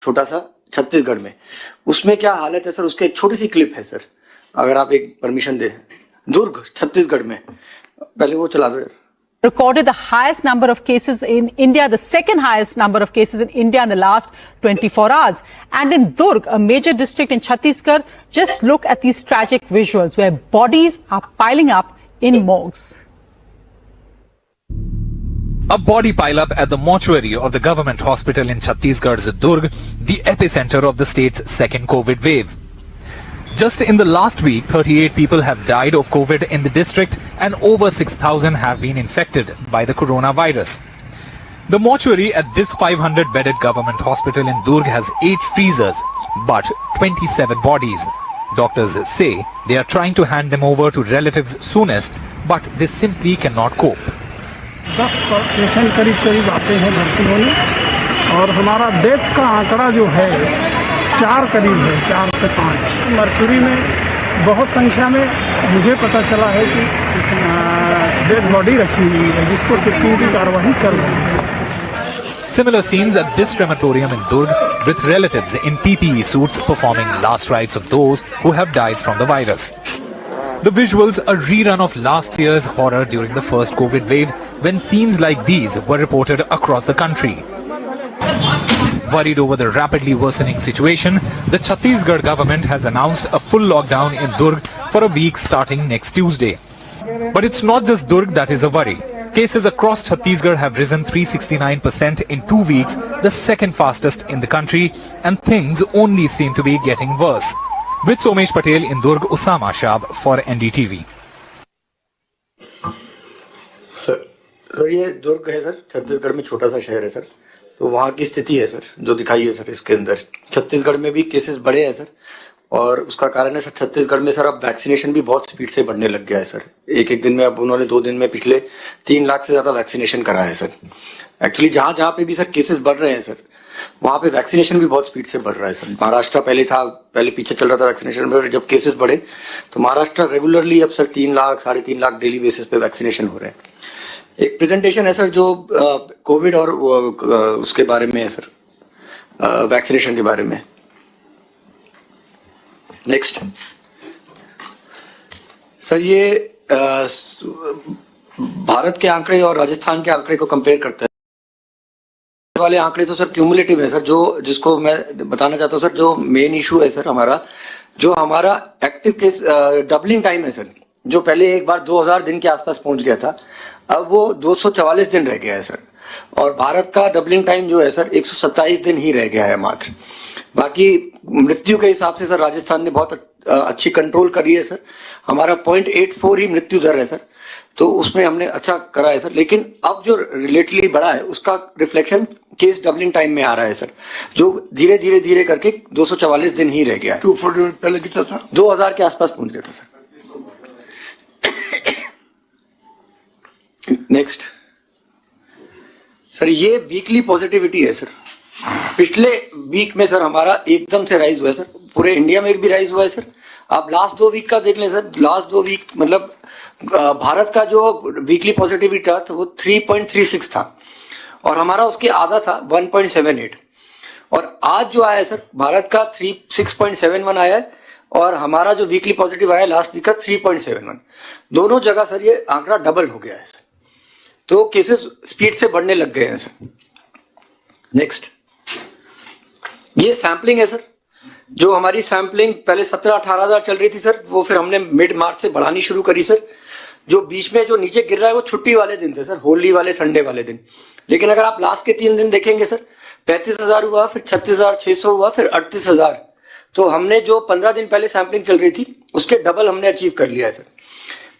छोटा सा छत्तीसगढ़ में, उसमें क्या हालत है सर, उसकी एक छोटी सी क्लिप है सर, अगर आप एक परमिशन दे। दुर्ग छत्तीसगढ़ में, पहले वो चला दो। Recorded the highest number of cases in India, the second highest number of cases in India in the last 24 hours. And in Durg, a major district in Chhattisgarh, just look at these tragic visuals where bodies are piling up in morgues. A body pileup at the mortuary of the government hospital in Chhattisgarh's Durg, the epicenter of the state's second COVID wave. Just in the last week, 38 people have died of COVID in the district and over 6,000 have been infected by the coronavirus. The mortuary at this 500-bedded government hospital in Durg has 8 freezers, but 27 bodies. Doctors say they are trying to hand them over to relatives soonest, but they simply cannot cope. 10 patient करीब आते हैं भर्ती होने, और हमारा death का आंकड़ा जो है 4 करीब है, 4 से 5। मर्क्यूरी में बहुत संख्या में मुझे पता चला है कि डेड बॉडी रखी हुई है, जिसको टिप्पणी की कार्रवाई कर रही है। Similar scenes at this crematorium in Durg, with relatives in PPE suits performing last rites of those who have died from the virus. The visuals a rerun of last year's horror during the first COVID wave, when scenes like these were reported across the country. Worried over the rapidly worsening situation, the Chhattisgarh government has announced a full lockdown in Durg for a week starting next Tuesday. But it's not just Durg that is a worry. Cases across Chhattisgarh have risen 369% in 2 weeks, the second fastest in the country, and things only seem to be getting worse. With Somesh Patel in Durg, Usama Shab for NDTV. Sir ये दुर्ग है sir, Chhattisgarh में छोटा सा शहर है sir, तो वहाँ की स्थिति है सर जो दिखाई है सर। इसके अंदर छत्तीसगढ़ में भी केसेस बढ़े हैं सर, और उसका कारण है सर छत्तीसगढ़ में सर अब वैक्सीनेशन भी बहुत स्पीड से बढ़ने लग गया है सर। एक दिन में अब उन्होंने 2 दिन में पिछले 3 लाख से ज्यादा वैक्सीनेशन करा है सर। एक्चुअली जहां जहां पे भी सर केसेस बढ़ रहे हैं सर, वहां पे वैक्सीनेशन भी बहुत स्पीड से बढ़ रहा है सर। महाराष्ट्र पहले पीछे चल रहा था वैक्सीनेशन में, जब केसेस बढ़े तो महाराष्ट्र रेगुलरली अब sir 3 lakh 3.5 lakh daily basis पे वैक्सीनेशन हो रहे हैं। एक प्रेजेंटेशन है सर जो कोविड और उसके बारे में है सर, वैक्सीनेशन के बारे में। नेक्स्ट सर, ये भारत के आंकड़े और राजस्थान के आंकड़े को कंपेयर करते हैं। वाले आंकड़े तो सर क्यूमुलेटिव है सर, जो जिसको मैं बताना चाहता हूं सर, जो मेन इशू है सर हमारा, जो हमारा एक्टिव केस डबलिंग टाइम है सर, जो पहले एक बार 2000 दिन के आसपास पहुंच गया था, अब वो 244 दिन रह गया है सर। और भारत का डबलिंग टाइम जो है सर 127 दिन ही रह गया है मात्र। बाकी मृत्यु के हिसाब से सर राजस्थान ने बहुत अच्छी कंट्रोल करी है सर। हमारा 0.84 ही मृत्यु दर है सर, तो उसमें हमने अच्छा करा है सर। लेकिन अब जो रिलेटिवली बड़ा है उसका रिफ्लेक्शन केस डबलिंग टाइम में आ रहा है सर, जो धीरे करके 244 दिन ही रह गया है। 240 पहले कितना था? 2000 के आसपास पहुंच गया था सर। नेक्स्ट सर, ये वीकली पॉजिटिविटी है सर। पिछले वीक में सर हमारा एकदम से राइज हुआ है सर, पूरे इंडिया में एक भी राइज हुआ है सर। आप लास्ट 2 वीक का देख लें सर, लास्ट 2 वीक मतलब भारत का जो वीकली पॉजिटिविटी था तो वो 3.36 था, और हमारा उसके आधा था 1.78। और आज जो आया है सर भारत का 6.71 आया है, और हमारा जो वीकली पॉजिटिव आया लास्ट वीक का 3.71। दोनों जगह सर ये आंकड़ा डबल हो गया है सर, तो केसेस स्पीड से बढ़ने लग गए हैं सर। नेक्स्ट, ये सैंपलिंग है सर, जो हमारी सैंपलिंग पहले 17-18 हजार चल रही थी सर, वो फिर हमने मिड मार्च से बढ़ानी शुरू करी सर। जो बीच में जो नीचे गिर रहा है वो छुट्टी वाले दिन थे सर, होली वाले संडे वाले दिन। लेकिन अगर आप लास्ट के 3 दिन देखेंगे सर, 35,000 हुआ, फिर 36,600 हुआ, फिर 38,000। तो हमने जो 15 दिन पहले सैंपलिंग चल रही थी उसके डबल हमने अचीव कर लिया है सर।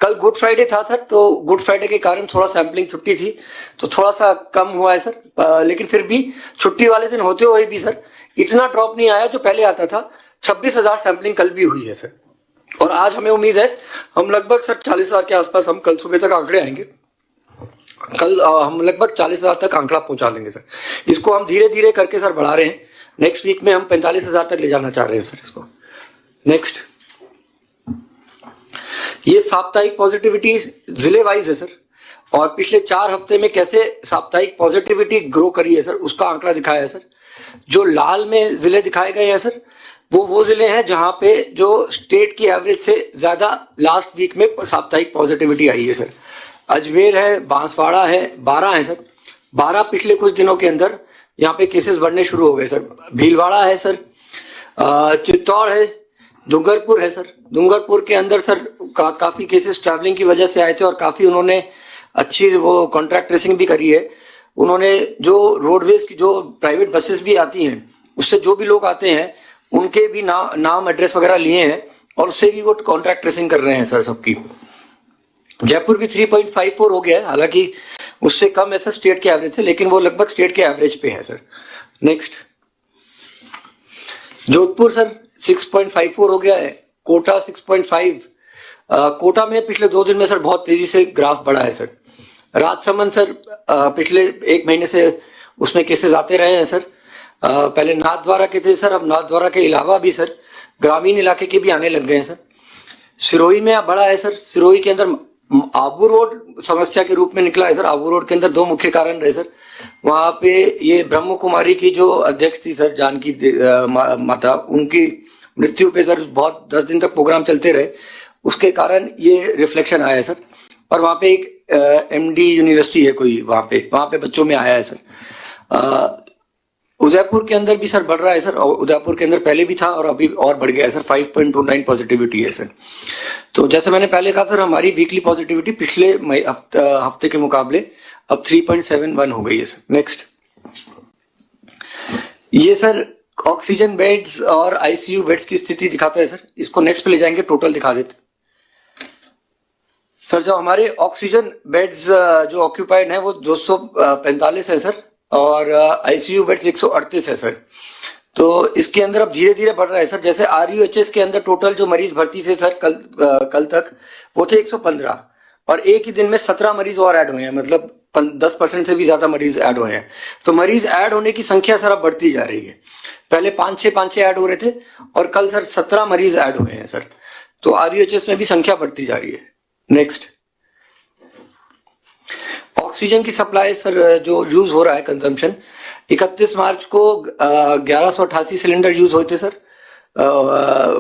कल गुड फ्राइडे था सर, तो गुड फ्राइडे के कारण थोड़ा सैंपलिंग छुट्टी थी तो थोड़ा सा कम हुआ है सर, लेकिन फिर भी छुट्टी वाले दिन होते हुए भी सर इतना ड्रॉप नहीं आया जो पहले आता था। 26,000 सैंपलिंग कल भी हुई है सर, और आज हमें उम्मीद है हम लगभग सर 40,000 के आसपास हम कल सुबह तक आंकड़े आएंगे। कल हम लगभग 40,000 तक आंकड़ा पहुंचा देंगे सर। इसको हम धीरे करके सर बढ़ा रहे हैं, नेक्स्ट वीक में हम 45,000 तक ले जाना चाह रहे हैं सर इसको। नेक्स्ट, ये साप्ताहिक पॉजिटिविटी जिले वाइज है सर, और पिछले 4 हफ्ते में कैसे साप्ताहिक पॉजिटिविटी ग्रो करी है सर उसका आंकड़ा दिखाया है सर। जो लाल में जिले दिखाए गए हैं सर, वो जिले हैं जहां पे जो स्टेट की एवरेज से ज्यादा लास्ट वीक में साप्ताहिक पॉजिटिविटी आई है सर। अजमेर है, बांसवाड़ा है, 12 है सर। 12 पिछले कुछ दिनों के अंदर यहाँ पे केसेस बढ़ने शुरू हो गए सर। भीलवाड़ा है सर, चित्तौड़ है, डूंगरपुर है सर। डूंगरपुर के अंदर सर काफी केसेस ट्रैवलिंग की वजह से आए थे और काफी उन्होंने अच्छी वो कॉन्ट्रैक्ट ट्रेसिंग भी करी है। उन्होंने जो रोडवेज की जो प्राइवेट बसेस भी आती हैं उससे जो भी लोग आते हैं उनके भी नाम एड्रेस वगैरह लिए हैं और उससे भी वो कॉन्ट्रैक्ट ट्रेसिंग कर रहे हैं सर सबकी। जयपुर भी 3.54 हो गया है, हालांकि उससे कम है सर स्टेट के एवरेज से, लेकिन वो लगभग स्टेट के एवरेज पे है सर। नेक्स्ट, जोधपुर सर 6.54 हो गया है, कोटा 6.5। कोटा में पिछले 2 दिन में सर बहुत तेजी से ग्राफ बढ़ा है सर। राजसमंद सर पिछले 1 महीने से उसमें केसेस आते रहे हैं सर। पहले नाथद्वारा के थे सर, अब नाथद्वारा के अलावा भी सर ग्रामीण इलाके के भी आने लग गए हैं सर। सिरोही में अब बढ़ा है सर। सिरोही के अंदर आबू रोड समस्या के रूप में निकला है सर। आबू रोड के अंदर 2 मुख्य कारण रहे सर। वहां पे ये ब्रह्म कुमारी की जो अध्यक्ष थी सर, जानकी माता, उनकी मृत्यु पे सर बहुत 10 दिन तक प्रोग्राम चलते रहे, उसके कारण ये रिफ्लेक्शन आया है सर। और वहां पे एक MD यूनिवर्सिटी है कोई, वहां पे बच्चों में आया है सर। उदयपुर के अंदर भी सर बढ़ रहा है सर। उदयपुर के अंदर पहले भी था और अभी और बढ़ गया है सर। 5.29 पॉजिटिविटी है सर। तो जैसे मैंने पहले कहा सर, हमारी वीकली पॉजिटिविटी पिछले हफ्ते के मुकाबले अब 3.71 हो गई है सर। नेक्स्ट, ये सर ऑक्सीजन बेड्स और ICU बेड्स की स्थिति दिखाता है सर। इसको नेक्स्ट पे ले जाएंगे, टोटल दिखा देते सर। जो हमारे ऑक्सीजन बेड्स जो ऑक्यूपाइड है वो 245 है सर और ICU बेड्स 138 है सर। तो इसके अंदर अब धीरे धीरे बढ़ रहा है सर। जैसे RUHS के अंदर टोटल जो मरीज भर्ती थे सर कल तक वो थे 115 और एक ही दिन में 17 मरीज और ऐड हुए हैं, मतलब 10% से भी ज्यादा मरीज ऐड हुए हैं। तो मरीज ऐड होने की संख्या सर अब बढ़ती जा रही है। पहले 5-6 ऐड हो रहे थे और कल सर 17 मरीज ऐड हुए हैं सर। तो RUHS में भी संख्या बढ़ती जा रही है। नेक्स्ट, ऑक्सीजन की सप्लाई सर जो यूज हो रहा है कंजम्पशन, 31 मार्च को 1188 सिलेंडर यूज हुए थे सर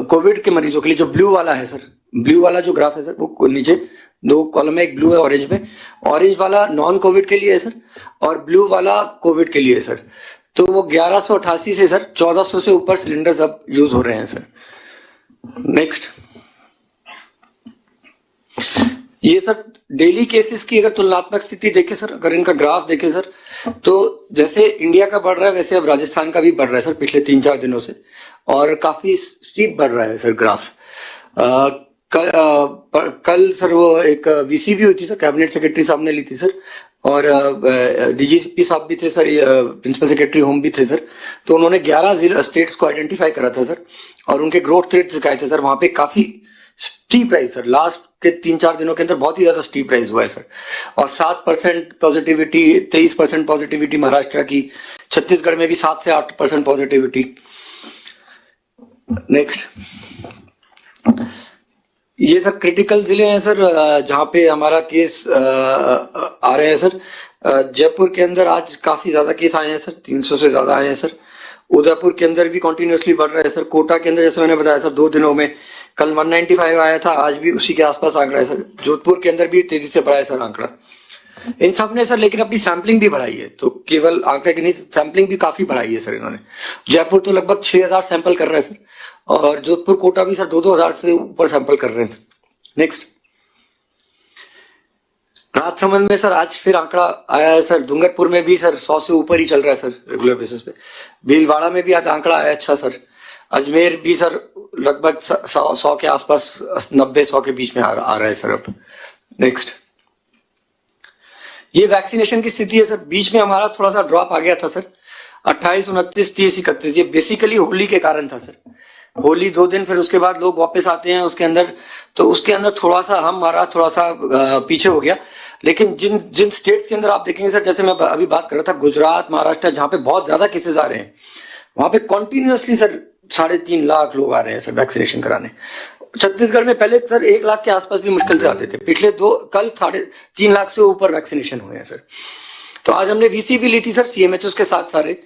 कोविड के मरीजों के लिए। जो ब्लू वाला है सर, ब्लू वाला जो ग्राफ है सर, वो नीचे 2 कॉलम है, एक ब्लू है ऑरेंज में। ऑरेंज वाला नॉन कोविड के लिए है सर और ब्लू वाला कोविड के लिए है सर। तो वो 1188 से सर 1400 से ऊपर सिलेंडर्स अब यूज हो रहे हैं सर। नेक्स्ट, ये सर डेली केसेस की अगर तुलनात्मक स्थिति देखें सर, अगर इनका ग्राफ देखें सर, तो जैसे इंडिया का बढ़ रहा है वैसे अब राजस्थान का भी बढ़ रहा है सर पिछले 3-4 दिनों से, और काफी स्टीप बढ़ रहा है सर ग्राफ। कल सर वो एक VC भी हुई थी सर, कैबिनेट सेक्रेटरी साहब ने ली थी सर, और DGP साहब भी थे सर, प्रिंसिपल सेक्रेटरी होम भी थे सर। तो उन्होंने 11 स्टेट्स को आइडेंटिफाई करा था सर और उनके ग्रोथ रेट दिखाए थे सर। वहां पे काफी स्टीप राइज सर, लास्ट के 3-4 दिनों के अंदर बहुत ही ज्यादा स्टीप राइज हुआ है सर। और 7% पॉजिटिविटी, 23% पॉजिटिविटी महाराष्ट्र की, छत्तीसगढ़ में भी 7 से 8% पॉजिटिविटी। नेक्स्ट, ये सर क्रिटिकल जिले हैं सर जहां पे हमारा केस आ रहे हैं सर। जयपुर के अंदर आज काफी ज्यादा केस आए हैं सर, 300 से ज्यादा आए हैं सर। उदयपुर के अंदर भी कंटिन्यूअसली बढ़ रहा है सर। कोटा के अंदर जैसे मैंने बताया सर 2 दिनों में कल 195 आया था, आज भी उसी के आसपास आंकड़ा है सर। जोधपुर के अंदर भी तेजी से बढ़ा है सर आंकड़ा। इन सब ने सर लेकिन अपनी सैंपलिंग भी बढ़ाई है, तो केवल आंकड़े की नहीं, सैंपलिंग भी काफी बढ़ाई है सर इन्होंने। जयपुर तो लगभग 6000 सैंपल कर रहे हैं सर, और जोधपुर कोटा भी सर 2-2000 से ऊपर सैंपल कर रहे हैं सर। नेक्स्ट, राजसमंद में सर आज फिर आंकड़ा आया है सर। डूंगरपुर में भी सर 100 से ऊपर ही चल रहा है सर रेगुलर बेसिस पे। भीलवाड़ा में भी आज आंकड़ा आया अच्छा सर। अजमेर भी सर लगभग 100 के आसपास, 90-100 के बीच में आ रहा है सर अब। नेक्स्ट, ये वैक्सीनेशन की स्थिति है सर। बीच में हमारा थोड़ा सा ड्रॉप आ गया था सर, 28, 29, 30, 31। ये बेसिकली होली के कारण था सर। होली 2 दिन, फिर उसके बाद लोग वापस आते हैं उसके अंदर, तो उसके अंदर थोड़ा सा हमारा थोड़ा सा पीछे हो गया। लेकिन जिन स्टेट्स के अंदर आप देखेंगे सर, जैसे मैं अभी बात कर रहा था, गुजरात, महाराष्ट्र, जहां पे बहुत ज्यादा केसेस आ रहे हैं, वहां पे कॉन्टिन्यूअसली सर 3.5 लाख लोग आ रहे हैं सर वैक्सीनेशन कराने। छत्तीसगढ़ में पहले सर 1 लाख के आसपास भी मुश्किल से आते थे। पिछले कल 3.5 लाख से ऊपर वैक्सीनेशन हुए हैं सर। तो आज हमने VC भी ली थी सर CMHOs के साथ सारे,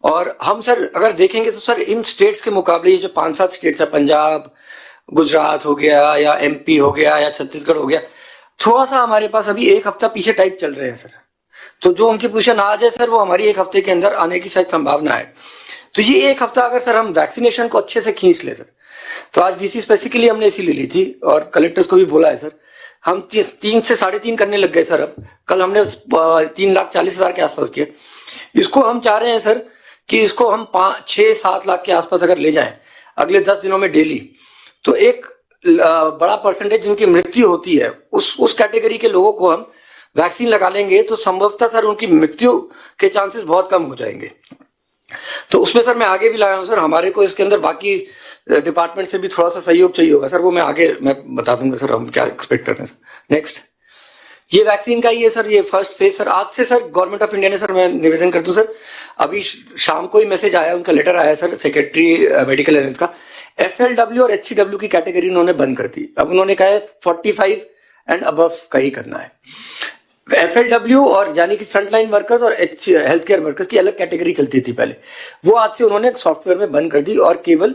और हम सर अगर देखेंगे तो सर इन स्टेट्स के मुकाबले ये जो 5-7 स्टेट्स है, पंजाब, गुजरात हो गया या एमपी हो गया या छत्तीसगढ़ हो गया, थोड़ा सा हमारे पास अभी एक हफ्ता पीछे टाइप चल रहे हैं सर। तो जो उनकी पोजीशन आ जाए सर वो हमारी एक हफ्ते के अंदर आने की शायद संभावना है। तो ये एक हफ्ता अगर सर हम वैक्सीनेशन को अच्छे से खींच ले सर, तो आज वीसी स्पेसिफिकली हमने इसी ले ली थी और कलेक्टर्स को भी बोला है सर, हम 3 से 3.5 करने लग गए सर। अब कल हमने 3,40,000 के आसपास किया। इसको हम चाह रहे हैं सर कि इसको हम 6-7 लाख के आसपास अगर ले जाएं अगले 10 दिनों में डेली, तो एक बड़ा परसेंटेज जिनकी मृत्यु होती है उस कैटेगरी के लोगों को हम वैक्सीन लगा लेंगे तो संभवतः सर उनकी मृत्यु के चांसेस बहुत कम हो जाएंगे। तो उसमें सर मैं आगे भी लाया हूं सर, हमारे को इसके अंदर बाकी डिपार्टमेंट से भी थोड़ा सा सहयोग चाहिए होगा सर, वो मैं आगे बता दूंगा सर हम क्या एक्सपेक्ट कर रहे हैं सर। नेक्स्ट, ये वैक्सीन का ही है सर, ये फर्स्ट फेज सर। आज से सर गवर्नमेंट ऑफ इंडिया ने सर, मैं निवेदन कर दूं सर, अभी शाम को ही मैसेज आया, उनका लेटर आया सर सेक्रेटरी मेडिकल हेल्थ का, FLW और HCW की कैटेगरी उन्होंने बंद कर दी। अब उन्होंने कहा है 45 एंड अबव का ही करना है। FLW और यानी कि फ्रंटलाइन वर्कर्स और हेल्थ केयर वर्कर्स की अलग कैटेगरी चलती थी पहले, वो आज से उन्होंने सॉफ्टवेयर में बंद कर दी और केवल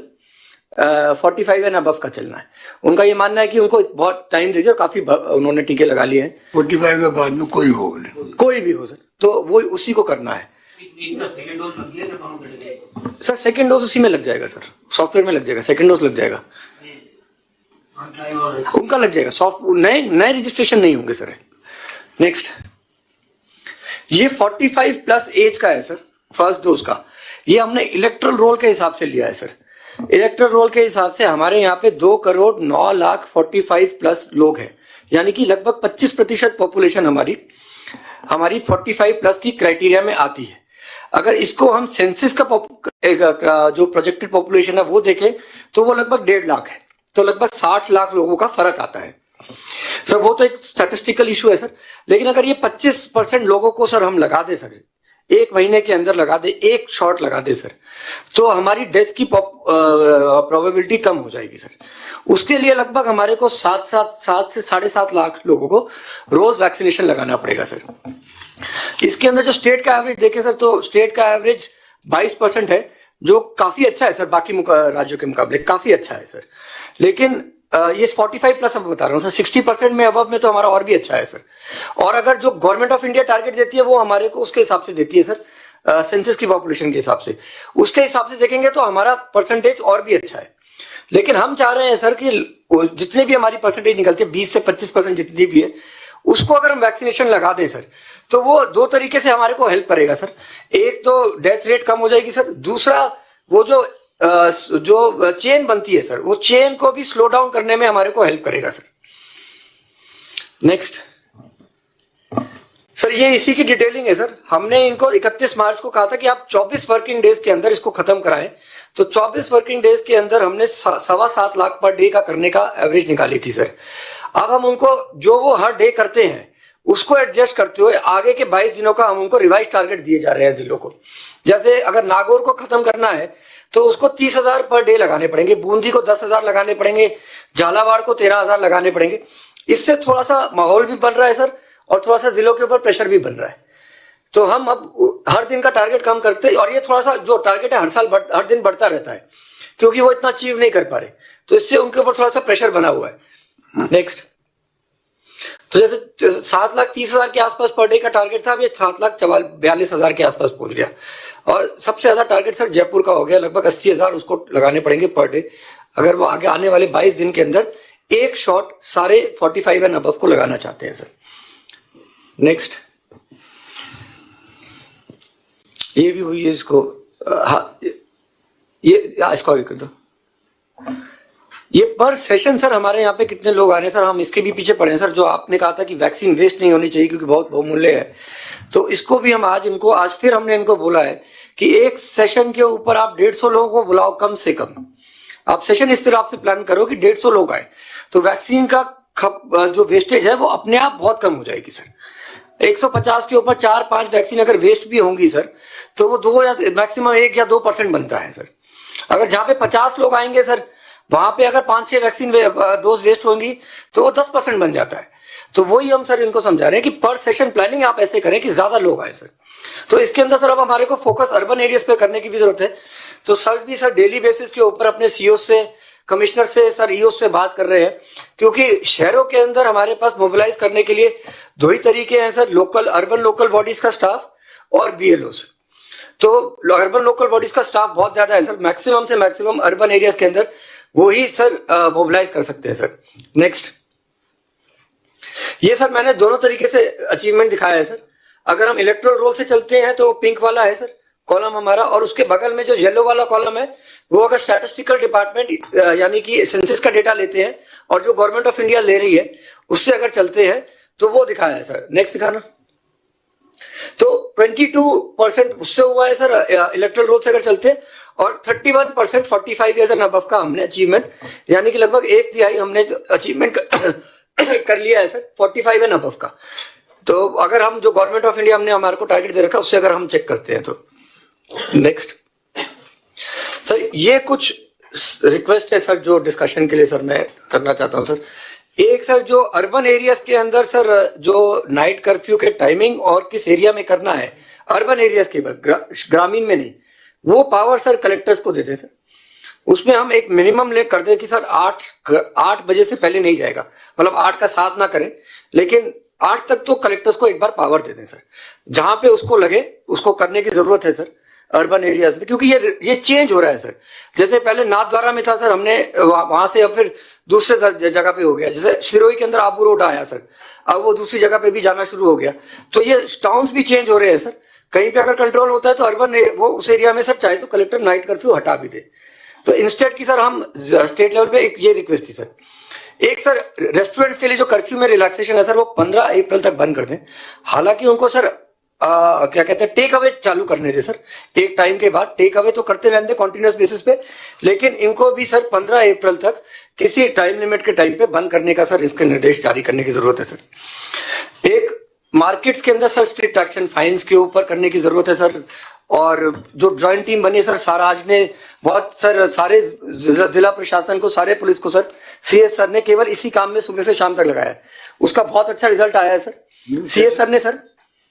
45 एंड अबव का चलना है। उनका ये मानना है कि उनको बहुत टाइम दे दिया और काफी उन्होंने टीके लगा लिए हैं। 45 के बाद में कोई हो, कोई भी हो सर, तो वो उसी को करना है सर। सेकेंड डोज उसी में लग जाएगा सर, सॉफ्टवेयर में लग जाएगा, सेकेंड डोज लग जाएगा, उनका लग जाएगा। नए रजिस्ट्रेशन नहीं होंगे सर। नेक्स्ट, ये 45 प्लस एज का है सर, फर्स्ट डोज का। ये हमने इलेक्ट्रल रोल के हिसाब से लिया है सर। इलेक्ट्रल रोल के हिसाब से हमारे यहाँ पे 2,09,45 प्लस लोग हैं, यानी कि लगभग 25% पॉपुलेशन हमारी 45 प्लस की क्राइटेरिया में आती है। अगर इसको हम सेंसिस का जो प्रोजेक्टेड पॉपुलेशन है वो देखें तो वो लगभग 1.5 लाख है, तो लगभग 60 लाख लोगों का फर्क आता है सर। वो तो एक स्टैटिस्टिकल इशू है सर, लेकिन अगर ये 25% लोगों को सर हम लगा दे सर, 1 महीने के अंदर लगा दे, एक शॉट लगा दे सर, तो हमारी डेथ की प्रोबेबिलिटी कम हो जाएगी सर। उसके लिए लगभग हमारे को 7 से 7.5 लाख लोगों को रोज वैक्सीनेशन लगाना पड़ेगा सर। इसके अंदर जो स्टेट का एवरेज देखें सर, तो स्टेट का एवरेज 22% है, जो काफी अच्छा है सर, बाकी राज्यों के मुकाबले काफी अच्छा है सर। लेकिन ये 45 प्लस अब बता रहा हूं सर, 60% में अबव में तो हमारा और भी अच्छा है सर। और अगर जो गवर्नमेंट ऑफ इंडिया टारगेट देती है वो हमारे को उसके हिसाब से देती है सर, सेंसस की पॉपुलेशन के हिसाब से, उसके हिसाब से देखेंगे तो हमारा परसेंटेज और भी अच्छा है। लेकिन हम चाह रहे हैं सर कि जितने भी हमारी परसेंटेज निकलती है 20 से 25% जितनी भी है, उसको अगर हम वैक्सीनेशन लगा दें सर, तो वो 2 तरीके से हमारे को हेल्प करेगा सर। एक तो डेथ रेट कम हो जाएगी सर, दूसरा वो जो चेन बनती है सर, वो चेन को भी स्लो डाउन करने में हमारे को हेल्प करेगा सर। नेक्स्ट सर, ये इसी की डिटेलिंग है सर। हमने इनको 31 मार्च को कहा था कि आप 24 वर्किंग डेज के अंदर इसको खत्म कराएं, तो 24 वर्किंग डेज के अंदर हमने 7.25 लाख पर डे का करने का एवरेज निकाली थी सर। अब हम उनको जो वो हर डे करते हैं उसको एडजस्ट करते हुए आगे के 22 दिनों का हम उनको रिवाइज टारगेट दिए जा रहे हैं जिलों को। जैसे अगर नागौर को खत्म करना है तो उसको 30,000 पर डे लगाने पड़ेंगे, बूंदी को 10,000 लगाने पड़ेंगे, झालावाड़ को 13,000 लगाने पड़ेंगे। इससे थोड़ा सा माहौल भी बन रहा है सर और थोड़ा सा जिलों के ऊपर प्रेशर भी बन रहा है। तो हम अब हर दिन का टारगेट कम करते हैं और ये थोड़ा सा जो टारगेट है हर दिन बढ़ता रहता है, क्योंकि वो इतना अचीव नहीं कर पा रहे, तो इससे उनके ऊपर थोड़ा सा प्रेशर बना हुआ है। नेक्स्ट, तो जैसे 7,30,000 के आसपास पर डे का टारगेट था, अब ये 7,42,000 के आसपास पहुंच गया। और सबसे ज्यादा टारगेट सर जयपुर का हो गया, लगभग 80,000 उसको लगाने पड़ेंगे पर डे, अगर वो आगे आने वाले 22 दिन के अंदर एक शॉट सारे 45 एंड अबव को लगाना चाहते हैं सर। नेक्स्ट, ये भी हुई है, इसको इसको आगे कर दो। ये पर सेशन सर हमारे यहाँ पे कितने लोग आ रहे हैं सर, हम इसके भी पीछे पड़े हैं सर। जो आपने कहा था कि वैक्सीन वेस्ट नहीं होनी चाहिए क्योंकि बहुत बहुमूल्य है, तो इसको भी हम आज फिर हमने इनको बोला है कि एक सेशन के ऊपर आप 150 लोगों को बुलाओ कम से कम। आप सेशन इस तरह से प्लान करो कि 150 लोग आए, तो वैक्सीन का जो वेस्टेज है वो अपने आप बहुत कम हो जाएगी सर। 150 के ऊपर 4-5 वैक्सीन अगर वेस्ट भी होंगी सर, तो वो 2 या मैक्सिमम 1 या 2% बनता है सर। अगर जहां पे 50 लोग आएंगे सर, वहां पे अगर 5-6 वैक्सीन डोज वेस्ट होंगी तो वो 10% बन जाता है। तो वही हम सर इनको समझा रहे हैं कि पर सेशन प्लानिंग आप ऐसे करें कि ज्यादा लोग आए सर। तो इसके अंदर सर अब हमारे को फोकस अर्बन एरियाज पे करने की भी जरूरत है। तो सर भी सर डेली बेसिस के ऊपर अपने सीओ से, कमिश्नर से, सर ईओ से बात कर रहे हैं, क्योंकि शहरों के अंदर हमारे पास मोबिलाइज करने के लिए दो ही तरीके हैं सर, अर्बन लोकल बॉडीज का स्टाफ और बीएलओ से। तो अर्बन लोकल बॉडीज का स्टाफ बहुत ज्यादा है सर, मैक्सिमम से मैक्सिमम अर्बन एरियाज के अंदर वो ही सर मोबिलाइज कर सकते हैं सर। नेक्स्ट, ये सर मैंने दोनों तरीके से अचीवमेंट दिखाया है सर। अगर हम इलेक्ट्रोल रोल से चलते हैं तो पिंक वाला है सर कॉलम हमारा, और उसके बगल में जो येलो वाला कॉलम है वो अगर स्टैटिस्टिकल डिपार्टमेंट यानी कि सेंसस का डेटा लेते हैं और जो गवर्नमेंट ऑफ इंडिया ले रही है उससे अगर चलते हैं तो वो दिखाया है सर। नेक्स्ट दिखाना। तो 22% उससे हुआ है सर इलेक्ट्रोल रोल से अगर चलते हैं, और 31% 45 ईयर्स एंड अबव का हमने अचीवमेंट, यानी कि लगभग 1/3 हमने अचीवमेंट कर लिया है सर 45 एंड अबव का। तो अगर हम जो गवर्नमेंट ऑफ इंडिया हमने हमारे को टारगेट दे रखा उससे अगर हम चेक करते हैं तो। नेक्स्ट सर, ये कुछ रिक्वेस्ट है सर जो डिस्कशन के लिए सर मैं करना चाहता हूं सर। एक सर, जो अर्बन एरियाज के अंदर सर जो नाइट कर्फ्यू के टाइमिंग और किस एरिया में करना है, अर्बन एरियाज के ग्रामीण में नहीं, वो पावर सर कलेक्टर्स को दे दें सर। उसमें हम एक मिनिमम ले कर दें कि सर 8 बजे से पहले नहीं जाएगा, मतलब 8 का 7 ना करें, लेकिन 8 तक तो कलेक्टर्स को एक बार पावर दे दें सर, जहां पे उसको लगे उसको करने की जरूरत है सर अर्बन एरियाज में। क्योंकि ये चेंज हो रहा है सर। जैसे पहले नाथद्वारा में था सर, हमने वहां से अब फिर दूसरे जगह पे हो गया। जैसे सिरोही के अंदर आबू रोड आया सर, अब वो दूसरी जगह पे भी जाना शुरू हो गया। तो ये टाउन्स भी चेंज हो रहे हैं सर। कहीं पे अगर कंट्रोल होता है तो अर्बन वो उस एरिया में सर चाहे तो कलेक्टर नाइट कर्फ्यू हटा भी दे। तो इंस्टेड की सर हम स्टेट लेवल पे एक ये रिक्वेस्ट थी सर। एक सर, रेस्टोरेंट्स के लिए जो कर्फ्यू में रिलैक्सेशन है सर वो 15 अप्रैल तक बंद कर दें। हालांकि उनको सर क्या कहते हैं, टेक अवे चालू करने थे सर। एक टाइम के बाद टेक अवे तो करते रहते कॉन्टिन्यूस बेसिस पे, लेकिन इनको भी सर 15 अप्रैल तक किसी टाइम लिमिट के टाइम पे बंद करने का सर इसके निर्देश जारी करने की जरूरत है सर। एक, मार्केट्स के अंदर सर स्ट्रिक्ट एक्शन फाइन्स के ऊपर करने की जरूरत है सर। और जो ज्वाइंट टीम बनी है सर, साराज ने बहुत सर सारे जिला प्रशासन को, सारे पुलिस को सर, सीएस सर ने केवल इसी काम में सुबह से शाम तक लगाया है, उसका बहुत अच्छा रिजल्ट आया है सर। सीएस सर ने सर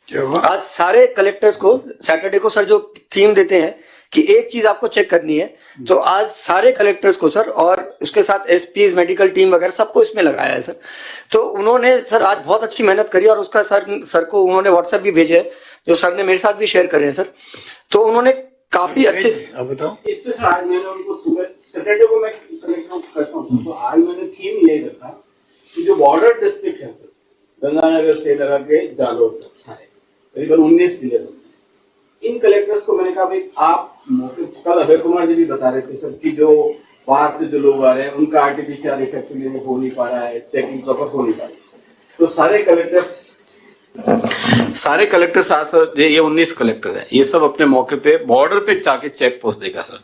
आज सारे कलेक्टर्स को सैटरडे को सर जो थीम देते हैं कि एक चीज आपको चेक करनी है, तो आज सारे कलेक्टर्स को सर और उसके साथ एसपी, मेडिकल टीम वगैरह सबको इसमें लगाया है सर। तो उन्होंने सर आज बहुत अच्छी मेहनत करी और उसका सर को उन्होंने व्हाट्सएप भी भेजे है, जो सर ने मेरे साथ भी शेयर करे हैं सर। तो उन्होंने काफी अच्छे अब बताओ। इस पे सर आज मैंने उनको सुबह सैटरडे को मैं कलेक्टर को करता हूँ, तो आज मैंने थीम ये रखा कि जो बॉर्डर डिस्ट्रिक्ट है सर, गंगानगर से लगा के जालोर तक सारे करीबन 19 जिले, इन कलेक्टर्स को मैंने कहा भाई आप मौके, कल अभय कुमार जी भी बता रहे थे सर कि जो बाहर से जो लोग आ रहे हैं उनका आरटीपीसीआर इफेक्टिवली हो नहीं पा रहा है, चेकिंग प्रॉपर हो नहीं पा रही। तो सारे कलेक्टर्स आज सर, ये 19 कलेक्टर है, ये सब अपने मौके पे बॉर्डर पे जाके चेक पोस्ट देगा सर,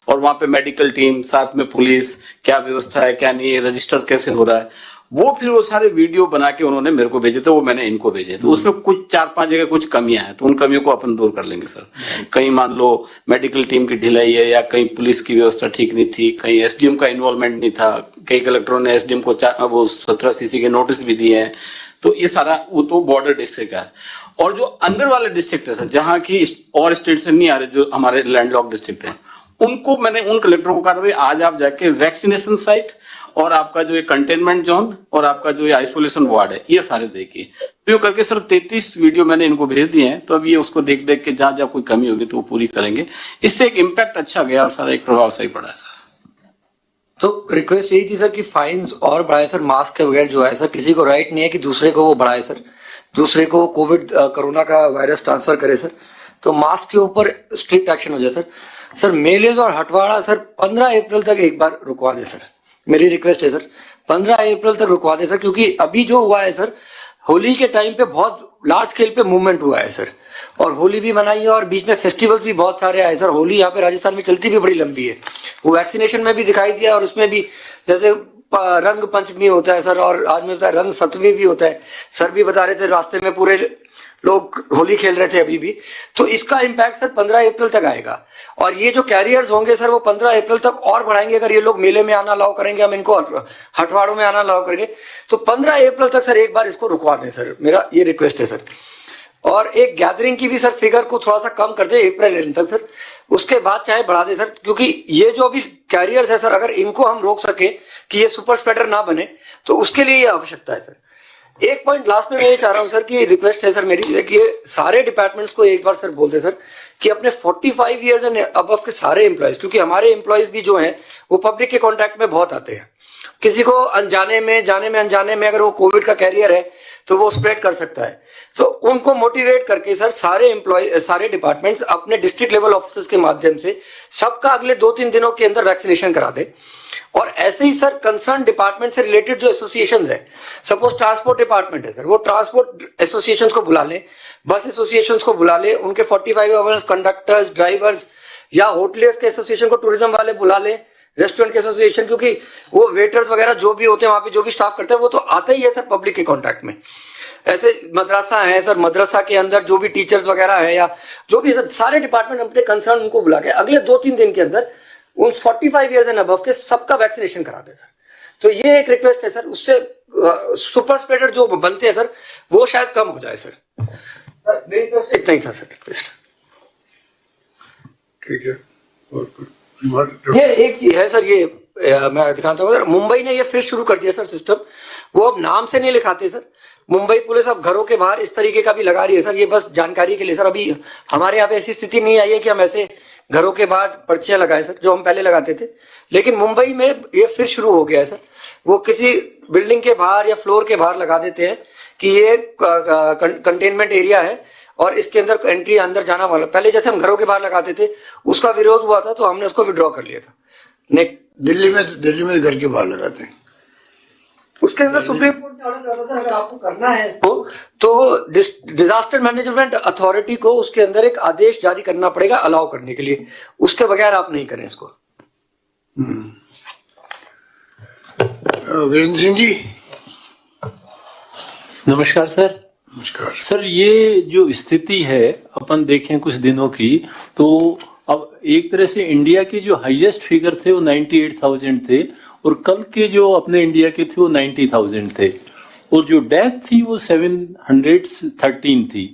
और वहां पे मेडिकल टीम साथ में पुलिस, क्या व्यवस्था है क्या नहीं है, रजिस्टर कैसे हो रहा है, वो फिर वो सारे वीडियो बना के उन्होंने मेरे को भेजे थे, वो मैंने इनको भेजे। तो उसमें कुछ 4-5 जगह कुछ कमियां हैं, तो उन कमियों को अपन दूर कर लेंगे सर। कहीं मान लो मेडिकल टीम की ढिलाई है, या कहीं पुलिस की व्यवस्था ठीक नहीं थी, कहीं एसडीएम का इन्वॉल्वमेंट नहीं था, कई कलेक्टरों ने एसडीएम को वो 17 सीसी के नोटिस भी दिए हैं। तो ये सारा वो तो बॉर्डर डिस्ट्रिक्ट का है। और जो अंदर वाले डिस्ट्रिक्ट है सर, जहाँ की और स्टेट से नहीं आ रहे, जो हमारे लैंडलॉक डिस्ट्रिक्ट है, उनको मैंने उन कलेक्टरों को कहा था भाई आज आप जाके वैक्सीनेशन साइट और आपका जो ये कंटेनमेंट जोन और आपका जो ये आइसोलेशन वार्ड है, ये सारे देखिए। तो करके सर 33 वीडियो मैंने इनको भेज दिए हैं, तो अब ये उसको देख देख के जहां जहां कोई कमी होगी तो वो पूरी करेंगे। इससे एक इम्पैक्ट अच्छा गया और सारा एक प्रभाव सही पड़ा है सर। तो रिक्वेस्ट यही थी सर कि फाइन्स और बढ़ाए सर, मास्क वगैरह जो है सर, किसी को राइट नहीं है कि दूसरे को वो बढ़ाए सर, दूसरे को कोविड कोरोना का वायरस ट्रांसफर करे सर। तो मास्क के ऊपर स्ट्रिक्ट एक्शन हो जाए सर। सर मेलेज और हटवाड़ा सर 15 अप्रैल तक एक बार रुकवा दे सर, मेरी रिक्वेस्ट है सर, 15 अप्रैल तक रुकवा दे सर। क्योंकि अभी जो हुआ है सर, होली के टाइम पे बहुत लार्ज स्केल पे मूवमेंट हुआ है सर, और होली भी मनाई है और बीच में फेस्टिवल्स भी बहुत सारे आए सर। होली यहाँ पे राजस्थान में चलती भी बड़ी लंबी है, वो वैक्सीनेशन में भी दिखाई दिया, और उसमें भी जैसे रंग पंचमी होता है सर, और आज में होता है रंग सप्तमी भी होता है। सर भी बता रहे थे रास्ते में पूरे लोग होली खेल रहे थे अभी भी, तो इसका इम्पैक्ट सर 15 अप्रैल तक आएगा। और ये जो कैरियर्स होंगे सर वो 15 अप्रैल तक और बढ़ाएंगे। अगर ये लोग मेले में आना अलाउ करेंगे, हम इनको हटवाड़ों में आना अलाउ करेंगे, तो 15 अप्रैल तक सर एक बार इसको रुकवा दें सर, मेरा ये रिक्वेस्ट है सर। और एक गैदरिंग की भी सर फिगर को थोड़ा सा कम कर दे अप्रैल एंड तक सर, उसके बाद चाहे बढ़ा दे सर, क्योंकि ये जो अभी कैरियर्स है सर, अगर इनको हम रोक सके कि ये सुपर स्प्रेडर ना बने, तो उसके लिए ये आवश्यकता है सर। एक पॉइंट लास्ट में मैं ये चाह रहा हूं सर कि रिक्वेस्ट है सर मेरी कि ये सारे डिपार्टमेंट्स को एक बार सर बोल दे सर कि अपने 45 ईयर्स एंड अबव के सारे एम्प्लॉयज, क्योंकि हमारे एम्प्लॉयज भी जो हैं वो पब्लिक के कॉन्टैक्ट में बहुत आते हैं, किसी को अनजाने में जाने में अनजाने में अगर वो कोविड का कैरियर है तो वो स्प्रेड कर सकता है, तो उनको मोटिवेट करके सर सारे डिपार्टमेंट्स अपने डिस्ट्रिक्ट लेवल ऑफिसर्स के माध्यम से सबका अगले 2-3 दिनों के अंदर वैक्सीनेशन करा दे। और ऐसे ही सर कंसर्न डिपार्टमेंट से रिलेटेड जो एसोसिएशंस है, सपोज ट्रांसपोर्ट डिपार्टमेंट है सर, वो ट्रांसपोर्ट एसोसिएशंस को बुला ले, बस एसोसिएशंस को बुला ले, उनके 45 आवर्स कंडक्टर्स, ड्राइवर्स, या होटलियर्स के एसोसिएशन को टूरिज्म वाले बुला ले, रेस्टोरेंट के एसोसिएशन, क्योंकि वो वेटर्स वगैरह जो भी होते हैं वहां पे जो भी स्टाफ करते हैं वो तो आता ही है सर पब्लिक के कॉन्टैक्ट में। ऐसे मदरसा है सर, मदरसा के अंदर जो भी टीचर्स वगैरह है या जो भी सर, सारे डिपार्टमेंट अपने कंसर्न उनको बुला के अगले 2-3 दिन के अंदर उन 45 ईयर्स एंड अबव के सबका वैक्सीनेशन करा दे सर। तो ये एक रिक्वेस्ट है सर, उससे सुपर स्प्रेडर जो बनते हैं सर वो शायद कम हो जाए सर। मेरी तरफ से इतना ही था सर रिक्वेस्ट। ठीक है। और ये एक है सर, ये मैं दिखाता हूँ सर, मुंबई ने ये फिर शुरू कर दिया सर सिस्टम, वो अब नाम से नहीं लिखाते सर। मुंबई पुलिस अब घरों के बाहर इस तरीके का भी लगा रही है सर, ये बस जानकारी के लिए सर। अभी हमारे यहाँ पे ऐसी स्थिति नहीं आई है कि हम ऐसे घरों के बाहर पर्चियां लगाए सर, जो हम पहले लगाते थे, लेकिन मुंबई में ये फिर शुरू हो गया है सर। वो किसी बिल्डिंग के बाहर या फ्लोर के बाहर लगा देते हैं कि ये कंटेनमेंट एरिया है और इसके अंदर एंट्री अंदर जाना वाला। पहले जैसे हम घरों के बाहर लगाते थे उसका विरोध हुआ था तो हमने उसको विड्रॉ कर लिया था। दिल्ली में घर के बाहर लगाते हैं, उसके अंदर सुप्रीम कोर्ट ने ऑर्डर करता था अगर आपको करना है इसको तो डिजास्टर मैनेजमेंट अथॉरिटी को उसके अंदर एक आदेश जारी करना पड़ेगा अलाउ करने के लिए, उसके बगैर आप नहीं करें इसको। वीरेंद्र सिंह जी नमस्कार सर। नमस्कार सर, ये जो स्थिति है अपन देखें कुछ दिनों की, तो अब एक तरह से इंडिया के जो हाईएस्ट फिगर थे वो 98,000 थे और कल के जो अपने इंडिया के थे वो 90,000 थे और जो डेथ थी वो 713 थी।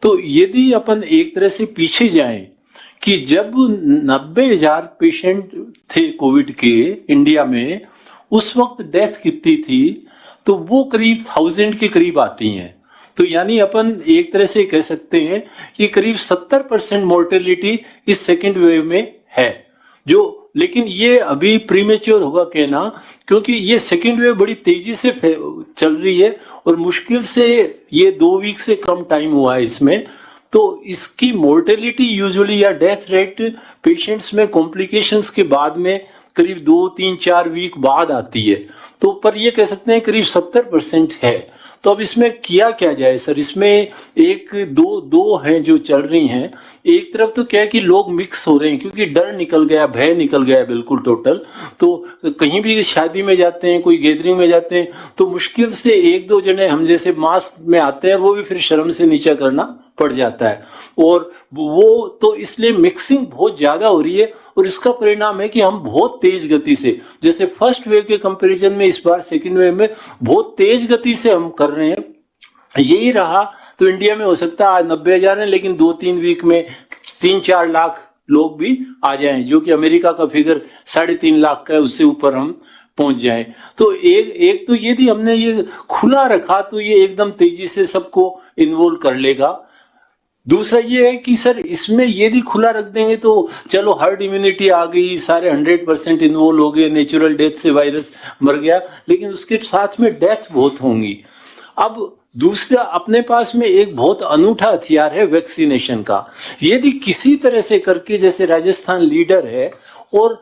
तो यदि अपन एक तरह से पीछे जाएं कि जब 90,000 पेशेंट थे कोविड के इंडिया में, उस वक्त डेथ कितनी थी, तो वो करीब 1000 के करीब आती हैं। तो यानी अपन एक तरह से कह सकते हैं कि करीब 70% मोर्टेलिटी इस सेकेंड वेव में है, जो लेकिन ये अभी प्रीमेच्योर होगा कहना, क्योंकि ये सेकेंड वेव बड़ी तेजी से चल रही है और मुश्किल से ये 2 वीक से कम टाइम हुआ है इसमें। तो इसकी मोर्टेलिटी यूजुअली या डेथ रेट पेशेंट्स में कॉम्प्लिकेशंस के बाद में करीब 2, 3, 4 वीक बाद आती है। तो पर ये कह सकते हैं करीब 70% है। तो अब इसमें किया क्या जाए सर? इसमें एक दो हैं जो चल रही हैं। एक तरफ तो क्या है कि लोग मिक्स हो रहे हैं क्योंकि डर निकल गया, भय निकल गया बिल्कुल टोटल। तो कहीं भी शादी में जाते हैं, कोई गैदरिंग में जाते हैं, तो मुश्किल से 1-2 जने हम जैसे मास्क में आते हैं, वो भी फिर शर्म से नीचा करना पड़ जाता है। और वो तो इसलिए मिक्सिंग बहुत ज्यादा हो रही है और इसका परिणाम है कि हम बहुत तेज गति से, जैसे फर्स्ट वेव के कंपैरिजन में इस बार सेकेंड वेव में बहुत तेज गति से हम कर रहे हैं। यही रहा तो इंडिया में हो सकता है आज 90,000 है, लेकिन 2-3 वीक में 3-4 लाख लोग भी आ जाएं, जो कि अमेरिका का फिगर 3.5 लाख का है, उससे ऊपर हम पहुंच जाएं। तो एक तो यदि हमने ये खुला रखा तो ये एकदम तेजी से सबको इन्वॉल्व कर लेगा। दूसरा ये है कि सर इसमें यदि खुला रख देंगे तो चलो हर्ड इम्यूनिटी आ गई, सारे 100% इन्वॉल्व हो गए, नेचुरल डेथ से वायरस मर गया, लेकिन उसके साथ में डेथ बहुत होंगी। अब दूसरा अपने पास में एक बहुत अनूठा हथियार है वैक्सीनेशन का। यदि किसी तरह से करके, जैसे राजस्थान लीडर है और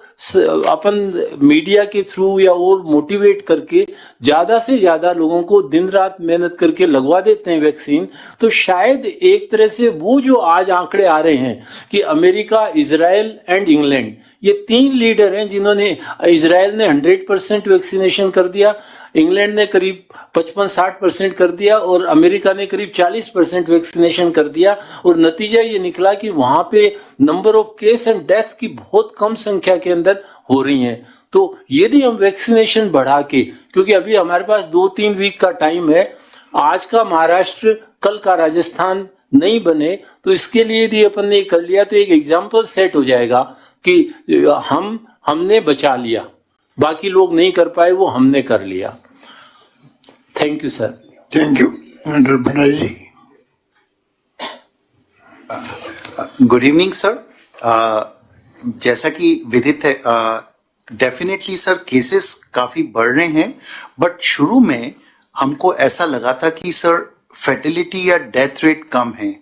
अपन मीडिया के थ्रू या और मोटिवेट करके ज्यादा से ज्यादा लोगों को दिन रात मेहनत करके लगवा देते हैं वैक्सीन, तो शायद एक तरह से वो जो आज आंकड़े आ रहे हैं कि अमेरिका, इजराइल एंड इंग्लैंड, ये 3 लीडर हैं जिन्होंने, इजराइल ने 100% वैक्सीनेशन कर दिया, इंग्लैंड ने करीब 55-60% कर दिया और अमेरिका ने करीब 40% वैक्सीनेशन कर दिया। और नतीजा ये निकला कि वहां पे number of case and death की बहुत कम संख्या के अंदर हो रही हैं। तो यदि हम वैक्सीनेशन बढ़ा के, क्योंकि अभी हमारे पास 2-3 वीक का टाइम है, आज का महाराष्ट्र कल का राजस्थान नहीं बने, तो इसके लिए यदि अपन ने कर लिया तो एक एग्जाम्पल सेट हो जाएगा कि हमने बचा लिया, बाकी लोग नहीं कर पाए वो हमने कर लिया। Thank you sir. Thank you doctor Bhandari ji. Good evening sir. जैसा कि विदित है, डेफिनेटली सर केसेस काफी बढ़ रहे हैं, बट शुरू में हमको ऐसा लगा था कि सर फर्टिलिटी या डेथ रेट कम है।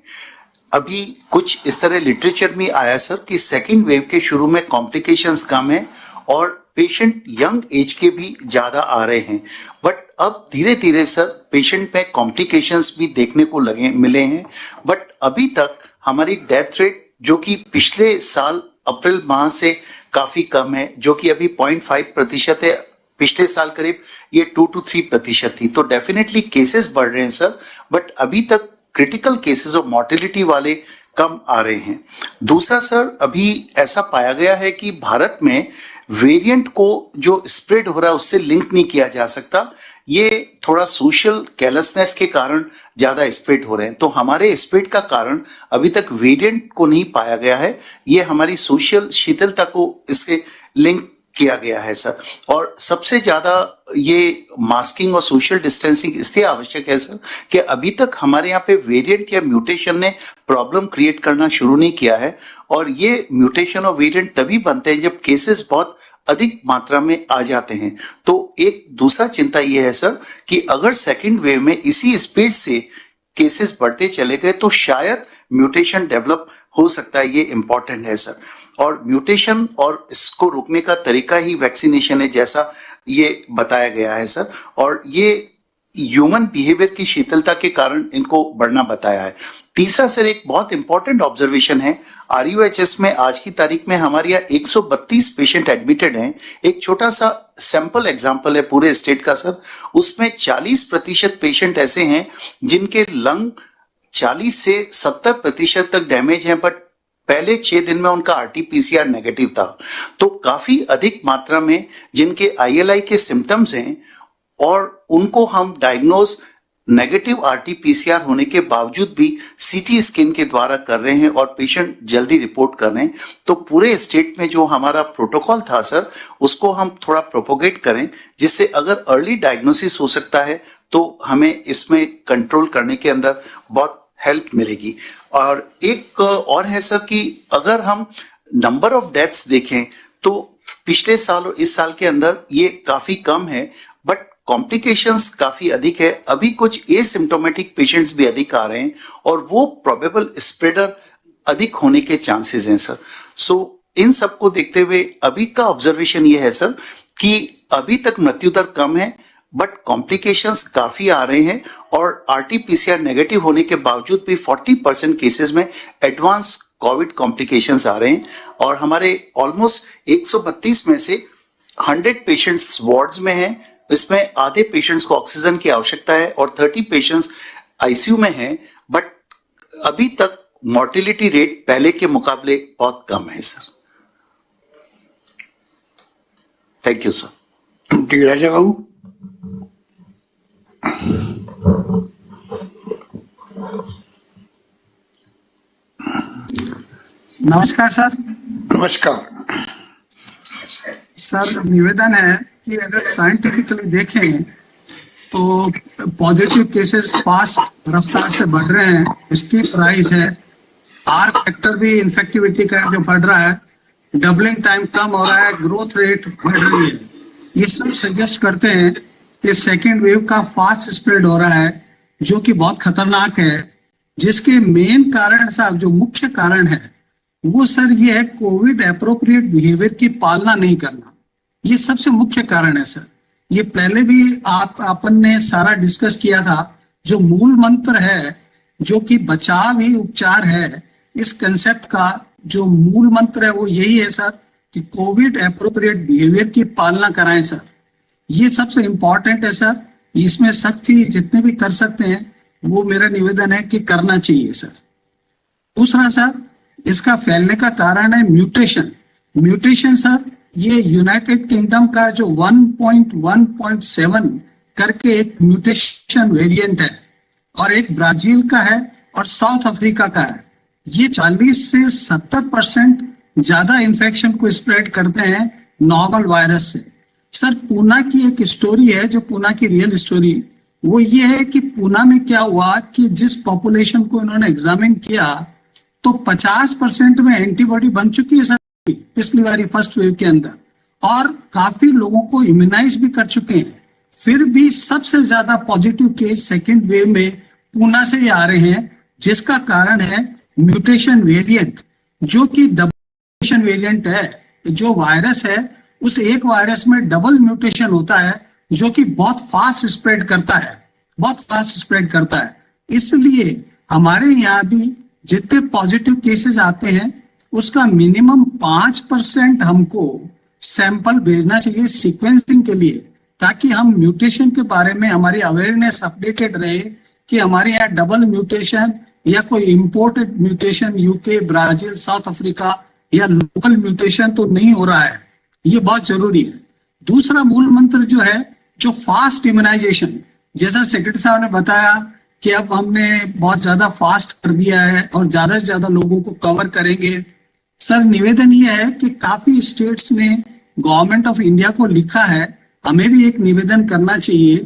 अभी कुछ इस तरह लिटरेचर में आया सर कि सेकेंड वेव के शुरू में कॉम्प्लिकेशंस कम है और पेशेंट यंग एज के भी ज्यादा आ रहे हैं, बट अब धीरे धीरे सर पेशेंट में कॉम्प्लिकेशंस भी देखने को मिले हैं। बट अभी तक हमारी डेथ रेट जो कि पिछले साल अप्रैल माह से काफी कम है, जो कि अभी 0.5% है, पिछले साल करीब ये 2 to 3% थी। तो डेफिनेटली केसेस बढ़ रहे हैं सर, बट अभी तक क्रिटिकल केसेस और मॉर्टेलिटी वाले कम आ रहे हैं। दूसरा सर, अभी ऐसा पाया गया है कि भारत में वेरिएंट को जो स्प्रेड हो रहा है उससे लिंक नहीं किया जा सकता, ये थोड़ा सोशल केयरलेसनेस के कारण ज्यादा स्प्रेड हो रहे हैं। तो हमारे स्प्रेड का कारण अभी तक वेरिएंट को नहीं पाया गया है, ये हमारी सोशल शीतलता को इससे लिंक किया गया है सर। और सबसे ज्यादा ये मास्किंग और सोशल डिस्टेंसिंग इसलिए आवश्यक है सर कि अभी तक हमारे यहाँ पे वेरिएंट या म्यूटेशन ने प्रॉब्लम क्रिएट करना शुरू नहीं किया है, और ये म्यूटेशन और वेरिएंट तभी बनते हैं जब केसेस बहुत अधिक मात्रा में आ जाते हैं। तो एक दूसरा चिंता ये है सर कि अगर सेकेंड वेव में इसी स्पीड से केसेस बढ़ते चले गए तो शायद म्यूटेशन डेवलप हो सकता है, ये इंपॉर्टेंट है सर। और म्यूटेशन और इसको रोकने का तरीका ही वैक्सीनेशन है, जैसा ये बताया गया है सर। और ये ह्यूमन बिहेवियर की शीतलता के कारण इनको बढ़ना बताया है। तीसरा सर, एक बहुत इंपॉर्टेंट ऑब्जर्वेशन है, RUHS में आज की तारीख में हमारे यहाँ 132 पेशेंट एडमिटेड हैं। एक छोटा सा सैंपल एग्जांपल है पूरे स्टेट का सर, उसमें 40% पेशेंट ऐसे हैं जिनके लंग 40 से 70% तक डैमेज है, बट पहले 6 दिन में उनका RT-PCR नेगेटिव था। तो काफी अधिक मात्रा में जिनके ILI के सिम्टम्स हैं और उनको हम डायग्नोज नेगेटिव RT-PCR होने के बावजूद भी CT स्कैन के द्वारा कर रहे हैं और पेशेंट जल्दी रिपोर्ट कर रहे हैं। तो पूरे स्टेट में जो हमारा प्रोटोकॉल था सर, उसको हम थोड़ा प्रोपोगेट करें, जिससे अगर अर्ली डायग्नोसिस हो सकता है तो हमें इसमें कंट्रोल करने के अंदर बहुत हेल्प मिलेगी। और एक और है सर कि अगर हम नंबर ऑफ डेथ्स देखें तो पिछले साल और इस साल के अंदर ये काफी कम है, बट कॉम्प्लिकेशंस काफी अधिक है। अभी कुछ एसिम्प्टोमेटिक पेशेंट्स भी अधिक आ रहे हैं और वो प्रोबेबल स्प्रेडर अधिक होने के चांसेस हैं सर। सो इन सब को देखते हुए अभी का ऑब्जर्वेशन ये है सर कि अभी तक मृत्यु दर कम है, बट कॉम्प्लिकेशंस काफी आ रहे हैं और RT-PCR नेगेटिव होने के बावजूद भी 40% केसेस में एडवांस कोविड कॉम्प्लिकेशंस आ रहे हैं। और हमारे ऑलमोस्ट 132 में से 100 पेशेंट्स वार्ड्स में हैं, इसमें आधे पेशेंट्स को ऑक्सीजन की आवश्यकता है और 30 पेशेंट्स ICU में हैं, बट अभी तक मॉर्टेलिटी रेट पहले के मुकाबले बहुत कम है सर। Thank you sir. ठीक है राजा बाबू। नमस्कार सर। नमस्कार सर, निवेदन है कि अगर साइंटिफिकली देखें तो पॉजिटिव केसेस फास्ट रफ्तार से बढ़ रहे हैं, इसकी प्राइस है, R फैक्टर भी इन्फेक्टिविटी का जो बढ़ रहा है, डबलिंग टाइम कम हो रहा है, ग्रोथ रेट बढ़ रही है। ये सब सजेस्ट करते हैं कि सेकेंड वेव का फास्ट स्प्रेड हो रहा है, जो कि बहुत खतरनाक है, जिसके मेन कारण साहब जो मुख्य कारण है वो सर ये है कोविड एप्रोप्रिएट बिहेवियर की पालना नहीं करना। ये सबसे मुख्य कारण है सर। ये पहले भी अपन ने सारा डिस्कस किया था। जो मूल मंत्र है, जो कि बचाव ही उपचार है, इस कंसेप्ट का जो मूल मंत्र है वो यही है सर कि कोविड एप्रोप्रिएट बिहेवियर की पालना कराएं सर। ये सबसे इंपॉर्टेंट है सर। इसमें सख्ती जितने भी कर सकते हैं वो मेरा निवेदन है कि करना चाहिए सर। दूसरा सर, इसका फैलने का कारण है म्यूटेशन। म्यूटेशन सर, ये यूनाइटेड किंगडम का जो 1.1.7 करके एक म्यूटेशन वेरिएंट है और एक ब्राजील का है और साउथ अफ्रीका का है। ये 40 से 70% ज्यादा इन्फेक्शन को स्प्रेड करते हैं नॉर्मल वायरस से। सर, पूना की एक स्टोरी है, जो पूना की रियल स्टोरी, वो ये है कि पूना में क्या हुआ कि जिस पॉपुलेशन को इन्होंने एग्जामिन किया तो 50% में एंटीबॉडी बन चुकी है सर पिछली बारी फर्स्ट वेव के अंदर, और काफी लोगों को इम्यूनाइज भी कर चुके हैं। फिर भी सबसे ज्यादा पॉजिटिव केस सेकेंड वेव में पूना से ही आ रहे हैं, जिसका कारण है म्यूटेशन वेरिएंट, जो कि डबल म्यूटेशन वेरिएंट है। जो वायरस है उस एक वायरस में डबल म्यूटेशन होता है, जो कि बहुत फास्ट स्प्रेड करता है, बहुत फास्ट स्प्रेड करता है। इसलिए हमारे यहाँ भी जितने पॉजिटिव केसेस आते हैं उसका मिनिमम 5% हमको सैंपल भेजना चाहिए सीक्वेंसिंग के लिए, ताकि हम म्यूटेशन के बारे में हमारी अवेयरनेस अपडेटेड रहे कि हमारे यहाँ डबल म्यूटेशन या कोई imported mutation UK, Brazil, south Africa या लोकल म्यूटेशन तो नहीं हो रहा है। ये बहुत जरूरी है। दूसरा मूल मंत्र जो है, जो फास्ट इम्यूनाइजेशन, जैसा सेक्रेटरी साहब ने बताया कि अब हमने बहुत ज्यादा फास्ट कर दिया है और ज्यादा से ज्यादा लोगों को कवर करेंगे। सर, निवेदन ये है कि काफी स्टेट्स ने गवर्नमेंट ऑफ इंडिया को लिखा है, हमें भी एक निवेदन करना चाहिए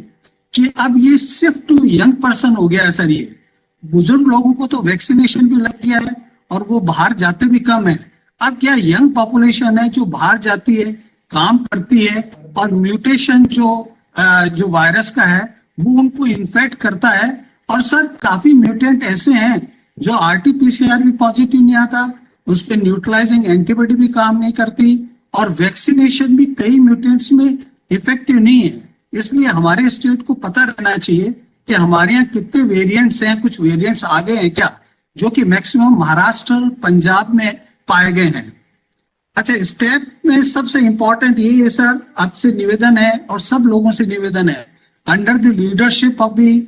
कि अब ये सिर्फ टू यंग पर्सन हो गया है सर। ये बुजुर्ग लोगों को तो वैक्सीनेशन भी लग गया है और वो बाहर जाते भी कम है। अब क्या यंग पॉपुलेशन है जो बाहर जाती है, काम करती है, और म्यूटेशन जो वायरस का है वो उनको इन्फेक्ट करता है। और सर, काफी म्यूटेंट ऐसे हैं जो RT-PCR भी पॉजिटिव नहीं आता, उस पर न्यूट्रलाइजिंग एंटीबॉडी भी काम नहीं करती, और वैक्सीनेशन भी कई म्यूटेंट्स में इफेक्टिव नहीं है। इसलिए हमारे स्टेट को पता रहना चाहिए कि हमारे यहाँ कितने वेरिएंट्स हैं, कुछ वेरिएंट्स आ गए हैं क्या, जो कि मैक्सिमम महाराष्ट्र, पंजाब में पाए गए हैं। अच्छा, स्टेप में सबसे इंपॉर्टेंट यही है सर, आपसे निवेदन है और सब लोगों से निवेदन है, under the leadership of the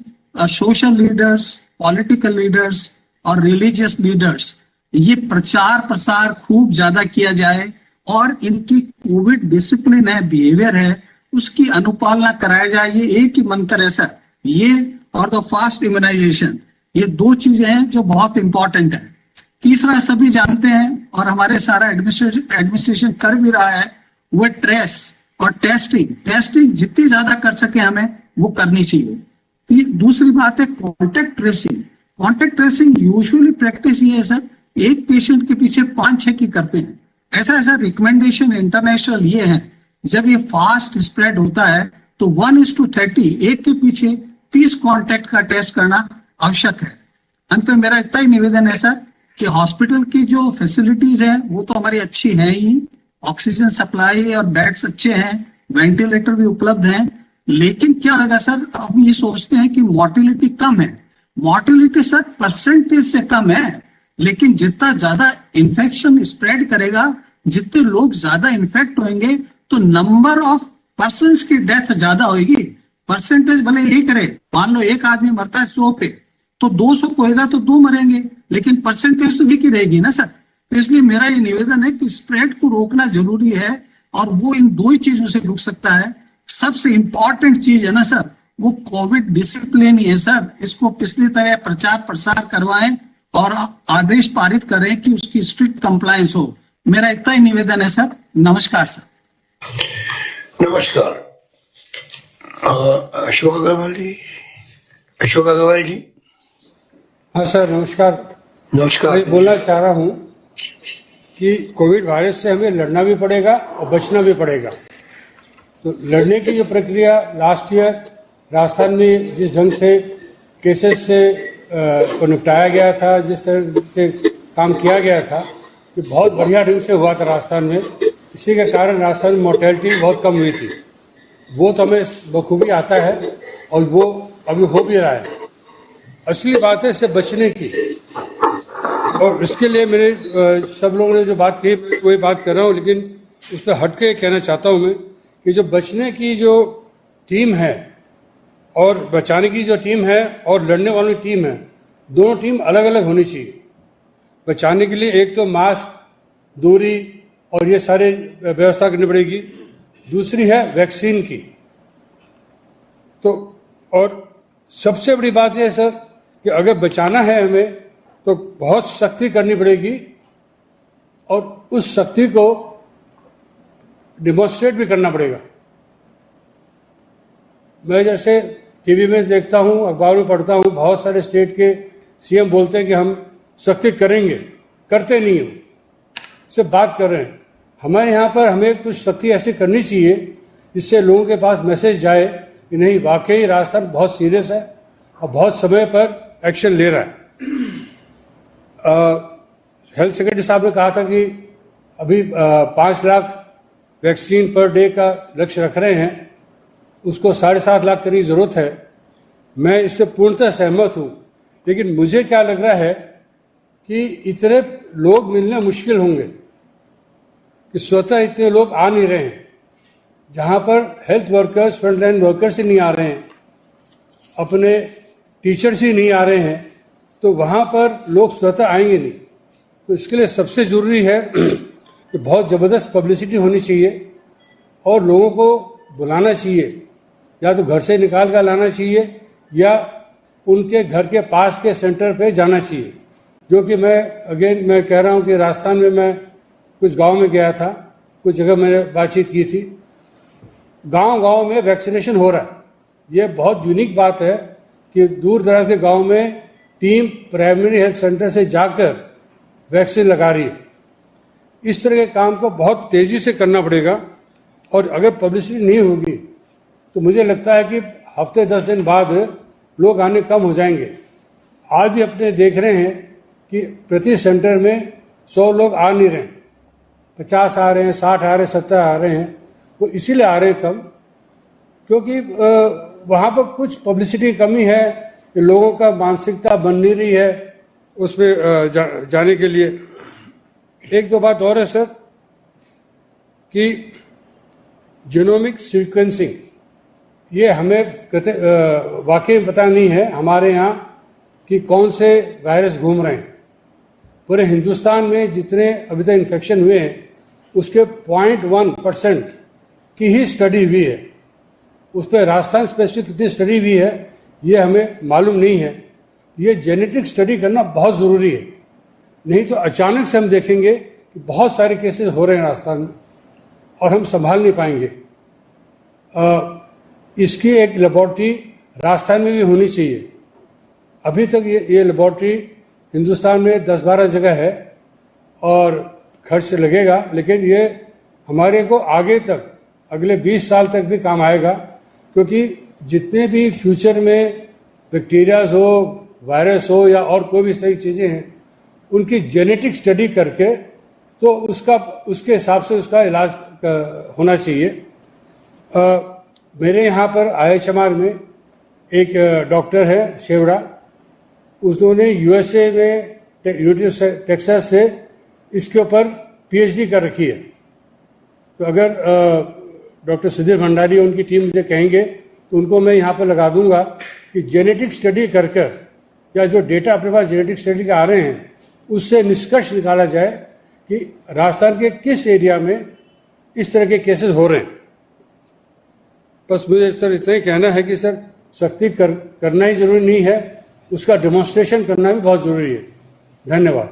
social leaders, political leaders और रिलीजियस लीडर्स, ये प्रचार प्रसार खूब ज्यादा किया जाए और इनकी कोविड डिसिप्लिन है, बिहेवियर है, उसकी अनुपालना कराया जाए। ये एक ही मंत्र है सर, ये और द फास्ट इम्यूनाइजेशन, ये दो चीजें हैं जो बहुत इंपॉर्टेंट है। तीसरा सभी जानते हैं और हमारे सारा एडमिनिस्ट्रेशन कर भी रहा है, वो ट्रेस और टेस्टिंग जितनी ज्यादा कर सके हमें वो करनी चाहिए। दूसरी बात है कॉन्टेक्ट ट्रेसिंग यूजुअली प्रैक्टिस ये है सर, एक पेशेंट के पीछे 5-6 की करते हैं। ऐसा रिकमेंडेशन इंटरनेशनल ये है, जब ये फास्ट स्प्रेड होता है तो 1:30, एक के पीछे 30 कॉन्टेक्ट का टेस्ट करना आवश्यक है। अंत में मेरा इतना ही निवेदन है सर कि हॉस्पिटल की जो फैसिलिटीज है वो तो हमारी अच्छी है ही, ऑक्सीजन सप्लाई और बेड्स अच्छे हैं, वेंटिलेटर भी उपलब्ध हैं, लेकिन क्या होगा सर, हम ये सोचते हैं कि मोर्टिलिटी कम है। मोर्टिलिटी सर परसेंटेज से कम है, लेकिन जितना ज्यादा इन्फेक्शन स्प्रेड करेगा, जितने लोग ज्यादा इन्फेक्ट होंगे तो नंबर ऑफ पर्सन्स की डेथ ज्यादा होगी। परसेंटेज भले एक रहे, मान लो एक आदमी मरता है 100 पे, तो 200 को होगा तो 2 मरेंगे, लेकिन परसेंटेज तो एक ही रहेगी ना सर। तो इसलिए मेरा ये निवेदन है कि स्प्रेड को रोकना जरूरी है और वो इन दो ही चीजों से रुक सकता है। सबसे इंपॉर्टेंट चीज है ना सर, वो कोविड डिसिप्लिन ही है सर। इसको पिछली तरह प्रचार प्रसार करवाएं और आदेश पारित करें कि उसकी स्ट्रिक्ट कंप्लायंस हो। मेरा इतना ही निवेदन है सर। नमस्कार सर। नमस्कार। अशोक अग्रवाल जी। हाँ सर, नमस्कार। मैं बोलना चाह रहा हूँ कि कोविड वायरस से हमें लड़ना भी पड़ेगा और बचना भी पड़ेगा। तो लड़ने की जो प्रक्रिया लास्ट ईयर राजस्थान में जिस ढंग से केसेस से को निपटाया गया था, जिस तरह से काम किया गया था, कि बहुत बढ़िया ढंग से हुआ था राजस्थान में, इसी के कारण राजस्थान में मोर्टेलिटी बहुत कम हुई थी। वो तो हमें बखूबी आता है और वो अभी हो भी रहा है। असली बात है इससे बचने की, और इसके लिए मेरे सब लोगों ने जो बात कही वही बात कर रहा हूँ, लेकिन उस पर हट के कहना चाहता हूँ मैं कि जो बचने की जो टीम है और बचाने की जो टीम है और लड़ने वाली टीम है, दोनों टीम अलग अलग होनी चाहिए। बचाने के लिए एक तो मास्क, दूरी और ये सारे व्यवस्था करनी पड़ेगी, दूसरी है वैक्सीन की। तो और सबसे बड़ी बात यह है सर कि अगर बचाना है हमें तो बहुत सख्ती करनी पड़ेगी और उस सख्ती को डिमोन्स्ट्रेट भी करना पड़ेगा। मैं जैसे टीवी में देखता हूं, अखबार में पढ़ता हूं, बहुत सारे स्टेट के सीएम बोलते हैं कि हम सख्ती करेंगे, करते नहीं हो, सिर्फ बात कर रहे हैं। हमारे यहाँ पर हमें कुछ सख्ती ऐसी करनी चाहिए जिससे लोगों के पास मैसेज जाए कि नहीं, वाकई राजस्थान बहुत सीरियस है और बहुत समय पर एक्शन ले रहा है। हेल्थ सेक्रेटरी साहब ने कहा था कि अभी 5 लाख वैक्सीन पर डे का लक्ष्य रख रहे हैं, उसको 7.5 लाख करने की जरूरत है। मैं इससे पूर्णतः सहमत हूं, लेकिन मुझे क्या लग रहा है कि इतने लोग मिलने मुश्किल होंगे कि स्वतः इतने लोग आ नहीं रहे हैं। जहां पर हेल्थ वर्कर्स, फ्रंटलाइन वर्कर्स ही नहीं आ रहे हैं, अपने टीचर्स ही नहीं आ रहे हैं, तो वहां पर लोग स्वतः आएंगे नहीं। तो इसके लिए सबसे जरूरी है कि बहुत ज़बरदस्त पब्लिसिटी होनी चाहिए और लोगों को बुलाना चाहिए, या तो घर से निकाल कर लाना चाहिए या उनके घर के पास के सेंटर पे जाना चाहिए। जो कि मैं कह रहा हूं कि राजस्थान में मैं कुछ गांव में गया था, कुछ जगह मैंने बातचीत की थी, गांव-गांव में वैक्सीनेशन हो रहा है। ये बहुत यूनिक बात है कि दूर दराज के गांव में टीम प्राइमरी हेल्थ सेंटर से जाकर वैक्सीन लगा रही है। इस तरह के काम को बहुत तेजी से करना पड़ेगा, और अगर पब्लिसिटी नहीं होगी तो मुझे लगता है कि हफ्ते 10 दिन बाद लोग आने कम हो जाएंगे। आज भी अपने देख रहे हैं कि प्रति सेंटर में 100 लोग आ नहीं रहे, 50 आ रहे हैं, 60 आ रहे हैं, 70 आ रहे हैं। वो इसीलिए आ रहे हैं कम क्योंकि वहाँ पर कुछ पब्लिसिटी कमी है कि लोगों का मानसिकता बन नहीं रही है उसमें जाने के लिए। एक दो बात और है सर कि जीनोमिक सीक्वेंसिंग, ये हमें वाकई पता नहीं है हमारे यहाँ कि कौन से वायरस घूम रहे हैं। पूरे हिंदुस्तान में जितने अभी तक इन्फेक्शन हुए हैं उसके 0.1% की ही स्टडी हुई है। उस पर राजस्थान स्पेसिफिक कितनी स्टडी हुई है ये हमें मालूम नहीं है। ये जेनेटिक स्टडी करना बहुत ज़रूरी है, नहीं तो अचानक से हम देखेंगे कि बहुत सारे केसेस हो रहे हैं राजस्थान में और हम संभाल नहीं पाएंगे। इसकी एक लेबॉर्ट्री राजस्थान में भी होनी चाहिए। अभी तक ये लेबॉर्ट्री हिंदुस्तान में 10-12 जगह है और खर्च लगेगा, लेकिन ये हमारे को आगे तक अगले 20 साल तक भी काम आएगा, क्योंकि जितने भी फ्यूचर में बैक्टीरियाज हो, वायरस हो या और कोई भी सही चीज़ें हैं, उनकी जेनेटिक स्टडी करके तो उसके हिसाब से उसका इलाज होना चाहिए। मेरे यहाँ पर IHMR में एक डॉक्टर है शेवड़ा, उन्होंने USA में यूनिवर्सिटी ऑफ टेक्सास से इसके ऊपर PhD कर रखी है। तो अगर डॉक्टर सुधीर भंडारी उनकी टीम मुझे कहेंगे तो उनको मैं यहाँ पर लगा दूंगा कि जेनेटिक स्टडी कर या जो डेटा अपने पास जेनेटिक स्टडी के आ रहे हैं उससे निष्कर्ष निकाला जाए कि राजस्थान के किस एरिया में इस तरह के केसेस हो रहे हैं। बस मुझे सर इतना ही कहना है कि सर सख्ती करना ही जरूरी नहीं है, उसका डेमोन्स्ट्रेशन करना भी बहुत जरूरी है। धन्यवाद।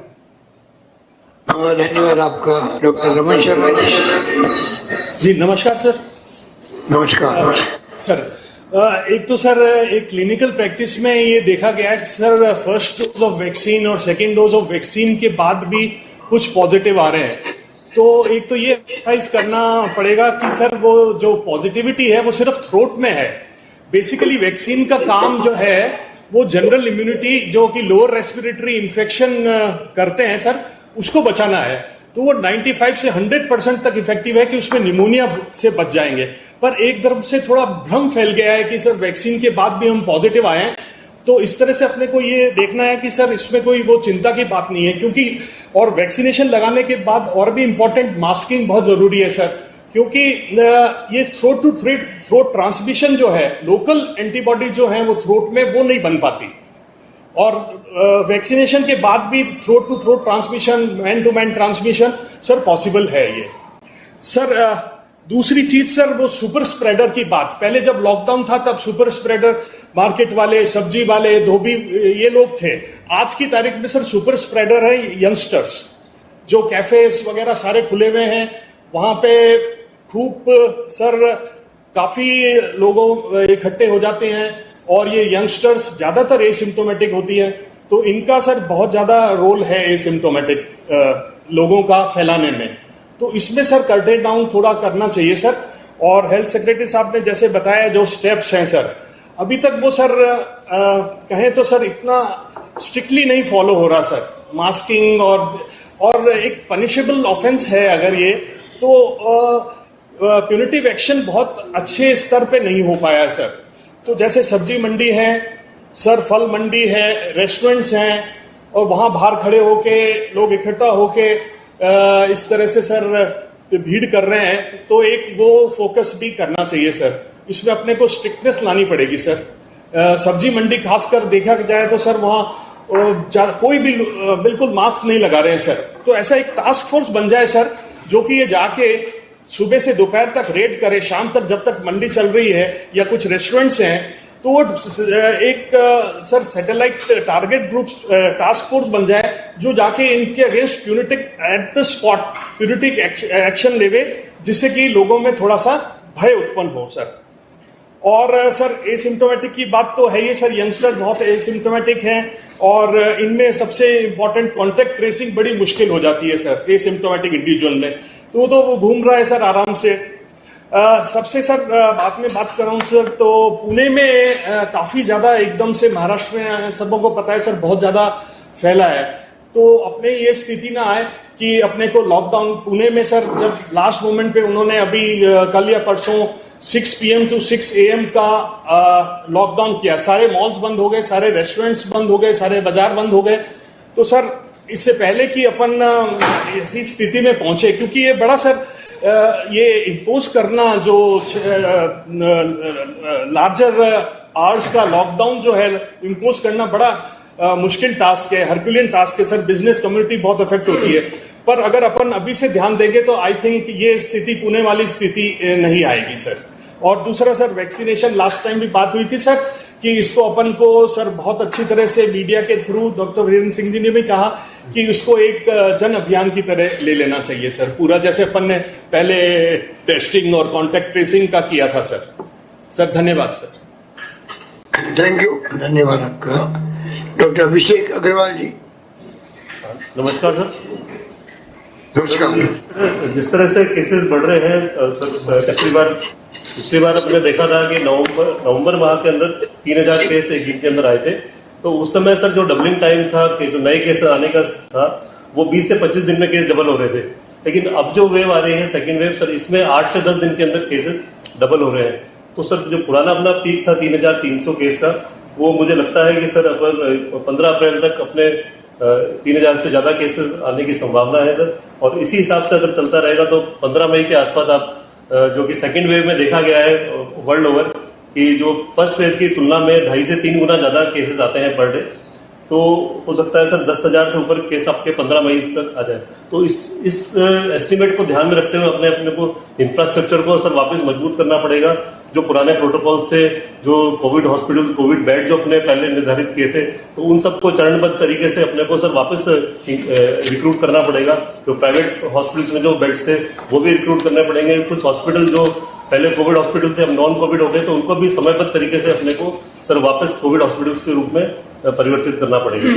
धन्यवाद आपका। डॉक्टर रमन शर्मा जी नमस्कार सर। नमस्कार सर। एक तो सर एक क्लिनिकल प्रैक्टिस में ये देखा गया है sir, first dose of vaccine और सेकेंड डोज ऑफ वैक्सीन के बाद भी कुछ पॉजिटिव आ रहे हैं। तो एक तो ये एम्फसाइज करना पड़ेगा कि सर वो जो पॉजिटिविटी है वो सिर्फ थ्रोट में है। बेसिकली वैक्सीन का काम जो है वो जनरल इम्यूनिटी जो कि लोअर रेस्पिरेटरी इन्फेक्शन करते हैं सर, उसको बचाना है। तो वो 95 से 100% तक इफेक्टिव है कि उसमें निमोनिया से बच जाएंगे। पर एक तरफ से थोड़ा भ्रम फैल गया है कि सर वैक्सीन के बाद भी हम पॉजिटिव आए हैं, तो इस तरह से अपने को ये देखना है कि सर इसमें कोई वो चिंता की बात नहीं है, क्योंकि और वैक्सीनेशन लगाने के बाद और भी इंपॉर्टेंट मास्किंग बहुत जरूरी है सर, क्योंकि ये थ्रोट टू थ्रोट ट्रांसमिशन जो है, लोकल एंटीबॉडी जो है वो थ्रोट में वो नहीं बन पाती, और वैक्सीनेशन के बाद भी throat to throat transmission, man to man transmission sir possible है ये। सर दूसरी चीज सर वो सुपर स्प्रेडर की बात, पहले जब लॉकडाउन था तब सुपर स्प्रेडर मार्केट वाले, सब्जी वाले, धोबी, ये लोग थे। आज की तारीख में सर सुपर स्प्रेडर है यंगस्टर्स, जो कैफेस वगैरह सारे खुले हुए हैं, वहां पे खूब सर काफी लोगों इकट्ठे हो जाते हैं, और ये यंगस्टर्स ज्यादातर एसिम्प्टोमेटिक होती है, तो इनका सर बहुत ज्यादा रोल है एसिम्प्टोमेटिक लोगों का फैलाने में। तो इसमें सर कर्टेन डाउन थोड़ा करना चाहिए सर। और हेल्थ सेक्रेटरी साहब ने जैसे बताया जो स्टेप्स हैं सर, अभी तक वो सर कहें तो सर इतना स्ट्रिक्टली नहीं फॉलो हो रहा सर, मास्किंग और एक पनिशेबल ऑफेंस है अगर ये, तो प्यूनिटिव एक्शन बहुत अच्छे स्तर पे नहीं हो पाया सर। तो जैसे सब्जी मंडी है सर, फल मंडी है, रेस्टोरेंट्स हैं, और वहां बाहर खड़े होके लोग इकट्ठा होके इस तरह से सर भीड़ कर रहे हैं, तो एक वो फोकस भी करना चाहिए सर, इसमें अपने को स्ट्रिक्टनेस लानी पड़ेगी सर। सब्जी मंडी खासकर देखा जाए तो सर वहां कोई भी बिल्कुल मास्क नहीं लगा रहे हैं सर, तो ऐसा एक टास्क फोर्स बन जाए सर, जो कि ये जाके सुबह से दोपहर तक रेड करे, शाम तक जब तक मंडी चल रही है या कुछ रेस्टोरेंट्स हैं, तो वो एक sir satellite target group task force बन जाए, जो जाके इनके against punitive at the spot punitive action लेवे, जिससे कि लोगों में थोड़ा सा भय उत्पन्न हो सर। और सर एसिम्प्टोमेटिक की बात तो है ही सर, यंगस्टर बहुत एसिम्प्टोमेटिक हैं, और इनमें सबसे इंपॉर्टेंट कॉन्टेक्ट ट्रेसिंग बड़ी मुश्किल हो जाती है सर एसिम्प्टोमेटिक इंडिविजुअल में, तो वो घूम रहा है सर आराम से। सबसे सर बाद में बात कर रहा हूं सर, तो पुणे में काफी ज्यादा एकदम से, महाराष्ट्र में सबों को पता है सर बहुत ज्यादा फैला है, तो अपने ये स्थिति ना आए कि अपने को लॉकडाउन पुणे में सर, जब लास्ट मोमेंट पे उन्होंने अभी कल या परसों 6 PM to 6 AM का लॉकडाउन किया, सारे मॉल्स बंद हो गए, सारे रेस्टोरेंट्स बंद हो गए, सारे बाजार बंद हो गए, तो सर इससे पहले कि अपन ऐसी स्थिति में पहुंचे, क्योंकि ये बड़ा सर ये इम्पोज करना जो लार्जर आवर्स का लॉकडाउन जो है इम्पोज करना बड़ा मुश्किल टास्क है, हरक्यूलियन टास्क है सर, बिजनेस कम्युनिटी बहुत अफेक्ट होती है, पर अगर अपन अभी से ध्यान देंगे तो आई थिंक ये स्थिति पुणे वाली स्थिति नहीं आएगी सर। और दूसरा सर वैक्सीनेशन, लास्ट टाइम भी बात हुई थी सर कि इसको अपन को सर बहुत अच्छी तरह से मीडिया के थ्रू, डॉक्टर वीरेंद्र सिंह जी ने भी कहा कि उसको एक जन अभियान की तरह ले लेना चाहिए सर, पूरा जैसे अपन ने पहले टेस्टिंग और कॉन्टेक्ट ट्रेसिंग का किया था सर। सर धन्यवाद सर। थैंक यू, धन्यवाद आपका। डॉक्टर अभिषेक अग्रवाल जी। नमस्कार सर। नमस्कार। जिस तरह से केसेस बढ़ रहे हैं पिछली बार अपने देखा था कि नवंबर माह के अंदर 3000 केस एक दिन के अंदर आए थे, तो उस समय सर जो डबलिंग टाइम था कि जो नए केस आने का था वो 20 से 25 दिन में केस डबल हो रहे थे, लेकिन अब जो वेव आ रही है सेकंड वेव सर, इसमें 8 से 10 दिन के अंदर केसेस डबल हो रहे हैं। तो सर जो पुराना अपना पीक था 3300 केस का, वो मुझे लगता है कि सर अपन 15 अप्रैल तक अपने 3000 से ज्यादा केसेस आने की संभावना है सर, और इसी हिसाब से अगर चलता रहेगा तो 15 मई के आसपास आप जो कि सेकेंड वेव में देखा गया है वर्ल्ड ओवर कि जो फर्स्ट वेव की तुलना में 2.5 से 3 गुना ज्यादा केसेस आते हैं पर डे, तो हो सकता है सर 10,000 से ऊपर केस आपके 15 मई तक आ जाए। तो इस एस्टिमेट को ध्यान में रखते हुए अपने को इंफ्रास्ट्रक्चर को सर वापस मजबूत करना पड़ेगा, जो पुराने प्रोटोकॉल से जो कोविड हॉस्पिटल, कोविड बेड जो अपने पहले निर्धारित किए थे, तो उन सबको चरणबद्ध तरीके से अपने को सर वापस रिक्रूट करना पड़ेगा। जो प्राइवेट हॉस्पिटल्स में जो बेड्स थे वो भी रिक्रूट करने पड़ेंगे। कुछ हॉस्पिटल जो पहले कोविड हॉस्पिटल थे अब नॉन कोविड हो गए, तो उनको भी समयबद्ध तरीके से अपने को सर वापस कोविड हॉस्पिटल्स के रूप में परिवर्तित करना पड़ेगा।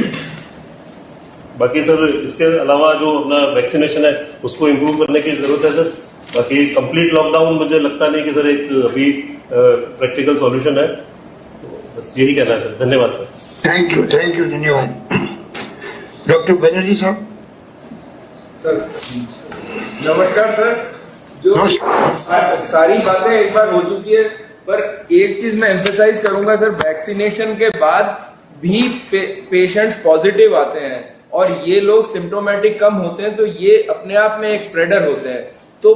बाकी सर इसके अलावा जो अपना वैक्सीनेशन है उसको इम्प्रूव करने की जरूरत है सर। बाकी कंप्लीट लॉकडाउन मुझे लगता नहीं कि सर एक अभी प्रैक्टिकल सॉल्यूशन है, तो बस यही कहना है सर। धन्यवाद सर। थैंक यू, धन्यवाद। डॉक्टर बनर्जी साहब। सर नमस्कार सर। जो सारी बातें एक बार हो चुकी है, पर एक चीज मैं एम्फेसाइज करूंगा सर, वैक्सीनेशन के बाद भी पेशेंट्स पॉजिटिव आते हैं और ये लोग सिम्टोमेटिक कम होते हैं, तो ये अपने आप में एक स्प्रेडर होते हैं। तो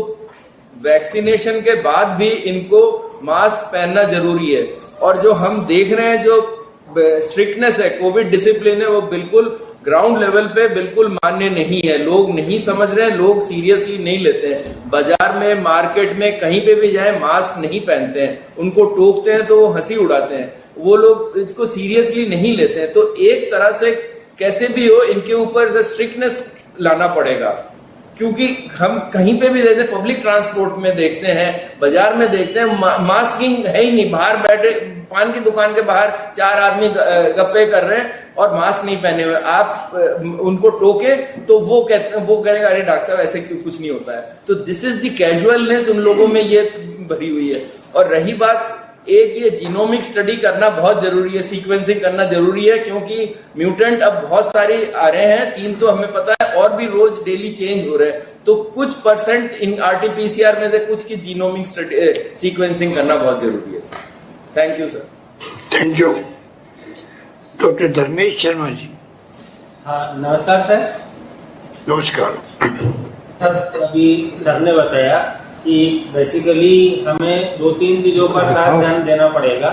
वैक्सीनेशन के बाद भी इनको मास्क पहनना जरूरी है। और जो हम देख रहे हैं, जो स्ट्रिक्टनेस है, कोविड डिसिप्लिन है, वो बिल्कुल ग्राउंड लेवल पे बिल्कुल मान्य नहीं है। लोग नहीं समझ रहे हैं, लोग सीरियसली नहीं लेते हैं। बाजार में, मार्केट में, कहीं पे भी जाए मास्क नहीं पहनते हैं। उनको टोकते हैं तो वो हंसी उड़ाते हैं। वो लोग इसको सीरियसली नहीं लेते हैं। तो एक तरह से कैसे भी हो इनके ऊपर स्ट्रिक्टनेस लाना पड़ेगा, क्योंकि हम कहीं पे भी देखते हैं, पब्लिक ट्रांसपोर्ट में देखते हैं, बाजार में देखते हैं, मास्किंग है ही नहीं। बाहर बैठे पान की दुकान के बाहर 4 आदमी गप्पे कर रहे हैं और मास्क नहीं पहने हुए। आप उनको टोके तो वो कहेगा अरे डॉक्टर साहब ऐसे कुछ नहीं होता है। तो दिस इज द कैजुअलनेस उन लोगों में ये भरी हुई है। और रही बात, एक ये जीनोमिक स्टडी करना बहुत जरूरी है, सीक्वेंसिंग करना जरूरी है, क्योंकि म्यूटेंट अब बहुत सारे आ रहे हैं, 3 तो हमें पता है, और भी रोज डेली चेंज हो रहे हैं। तो कुछ परसेंट इन आरटीपीसीआर में से कुछ की जीनोमिक स्टडी सीक्वेंसिंग करना बहुत जरूरी है sir. Thank you sir. Thank you. Doctor Dharmesh Sharma ji. हाँ नमस्कार सर। नमस्कार सर, अभी सर ने बताया कि बेसिकली हमें 2-3 चीजों पर खास ध्यान देना पड़ेगा।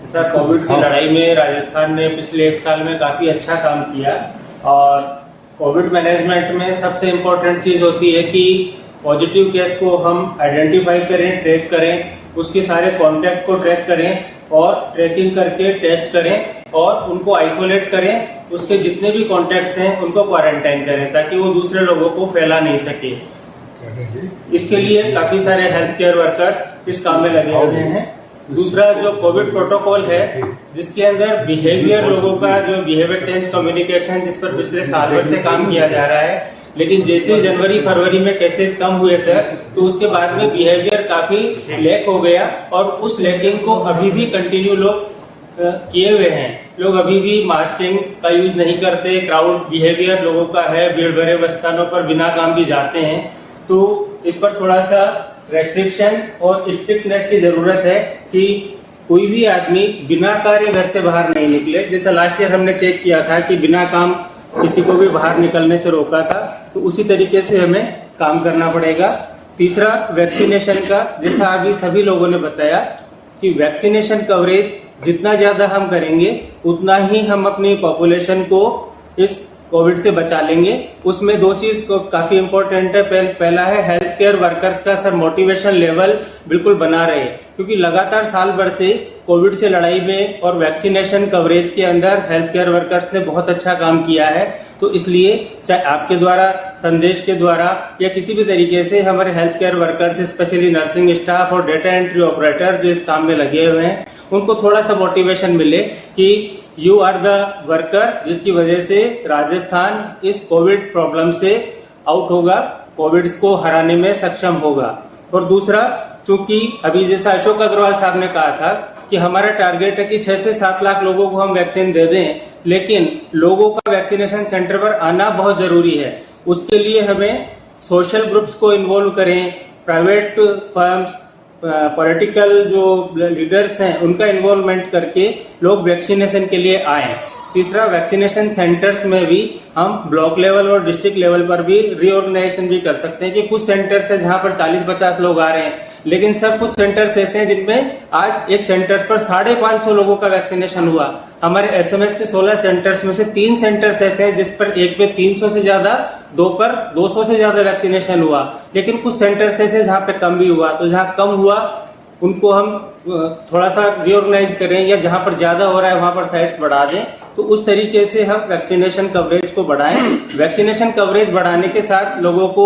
जैसा कोविड से लड़ाई में राजस्थान ने पिछले 1 साल में काफी अच्छा काम किया, और कोविड मैनेजमेंट में सबसे इम्पोर्टेंट चीज होती है कि पॉजिटिव केस को हम आइडेंटिफाई करें, ट्रैक करें, उसके सारे कॉन्टेक्ट को ट्रैक करें और ट्रैकिंग करके टेस्ट करें और उनको आइसोलेट करें। उसके जितने भी कॉन्टेक्ट्स हैं उनको क्वारंटाइन करें ताकि वो दूसरे लोगों को फैला नहीं सके। इसके लिए काफी सारे हेल्थ केयर वर्कर्स इस काम में लगे हुए हैं। दूसरा जो कोविड प्रोटोकॉल है, जिसके अंदर बिहेवियर लोगों का, जो बिहेवियर चेंज कम्युनिकेशन, जिस पर पिछले साल भर से काम किया जा रहा है, लेकिन जैसे जनवरी फरवरी में केसेज कम हुए सर, तो उसके बाद में बिहेवियर काफी लैक हो गया और उस लैकिंग को अभी भी कंटिन्यू लोग किए हुए हैं। लोग अभी भी मास्किंग का यूज नहीं करते, क्राउड बिहेवियर लोगों का है, भीड़ भरे स्थानों पर बिना काम भी जाते हैं। तो इस पर थोड़ा सा रेस्ट्रिक्शंस और स्ट्रिक्टनेस की जरूरत है कि कोई भी आदमी बिना कार्य घर से बाहर नहीं निकले। जैसा लास्ट ईयर हमने चेक किया था कि बिना काम किसी को भी बाहर निकलने से रोका था, तो उसी तरीके से हमें काम करना पड़ेगा। तीसरा वैक्सीनेशन का, जैसा अभी सभी लोगों ने बताया कि वैक्सीनेशन कवरेज जितना ज्यादा हम करेंगे उतना ही हम अपनी पॉपुलेशन को इस कोविड से बचा लेंगे। उसमें 2 चीज को काफी इम्पोर्टेंट है। पहला है हेल्थ केयर वर्कर्स का सर मोटिवेशन लेवल बिल्कुल बना रहे, क्योंकि लगातार साल भर से कोविड से लड़ाई में और वैक्सीनेशन कवरेज के अंदर हेल्थ केयर वर्कर्स ने बहुत अच्छा काम किया है। तो इसलिए चाहे आपके द्वारा, संदेश के द्वारा या किसी भी तरीके से हमारे health care workers, specially nursing staff और डेटा एंट्री ऑपरेटर जो इस काम में लगे हुए हैं, उनको थोड़ा सा मोटिवेशन मिले कि यू आर द वर्कर, जिसकी वजह से राजस्थान इस कोविड प्रॉब्लम से आउट होगा, कोविड को हराने में सक्षम होगा। और दूसरा, चूंकि अभी जैसा अशोक अग्रवाल साहब ने कहा था कि हमारा टारगेट है कि 6 से 7 लाख लोगों को हम वैक्सीन दे दें, लेकिन लोगों का वैक्सीनेशन सेंटर पर आना बहुत जरूरी है। उसके लिए हमें सोशल ग्रुप्स को इन्वॉल्व करें, प्राइवेट फर्म्स, पॉलिटिकल जो लीडर्स हैं उनका इन्वॉल्वमेंट करके लोग वैक्सीनेशन के लिए आए। तीसरा, वैक्सीनेशन सेंटर्स में भी हम ब्लॉक लेवल और डिस्ट्रिक्ट लेवल पर भी रीऑर्गेनाइजेशन भी कर सकते हैं कि कुछ सेंटर्स है जहां पर 40-50 लोग आ रहे हैं, लेकिन सब कुछ सेंटर्स ऐसे हैं जिनमें आज एक सेंटर्स पर 550 लोगों का वैक्सीनेशन हुआ। हमारे एसएमएस के 16 सेंटर्स में से 3 सेंटर्स ऐसे हैं जिस पर एक पे 300 से ज्यादा, 2 पर 200 से ज्यादा वैक्सीनेशन हुआ, लेकिन कुछ सेंटर्स ऐसे जहां पे कम भी हुआ। तो जहां कम हुआ उनको हम थोड़ा सा रीऑर्गेनाइज करें, या जहां पर ज्यादा हो रहा है वहां पर साइट्स बढ़ा दें। तो उस तरीके से हम वैक्सीनेशन कवरेज को बढ़ाएं। वैक्सीनेशन कवरेज बढ़ाने के साथ लोगों को,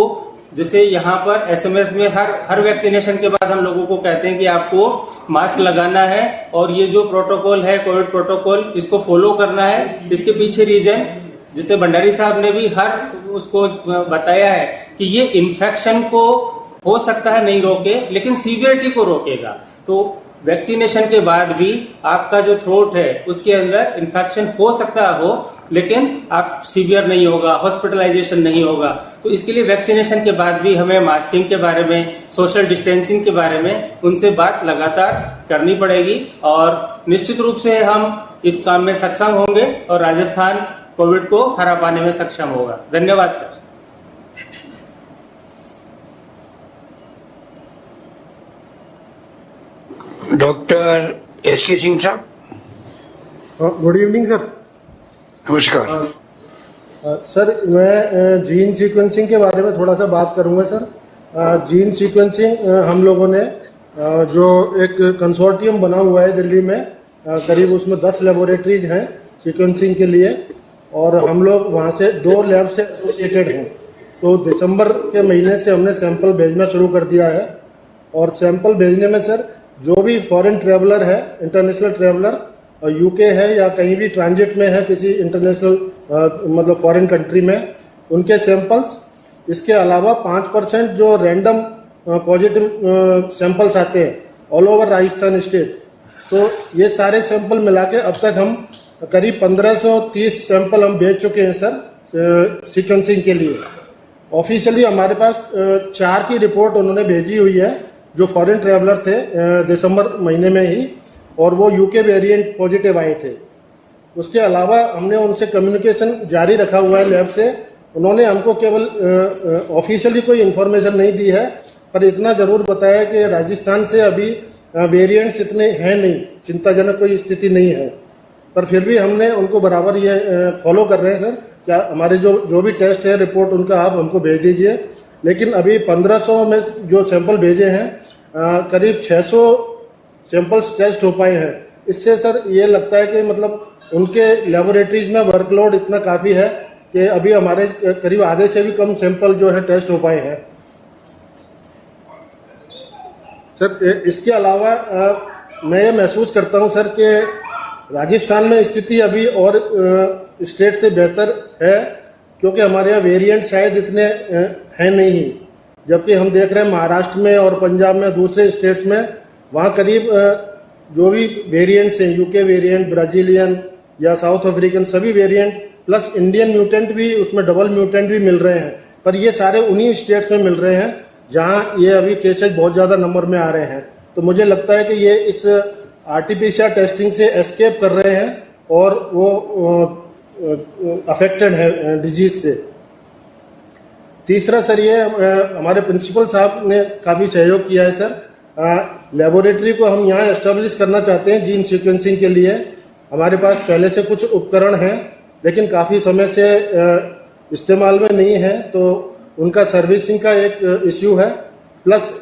जैसे यहाँ पर एसएमएस में हर वैक्सीनेशन के बाद हम लोगों को कहते हैं कि आपको मास्क लगाना है और ये जो प्रोटोकॉल है, कोविड प्रोटोकॉल, इसको फॉलो करना है। इसके पीछे रीजन, जिसे भंडारी साहब ने भी उसको बताया है कि ये इन्फेक्शन को हो सकता है नहीं रोके, लेकिन सीवियरिटी को रोकेगा। तो वैक्सीनेशन के बाद भी आपका जो थ्रोट है उसके अंदर इन्फेक्शन हो सकता हो, लेकिन आप सीवियर नहीं होगा, हॉस्पिटलाइजेशन नहीं होगा। तो इसके लिए वैक्सीनेशन के बाद भी हमें मास्किंग के बारे में, सोशल डिस्टेंसिंग के बारे में उनसे बात लगातार करनी पड़ेगी और निश्चित रूप से हम इस काम में सक्षम होंगे और राजस्थान कोविड को हरा पाने में सक्षम होगा। धन्यवाद सर। Doctor S K. सिंह साहब। Good evening sir. नमस्कार। सर मैं जीन सीक्वेंसिंग के बारे में थोड़ा सा बात करूंगा सर। जीन सीक्वेंसिंग हम लोगों ने जो एक कंसोर्टियम बना हुआ है दिल्ली में, करीब उसमें 10 लेबोरेटरीज हैं सीक्वेंसिंग के लिए और हम लोग वहाँ से 2 लैब से एसोसिएटेड हैं। तो दिसंबर के महीने से हमने सैंपल भेजना शुरू कर दिया है और सैंपल भेजने में सर जो भी फॉरेन ट्रेवलर है, इंटरनेशनल ट्रेवलर यूके है या कहीं भी ट्रांजिट में है किसी इंटरनेशनल मतलब फॉरेन कंट्री में, उनके सैंपल्स, इसके अलावा 5% जो रैंडम पॉजिटिव सैंपल्स आते हैं ऑल ओवर राजस्थान स्टेट, तो ये सारे सैंपल मिला के अब तक हम करीब 1530 सैंपल हम भेज चुके हैं सर सीक्वेंसिंग के लिए। ऑफिशियली हमारे पास 4 की रिपोर्ट उन्होंने भेजी हुई है जो फॉरेन ट्रेवलर थे दिसंबर महीने में ही, और वो यूके वेरिएंट पॉजिटिव आए थे। उसके अलावा हमने उनसे कम्युनिकेशन जारी रखा हुआ है लैब से। उन्होंने हमको केवल ऑफिशियली कोई इन्फॉर्मेशन नहीं दी है, पर इतना जरूर बताया कि राजस्थान से अभी वेरिएंट्स इतने हैं नहीं, चिंताजनक कोई स्थिति नहीं है। पर फिर भी हमने उनको बराबर ये फॉलो कर रहे हैं सर। क्या हमारे जो भी टेस्ट है रिपोर्ट उनका आप हमको भेज दीजिए। लेकिन अभी 1500 में जो सैंपल भेजे हैं करीब 600 सैंपल्स टेस्ट हो पाए हैं। इससे सर ये लगता है कि मतलब उनके लेबोरेटरीज में वर्कलोड इतना काफी है कि अभी हमारे करीब आधे से भी कम सैंपल जो है टेस्ट हो पाए हैं सर। इसके अलावा मैं ये महसूस करता हूं सर कि राजस्थान में स्थिति अभी और स्टेट से बेहतर है, क्योंकि हमारे यहाँ वेरिएंट शायद इतने हैं नहीं, जबकि हम देख रहे हैं महाराष्ट्र में और पंजाब में, दूसरे स्टेट्स में, वहाँ करीब जो भी वेरिएंट्स हैं, यूके वेरिएंट, ब्राजीलियन या साउथ अफ्रीकन, सभी वेरिएंट प्लस इंडियन म्यूटेंट भी, उसमें डबल म्यूटेंट भी मिल रहे हैं। पर ये सारे उन्हीं स्टेट्स में मिल रहे हैं जहाँ ये अभी केसेज बहुत ज्यादा नंबर में आ रहे हैं। तो मुझे लगता है कि ये इस आरटीपीसीआर टेस्टिंग से एस्केप कर रहे हैं और वो अफेक्टेड है डिजीज से। तीसरा सर ये हमारे प्रिंसिपल साहब ने काफी सहयोग किया है सर। लेबोरेटरी को हम यहाँ एस्टेब्लिश करना चाहते हैं जीन सीक्वेंसिंग के लिए। हमारे पास पहले से कुछ उपकरण हैं लेकिन काफी समय से इस्तेमाल में नहीं है, तो उनका सर्विसिंग का एक इश्यू है। प्लस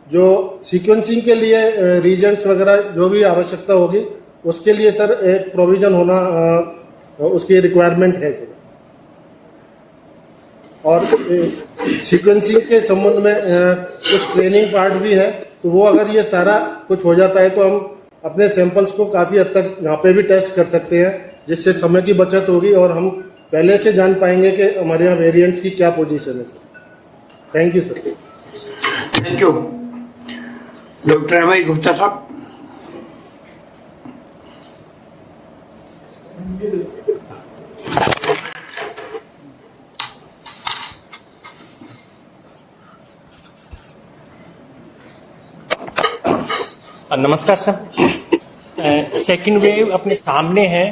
जो सीक्वेंसिंग के लिए रीजेंट्स वगैरह जो भी आवश्यकता होगी उसके लिए सर एक प्रोविजन होना उसकी रिक्वायरमेंट है सर। और सीक्वेंसिंग के संबंध में कुछ ट्रेनिंग पार्ट भी है, तो वो अगर ये सारा कुछ हो जाता है तो हम अपने सैंपल्स को काफी हद तक यहाँ पे भी टेस्ट कर सकते हैं, जिससे समय की बचत होगी और हम पहले से जान पाएंगे कि हमारे यहाँ वेरिएंट्स की क्या पोजीशन है sir. Thank you sir. Thank you. Doctor MI. Gupta साहब। नमस्कार सर। सेकेंड वेव अपने सामने है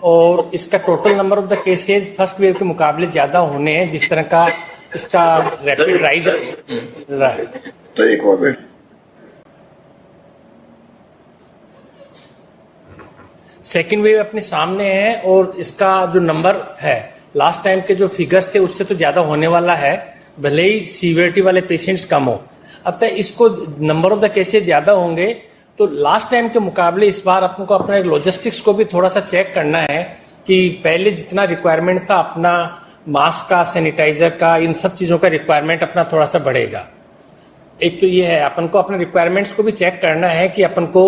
और इसका total number of the cases first wave के मुकाबले ज्यादा होने हैं, जिस तरह का इसका रैपिड राइज तो एक और मिनट। सेकेंड वेव अपने सामने है और इसका जो नंबर है लास्ट टाइम के जो फिगर्स थे उससे तो ज्यादा होने वाला है, भले ही सीवियरिटी वाले पेशेंट्स कम हो। अब तक इसको नंबर ऑफ द केसेस ज्यादा होंगे तो लास्ट टाइम के मुकाबले इस बार अपन को अपना लॉजिस्टिक्स को भी थोड़ा सा चेक करना है कि पहले जितना रिक्वायरमेंट था अपना मास्क का, सैनिटाइजर का, इन सब चीजों का रिक्वायरमेंट अपना थोड़ा सा बढ़ेगा। एक तो ये है अपन को अपने रिक्वायरमेंट्स को भी चेक करना है कि अपन को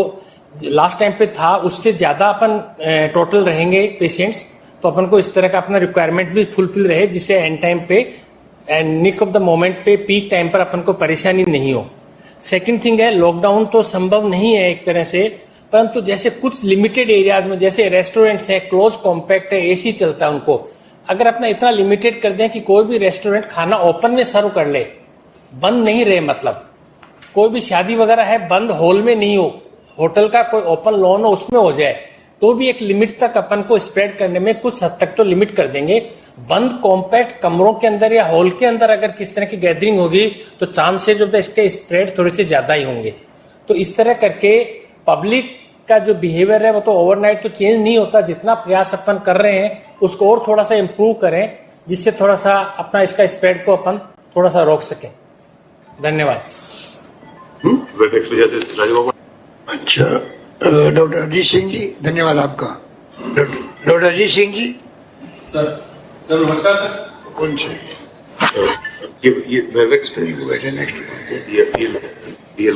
लास्ट टाइम पे था उससे ज्यादा अपन टोटल रहेंगे पेशेंट्स, तो अपन को इस तरह का अपना रिक्वायरमेंट भी फुलफिल रहे, जिससे एंड टाइम पे end nick of the moment पे पीक टाइम पर अपन को परेशानी नहीं हो। सेकंड थिंग है लॉकडाउन तो संभव नहीं है एक तरह से, परंतु जैसे कुछ लिमिटेड एरियाज में, जैसे रेस्टोरेंट्स है, क्लोज कॉम्पैक्ट है, एसी चलता है, उनको अगर अपना इतना लिमिटेड कर दें कि कोई भी रेस्टोरेंट खाना ओपन में सर्व कर ले, बंद नहीं रहे, मतलब कोई भी शादी वगैरह है बंद हॉल में नहीं हो, होटल का कोई ओपन लॉन हो उसमें हो जाए, तो भी एक लिमिट तक अपन को स्प्रेड करने में कुछ हद तक तो लिमिट कर देंगे। बंद कॉम्पैक्ट कमरों के अंदर या हॉल के अंदर अगर किस तरह की गैदरिंग होगी तो चांसेज ऑफ द इसके स्प्रेड थोड़े से ज्यादा ही होंगे। तो इस तरह करके पब्लिक का जो बिहेवियर है वो तो ओवरनाइट तो चेंज नहीं होता, जितना प्रयास अपन कर रहे हैं उसको और थोड़ा सा इम्प्रूव करें, जिससे थोड़ा सा अपना इसका स्प्रेड को अपन थोड़ा सा रोक सकें। धन्यवाद। अच्छा, डॉक्टर अजीत सिंह जी, धन्यवाद आपका। डॉक्टर अजीत सिंह जी। सर नमस्कार सर। कौन से ये वेबएक्स पे बैठे नेक्स्ट ये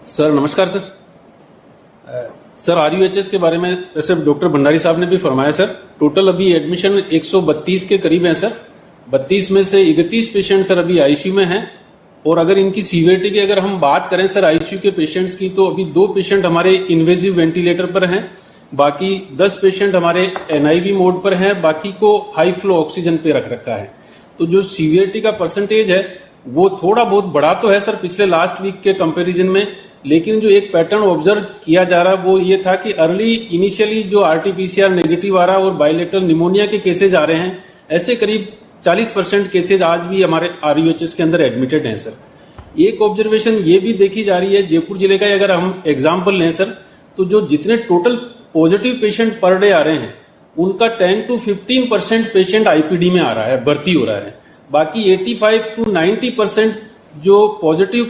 सर नमस्कार सर। सर RUHS के बारे में वैसे डॉक्टर भंडारी साहब ने भी फरमाया सर, टोटल अभी एडमिशन 132 के करीब हैं सर। 32 में से 31 पेशेंट सर अभी आईसीयू में हैं, और अगर इनकी सीवियरिटी की अगर हम बात करें सर आईसीयू के पेशेंट्स की, तो अभी 2 पेशेंट हमारे इन्वेजिव वेंटिलेटर पर हैं, बाकी 10 पेशेंट हमारे NIV मोड पर हैं, बाकी को हाई फ्लो ऑक्सीजन पे रख रखा है। तो जो सीवियरिटी का परसेंटेज है वो थोड़ा बहुत बढ़ा तो है सर पिछले लास्ट वीक के कंपैरिजन में, लेकिन जो एक पैटर्न ऑब्जर्व किया जा रहा वो ये था कि अर्ली इनिशियली जो RT-PCR नेगेटिव आ रहा और बायलेटरल निमोनिया के केसेज आ रहे हैं, ऐसे करीब 40% केसेज आज भी हमारे RUHS के अंदर एडमिटेड हैं सर। एक ऑब्जर्वेशन ये भी देखी जा रही है, जयपुर जिले का अगर हम एग्जाम्पल लें सर, तो जो जितने total positive patient per day आ रहे हैं उनका 10 to 15% पेशेंट IPD में आ रहा है, भर्ती हो रहा है। बाकी 85 to 90% जो पॉजिटिव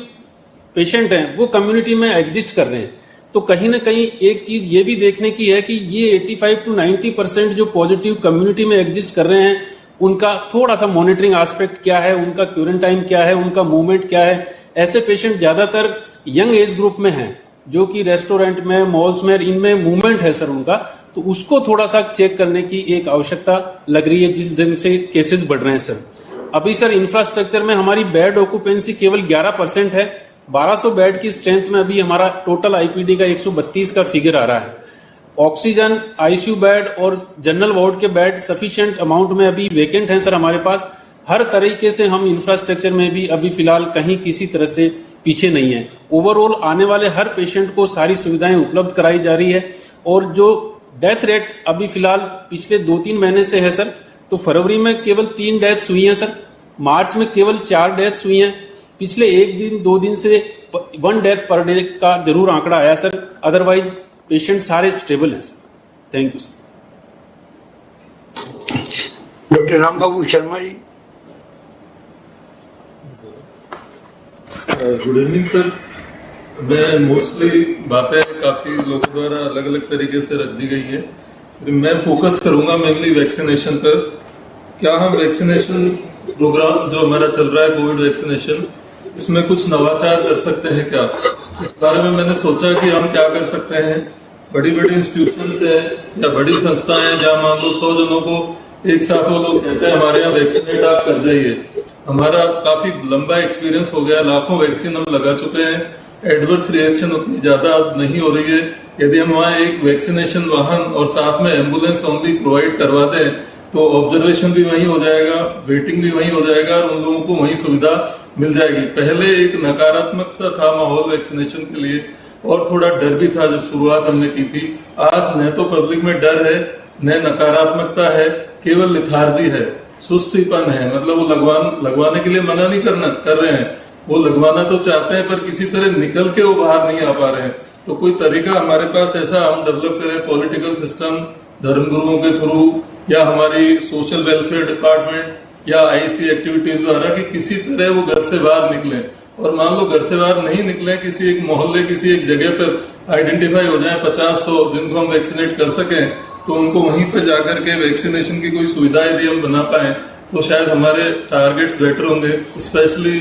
पेशेंट हैं वो कम्युनिटी में एग्जिस्ट कर रहे हैं। तो कहीं ना कहीं एक चीज ये भी देखने की है कि ये 85 to 90% जो पॉजिटिव कम्युनिटी में एग्जिस्ट कर रहे हैं उनका थोड़ा सा मॉनिटरिंग एस्पेक्ट क्या है, उनका क्वारंटाइन क्या है, उनका मूवमेंट क्या है। ऐसे पेशेंट ज्यादातर यंग एज ग्रुप में हैं, जो कि रेस्टोरेंट में, मॉल्स में, इनमें मूवमेंट है सर उनका, तो उसको थोड़ा सा चेक करने की एक आवश्यकता लग रही है जिस ढंग से केसेस बढ़ रहे हैं सर। अभी सर इंफ्रास्ट्रक्चर में हमारी बेड ऑक्यूपेंसी केवल 11% है। 1200 बेड की स्ट्रेंथ में अभी हमारा टोटल IPD का 132 का फिगर आ रहा है। ऑक्सीजन, ICU बेड और जनरल वार्ड के बेड सफिशिएंट अमाउंट में अभी वेकेंट हैं सर हमारे पास। हर तरीके से हम इंफ्रास्ट्रक्चर में भी अभी फिलहाल कहीं किसी तरह से पीछे नहीं है। ओवरऑल आने वाले हर पेशेंट को सारी सुविधाएं उपलब्ध कराई जा रही है। और जो डेथ रेट अभी फिलहाल पिछले 2-3 महीने से है सर, तो फरवरी में केवल 3 डेथ्स हुई हैं सर, मार्च में केवल 4 डेथ्स हुई हैं, पिछले 1-2 दिन से 1 डेथ पर डे का जरूर आंकड़ा आया सर। अदरवाइज पेशेंट सारे स्टेबल हैं sir. Thank you sir. Doctor Rambabu Sharma ji. Good evening sir. मैं मोस्टली बातें काफी लोगों द्वारा अलग अलग तरीके से रख दी गई हैं, मैं फोकस करूंगा मेनली वैक्सीनेशन पर। क्या हम वैक्सीनेशन प्रोग्राम जो हमारा चल रहा है कोविड वैक्सीनेशन, इसमें कुछ नवाचार कर सकते हैं क्या? इस बारे में मैंने सोचा कि हम क्या कर सकते हैं। बड़ी बड़ी इंस्टीट्यूशंस है या बड़ी संस्थाएं हैं जहाँ मान लो 100 जनों को एक साथ वो लोग कहते हैं हमारे यहाँ वैक्सीनेट आप कर जाइए। हमारा काफी लंबा एक्सपीरियंस हो गया, लाखों वैक्सीन हम लगा चुके हैं, एडवर्स रिएक्शन उतनी ज्यादा अब नहीं हो रही है। यदि हम वहाँ एक वैक्सीनेशन वाहन और साथ में एम्बुलेंस ओनली प्रोवाइड करवा दें तो ऑब्जर्वेशन भी वहीं हो जाएगा, वेटिंग भी वहीं हो जाएगा और उन लोगों को वहीं सुविधा मिल जाएगी। पहले एक नकारात्मक सा था माहौल वैक्सीनेशन के लिए और थोड़ा डर भी था जब शुरुआत हमने की थी। आज न तो पब्लिक में डर है, न नकारात्मकता है, केवल लिथार्जी है, सुस्तीपन है। मतलब वो लगवाने के लिए मना नहीं कर रहे हैं, वो लगवाना तो चाहते हैं पर किसी तरह निकल के वो बाहर नहीं आ पा रहे हैं। तो कोई तरीका हमारे पास ऐसा हम डेवलप करें पॉलिटिकल सिस्टम, धर्मगुरुओं के थ्रू या हमारी सोशल वेलफेयर डिपार्टमेंट या IC एक्टिविटीज द्वारा कि किसी तरह वो घर से बाहर निकलें। और मान लो घर से बाहर नहीं निकले, किसी एक मोहल्ले, किसी एक जगह पर आइडेंटिफाई हो जाए 50-100 जिनको हम वैक्सीनेट कर सकें, तो उनको वहीं पर जाकर के वैक्सीनेशन की कोई सुविधा यदि हम बना पाए तो शायद हमारे टारगेट्स बेटर होंगे। Specially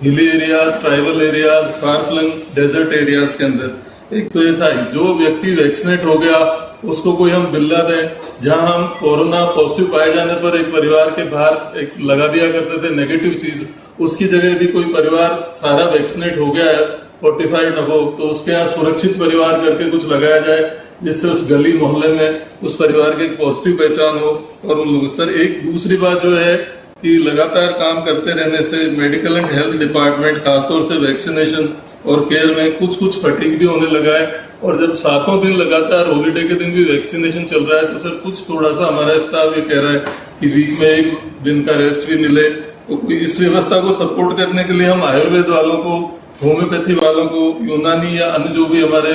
hilly areas, tribal areas, far flung desert areas के अंदर। एक तो ये था जो व्यक्ति वैक्सीनेट हो गया उसको कोई हम बिल्ला दें। जहां हम कोरोना पॉजिटिव पाए जाने पर एक परिवार के बाहर एक लगा दिया करते थे नेगेटिव चीज, उसकी जगह यदि कोई परिवार सारा वैक्सीनेट हो गया है, फोर्टिफाइड न हो, तो उसके यहाँ सुरक्षित परिवार करके कुछ लगाया जाए, जिससे उस गली मोहल्ले में उस परिवार की एक पॉजिटिव पहचान हो। और उन लोगों सर एक दूसरी बात जो है कि लगातार काम करते रहने से मेडिकल एंड हेल्थ डिपार्टमेंट खासतौर से वैक्सीनेशन और केयर में कुछ फटीग भी होने लगा है। और जब 7 दिन लगातार हॉलीडे के दिन भी वैक्सीनेशन चल रहा है तो सर कुछ थोड़ा सा हमारा स्टाफ ये कह रहा है कि वीक में 1 दिन का रेस्ट भी मिले। तो इस व्यवस्था को सपोर्ट करने के लिए हम आयुर्वेद वालों को, होम्योपैथी वालों को, यूनानी या अन्य जो भी हमारे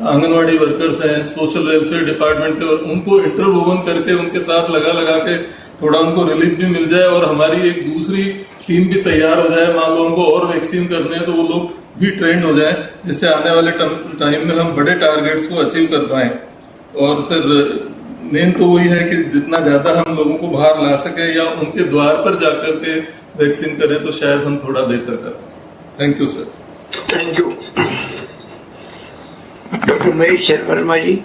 आंगनवाड़ी वर्कर्स हैं, सोशल वेलफेयर डिपार्टमेंट के, उनको इंटरवोवन करके उनके साथ लगा के थोड़ा उनको रिलीफ भी मिल जाए और हमारी एक दूसरी टीम भी तैयार हो जाए। मान लो उनको और वैक्सीन करने हैं तो वो लोग भी ट्रेंड हो जाए, जिससे आने वाले टाइम में हम बड़े टारगेट्स को अचीव कर पाए। और सर मेन तो वही है कि जितना ज्यादा हम लोगों को बाहर ला सके या उनके द्वार पर जाकर के वैक्सीन करें तो शायद हम थोड़ा बेहतर कर पाए। Thank you sir. Thank you. Doctor Mahesh Verma ji.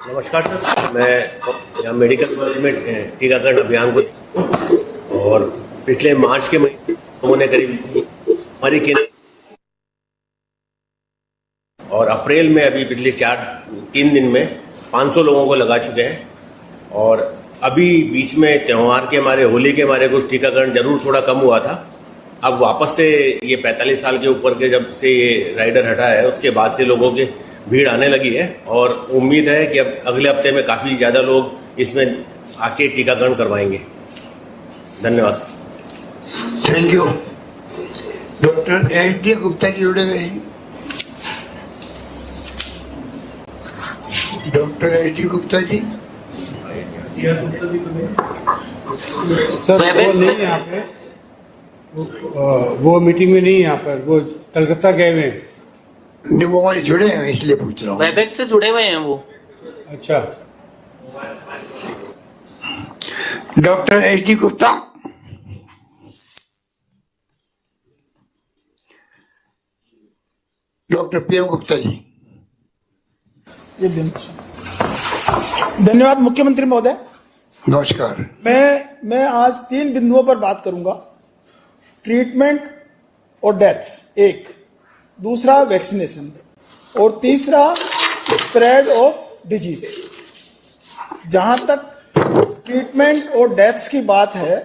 नमस्कार सर, मैं यहाँ मेडिकल कॉलेज में टीकाकरण अभियान को, और पिछले मार्च के महीने करीब हमारी केंद्र और अप्रैल में अभी पिछले 3 दिन में 500 लोगों को लगा चुके हैं। और अभी बीच में त्योहार के हमारे, होली के हमारे कुछ टीकाकरण जरूर थोड़ा कम हुआ था। अब वापस से ये 45 साल के ऊपर के जब से ये राइडर हटा है उसके बाद से लोगों की भीड़ आने लगी है और उम्मीद है कि अब अगले हफ्ते में काफी ज्यादा लोग इसमें आके टीकाकरण करवाएंगे। धन्यवाद sir. Thank you. Doctor H D. Gupta ji जुड़े हुए हैं। Doctor H D. Gupta ji. Sir वो नहीं है यहाँ पे, वो मीटिंग में नहीं है यहाँ पर, वो कलकत्ता गए हुए हैं। वो वहाँ जुड़े हैं इसलिए पूछ रहा हूँ। वेबएक्स से जुड़े हुए हैं वो। अच्छा। Doctor H D. Gupta. Doctor P M. Gupta ji. धन्यवाद मुख्यमंत्री महोदय। नमस्कार। मैं आज 3 बिंदुओं पर बात करूंगा। ट्रीटमेंट और डेथ्स एक, दूसरा वैक्सीनेशन और तीसरा स्प्रेड ऑफ डिजीज। जहां तक ट्रीटमेंट और डेथ्स की बात है,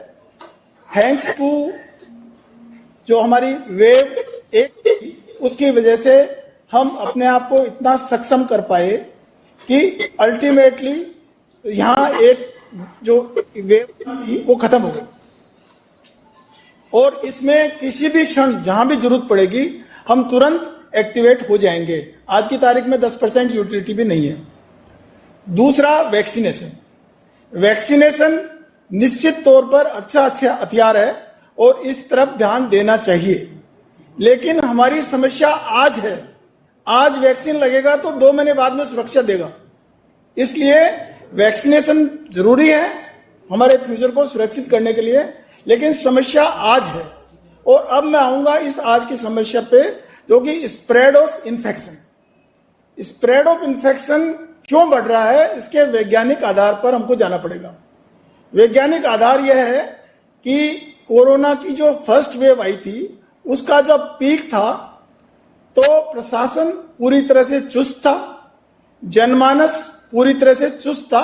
थैंक्स टू जो हमारी वेव 1 उसकी वजह से हम अपने आप को इतना सक्षम कर पाए कि अल्टीमेटली यहाँ एक जो वेव थी वो खत्म हो गई और इसमें किसी भी क्षण जहां भी जरूरत पड़ेगी हम तुरंत एक्टिवेट हो जाएंगे। आज की तारीख में 10% यूटिलिटी भी नहीं है। दूसरा वैक्सीनेशन। वैक्सीनेशन निश्चित तौर पर अच्छा हथियार है और इस तरफ ध्यान देना चाहिए, लेकिन हमारी समस्या आज है। आज वैक्सीन लगेगा तो 2 महीने बाद में सुरक्षा देगा, इसलिए वैक्सीनेशन जरूरी है हमारे फ्यूचर को सुरक्षित करने के लिए, लेकिन समस्या आज है। और अब मैं आऊंगा इस आज की समस्या पे, जो कि spread of infection. Spread of infection क्यों बढ़ रहा है, इसके वैज्ञानिक आधार पर हमको जाना पड़ेगा। वैज्ञानिक आधार यह है कि कोरोना की जो फर्स्ट वेव आई थी उसका जब पीक था तो प्रशासन पूरी तरह से चुस्त था, जनमानस पूरी तरह से चुस्त था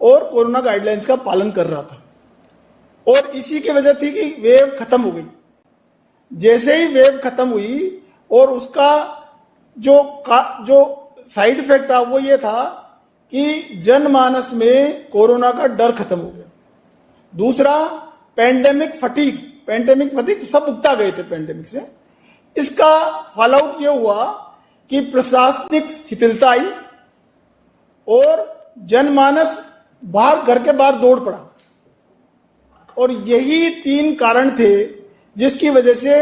और कोरोना गाइडलाइंस का पालन कर रहा था, और इसी की वजह थी कि वेव खत्म हो गई। जैसे ही वेव खत्म हुई और उसका जो साइड इफेक्ट था वो ये था कि जनमानस में कोरोना का डर खत्म हो गया। दूसरा पैंडेमिक फटीग, सब उगता गए थे पैंडेमिक से। इसका फॉल आउट ये हुआ कि प्रशासनिक शिथिलता आई और जनमानस घर के बाहर दौड़ पड़ा, और यही 3 कारण थे जिसकी वजह से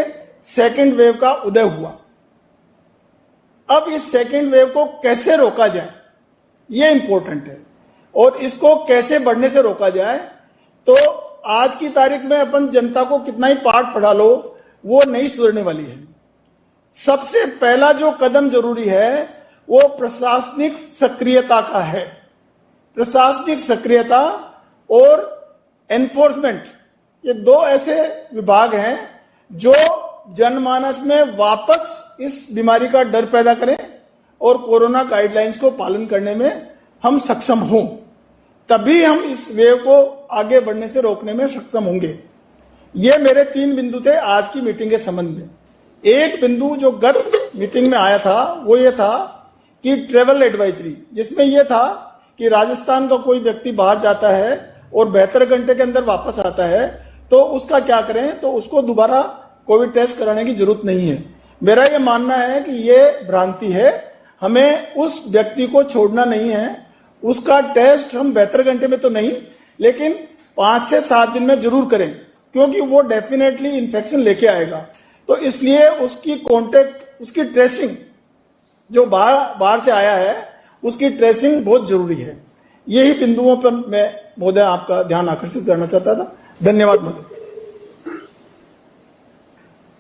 सेकेंड वेव का उदय हुआ। अब इस सेकेंड वेव को कैसे रोका जाए ये इंपॉर्टेंट है, और इसको कैसे बढ़ने से रोका जाए। तो आज की तारीख में अपन जनता को कितना ही पाठ पढ़ा लो, वो नहीं सुधरने वाली है। सबसे पहला जो कदम जरूरी है वो प्रशासनिक सक्रियता का है। प्रशासनिक सक्रियता और एनफोर्समेंट, ये दो ऐसे विभाग हैं जो जनमानस में वापस इस बीमारी का डर पैदा करें और कोरोना गाइडलाइंस को पालन करने में हम सक्षम हों, तभी हम इस वेव को आगे बढ़ने से रोकने में सक्षम होंगे। ये मेरे 3 बिंदु थे आज की मीटिंग के संबंध में। एक बिंदु जो गत मीटिंग में आया था वो ये था कि ट्रेवल एडवाइजरी, जिसमें यह था कि राजस्थान का कोई व्यक्ति बाहर जाता है और 72 घंटे के अंदर वापस आता है तो उसका क्या करें, तो उसको दोबारा कोविड टेस्ट कराने की जरूरत नहीं है। मेरा यह मानना है कि यह भ्रांति है, हमें उस व्यक्ति को छोड़ना नहीं है। उसका टेस्ट हम 72 घंटे में तो नहीं, लेकिन 5 से 7 दिन में जरूर करें, क्योंकि वो डेफिनेटली इन्फेक्शन लेके आएगा। तो इसलिए उसकी कॉन्टेक्ट, उसकी ट्रेसिंग, जो बाहर से आया है उसकी ट्रेसिंग बहुत जरूरी है। यही बिंदुओं पर मैं महोदय आपका ध्यान आकर्षित करना चाहता था। धन्यवाद महोदय।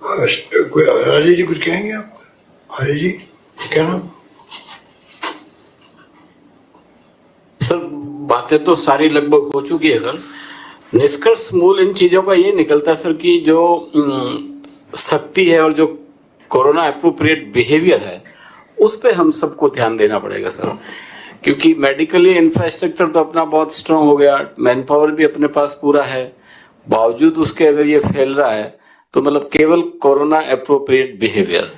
आर्य जी कुछ कहेंगे आप? आर्य जी क्या नाम? सर बातें तो सारी लगभग हो चुकी है सर। निष्कर्ष मूल इन चीजों का ये निकलता है सर कि जो सख्ती है और जो कोरोना अप्रोप्रिएट बिहेवियर है उस पे हम सबको ध्यान देना पड़ेगा सर, क्योंकि मेडिकली इंफ्रास्ट्रक्चर तो अपना बहुत स्ट्रांग हो गया, मैन पावर भी अपने पास पूरा है, बावजूद उसके अगर ये फैल रहा है तो मतलब केवल कोरोना अप्रोप्रिएट बिहेवियर,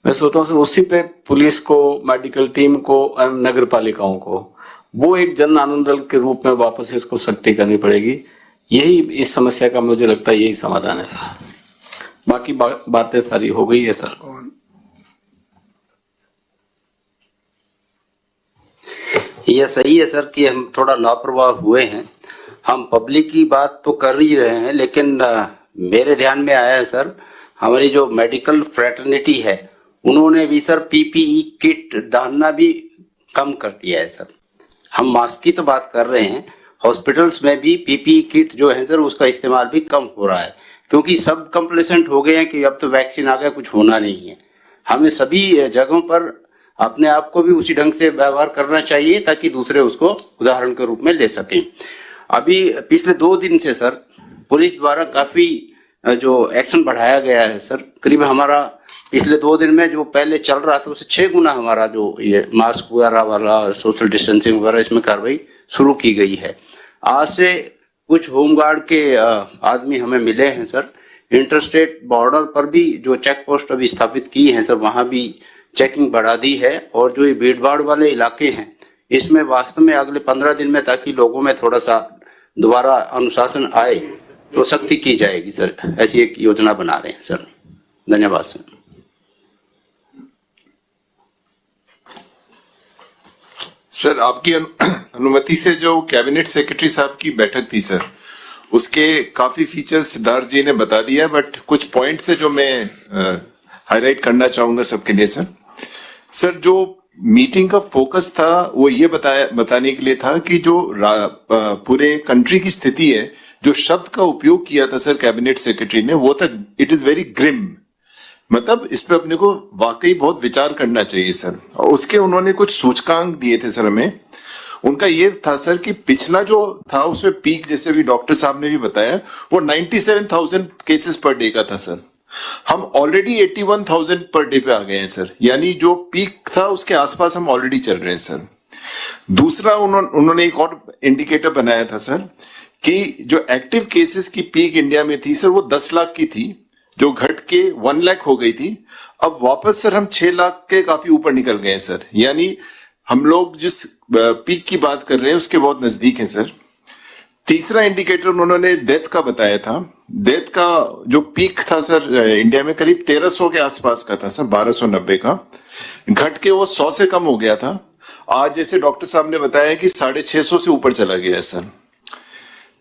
मैं सोचता हूँ सर उसी पे पुलिस को, मेडिकल टीम को, नगर पालिकाओं को वो एक जन आनंद दल के रूप में वापस इसको सख्ती करनी पड़ेगी। यही इस समस्या का मुझे लगता है यही समाधान है सर। बाकी बातें सारी हो गई है सर। यह सही है सर कि हम थोड़ा लापरवाह हुए हैं। हम पब्लिक की बात तो कर ही रहे हैं, लेकिन मेरे ध्यान में आया है सर, हमारी जो मेडिकल फ्रेटर्निटी है उन्होंने भी सर पीपीई किट डालना भी कम कर दिया है सर। हम मास्क की तो बात कर रहे हैं, हॉस्पिटल्स में भी पीपीई किट जो है सर उसका इस्तेमाल भी कम हो रहा है, क्योंकि सब कंप्लेसेंट हो गए हैं कि अब तो वैक्सीन आ गया, कुछ होना नहीं है। हमें सभी जगहों पर अपने आप को भी उसी ढंग से व्यवहार करना चाहिए ताकि दूसरे उसको उदाहरण के रूप में ले सकें। अभी पिछले 2 दिन से सर पुलिस द्वारा काफी जो एक्शन बढ़ाया गया है सर। करीब हमारा पिछले 2 दिन में जो पहले चल रहा था उससे 6 गुना हमारा जो ये मास्क वगैरह वाला, सोशल डिस्टेंसिंग वगैरह, इसमें कार्रवाई शुरू की गई है। आज से कुछ होमगार्ड के आदमी हमें मिले हैं सर। इंटरस्टेट बॉर्डर पर भी जो चेक पोस्ट अभी स्थापित की है सर, वहां भी चेकिंग बढ़ा दी है। और जो ये भीड़ भाड़ वाले इलाके हैं इसमें वास्तव में अगले 15 दिन में, ताकि लोगों में थोड़ा सा दोबारा अनुशासन आए, तो सख्ती की जाएगी सर। ऐसी एक योजना बना रहे हैं सर। धन्यवाद सर। सर आपकी अनुमति से जो कैबिनेट सेक्रेटरी साहब की बैठक थी सर, उसके काफी फीचर्स सिद्धार्थ जी ने बता दिया, बट कुछ पॉइंट्स है जो मैं हाईलाइट करना चाहूंगा सबके लिए सर। सर जो मीटिंग का फोकस था वो ये बताने के लिए था कि जो पूरे कंट्री की स्थिति है, जो शब्द का उपयोग किया था सर कैबिनेट सेक्रेटरी ने, वो था इट इज वेरी ग्रिम। मतलब इस पे अपने को वाकई बहुत विचार करना चाहिए सर। और उसके उन्होंने कुछ सूचकांक दिए थे सर हमें। उनका ये था सर कि पिछला जो था उसमें पीक, जैसे भी डॉक्टर साहब ने भी बताया, वो 97,000 केसेस पर डे का था सर। हम ऑलरेडी 81,000 पर डे पे आ गए हैं सर, यानी जो पीक था उसके आसपास हम ऑलरेडी चल रहे हैं सर। दूसरा उन्होंने एक और इंडिकेटर बनाया था सर कि जो एक्टिव केसेस की पीक इंडिया में थी सर वो 10 लाख की थी, जो घट के 1 लाख हो गई थी। अब वापस सर हम 6 लाख के काफी ऊपर निकल गए हैं सर, यानी हम लोग जिस पीक की बात कर रहे हैं उसके बहुत नजदीक हैं सर। तीसरा इंडिकेटर उन्होंने डेथ का बताया था। डेथ का जो पीक था सर इंडिया में करीब 1300 के आसपास का था सर, 1290 का, घट के वो 100 से कम हो गया था। आज जैसे डॉक्टर साहब ने बताया कि 650 से ऊपर चला गया है सर।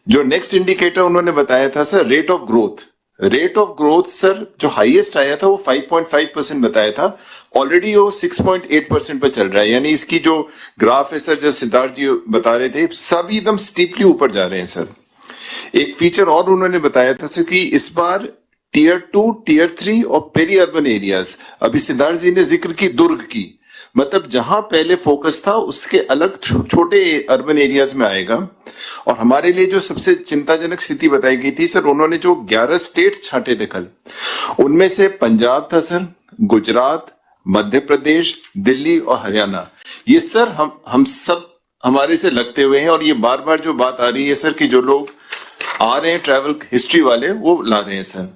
जो नेक्स्ट इंडिकेटर उन्होंने बताया था sir rate of growth. Rate of growth sir जो हाईएस्ट आया था वो 5.5% बताया था, ऑलरेडी वो 6.8% पर चल रहा है। यानी इसकी जो ग्राफ है सर, जो सिद्धार्थ जी बता रहे थे, सब एकदम स्टीपली ऊपर जा रहे हैं सर। एक फीचर और उन्होंने बताया था सर कि इस बार टियर 2, टियर 3 और पेरी अर्बन एरियाज। अभी सिद्धार्थ जी ने जिक्र की दुर्ग की, मतलब जहां पहले फोकस था उसके अलग छोटे अर्बन एरियाज में आएगा। और हमारे लिए जो सबसे चिंताजनक स्थिति बताई गई थी सर, उन्होंने जो 11 स्टेट्स छांटे थे कल, उनमें से पंजाब था सर, गुजरात, मध्य प्रदेश, दिल्ली और हरियाणा। ये सर हम सब हमारे से लगते हुए हैं। और ये बार बार जो बात आ रही है सर कि जो लोग आ रहे हैं ट्रैवल हिस्ट्री वाले वो ला रहे हैं सर।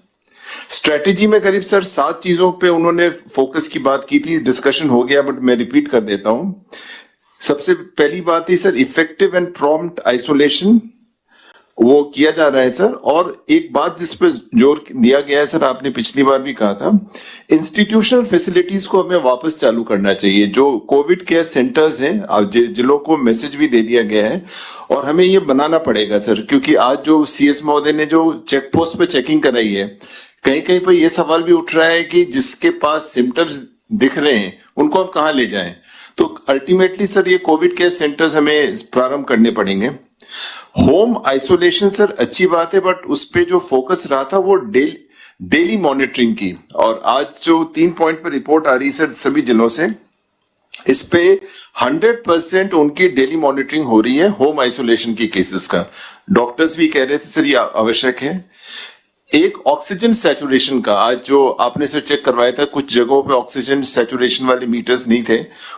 स्ट्रेटेजी में करीब सर 7 चीजों पे उन्होंने फोकस की बात की थी, डिस्कशन हो गया बट मैं रिपीट कर देता हूं। सबसे पहली बात थी sir effective and prompt isolation, वो किया जा रहा है सर। और एक बात जिस पर जोर दिया गया है सर, आपने पिछली बार भी कहा था, इंस्टीट्यूशनल फैसिलिटीज को हमें वापस चालू करना चाहिए। जो कोविड केयर सेंटर्स हैं, जिलों को मैसेज भी दे दिया गया है और हमें ये बनाना पड़ेगा सर, क्योंकि आज जो सीएस महोदय ने जो चेक पोस्ट पे चेकिंग कराई है, कहीं कहीं पर यह सवाल भी उठ रहा है कि जिसके पास सिम्टम्स दिख रहे हैं उनको हम कहां ले जाएं। तो अल्टीमेटली सर ये कोविड केयर सेंटर्स हमें प्रारंभ करने पड़ेंगे। होम आइसोलेशन सर अच्छी बात है, बट उस पे जो फोकस रहा था वो डेली मॉनिटरिंग की। और आज जो 3 पॉइंट पर रिपोर्ट आ रही है सर सभी जिलों से, इस पे 100% उनकी डेली मॉनिटरिंग हो रही है होम आइसोलेशन की केसेस का। डॉक्टर्स भी कह रहे थे सर ये आवश्यक है। एक ऑक्सीजन सैचुरेशन का, आज जो आपने सर चेक करवाया था, कुछ जगहों पे ऑक्सीजन सैचुरेशन वाले मीटर्स नहीं थे,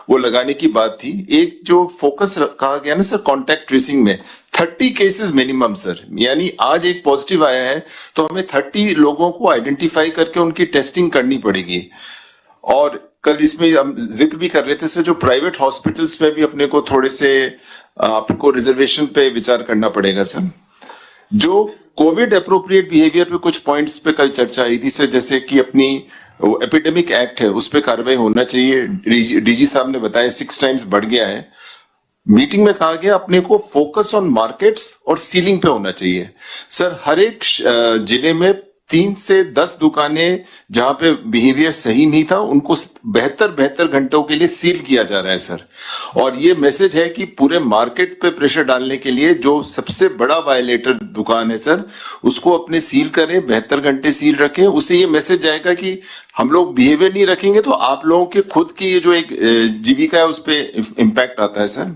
वो लगाने की बात थी। एक जो फोकस कहा गया ना सर कॉन्टैक्ट ट्रेसिंग में, 30 केसेस मिनिमम सर, यानी आज एक पॉजिटिव आया है तो हमें 30 लोगों को आइडेंटिफाई करके उनकी टेस्टिंग करनी पड़ेगी। और कल इसमें हम जिक्र भी कर रहे थे सर, जो प्राइवेट हॉस्पिटल्स में भी अपने को थोड़े से आपको रिजर्वेशन पे विचार करना पड़ेगा सर। जो कोविड अप्रोप्रिएट बिहेवियर पे कुछ पॉइंट्स पे कल चर्चा आई थी सर, जैसे कि अपनी एपिडेमिक एक्ट है उस पे कार्रवाई होना चाहिए। डीजी साहब ने बताया 6 टाइम्स बढ़ गया है। मीटिंग में कहा गया अपने को फोकस ऑन मार्केट्स और सीलिंग पे होना चाहिए सर। हर एक जिले में 3 से 10 दुकानें जहां पे बिहेवियर सही नहीं था उनको बेहतर घंटों के लिए सील किया जा रहा है सर। और ये मैसेज है कि पूरे मार्केट पे प्रेशर डालने के लिए जो सबसे बड़ा वायलेटर दुकान है सर उसको अपने सील करें, 72 घंटे सील रखें। उससे ये मैसेज जाएगा कि हम लोग बिहेवियर नहीं रखेंगे तो आप लोगों के खुद की ये जो एक जीविका है उस पर इम्पैक्ट आता है सर।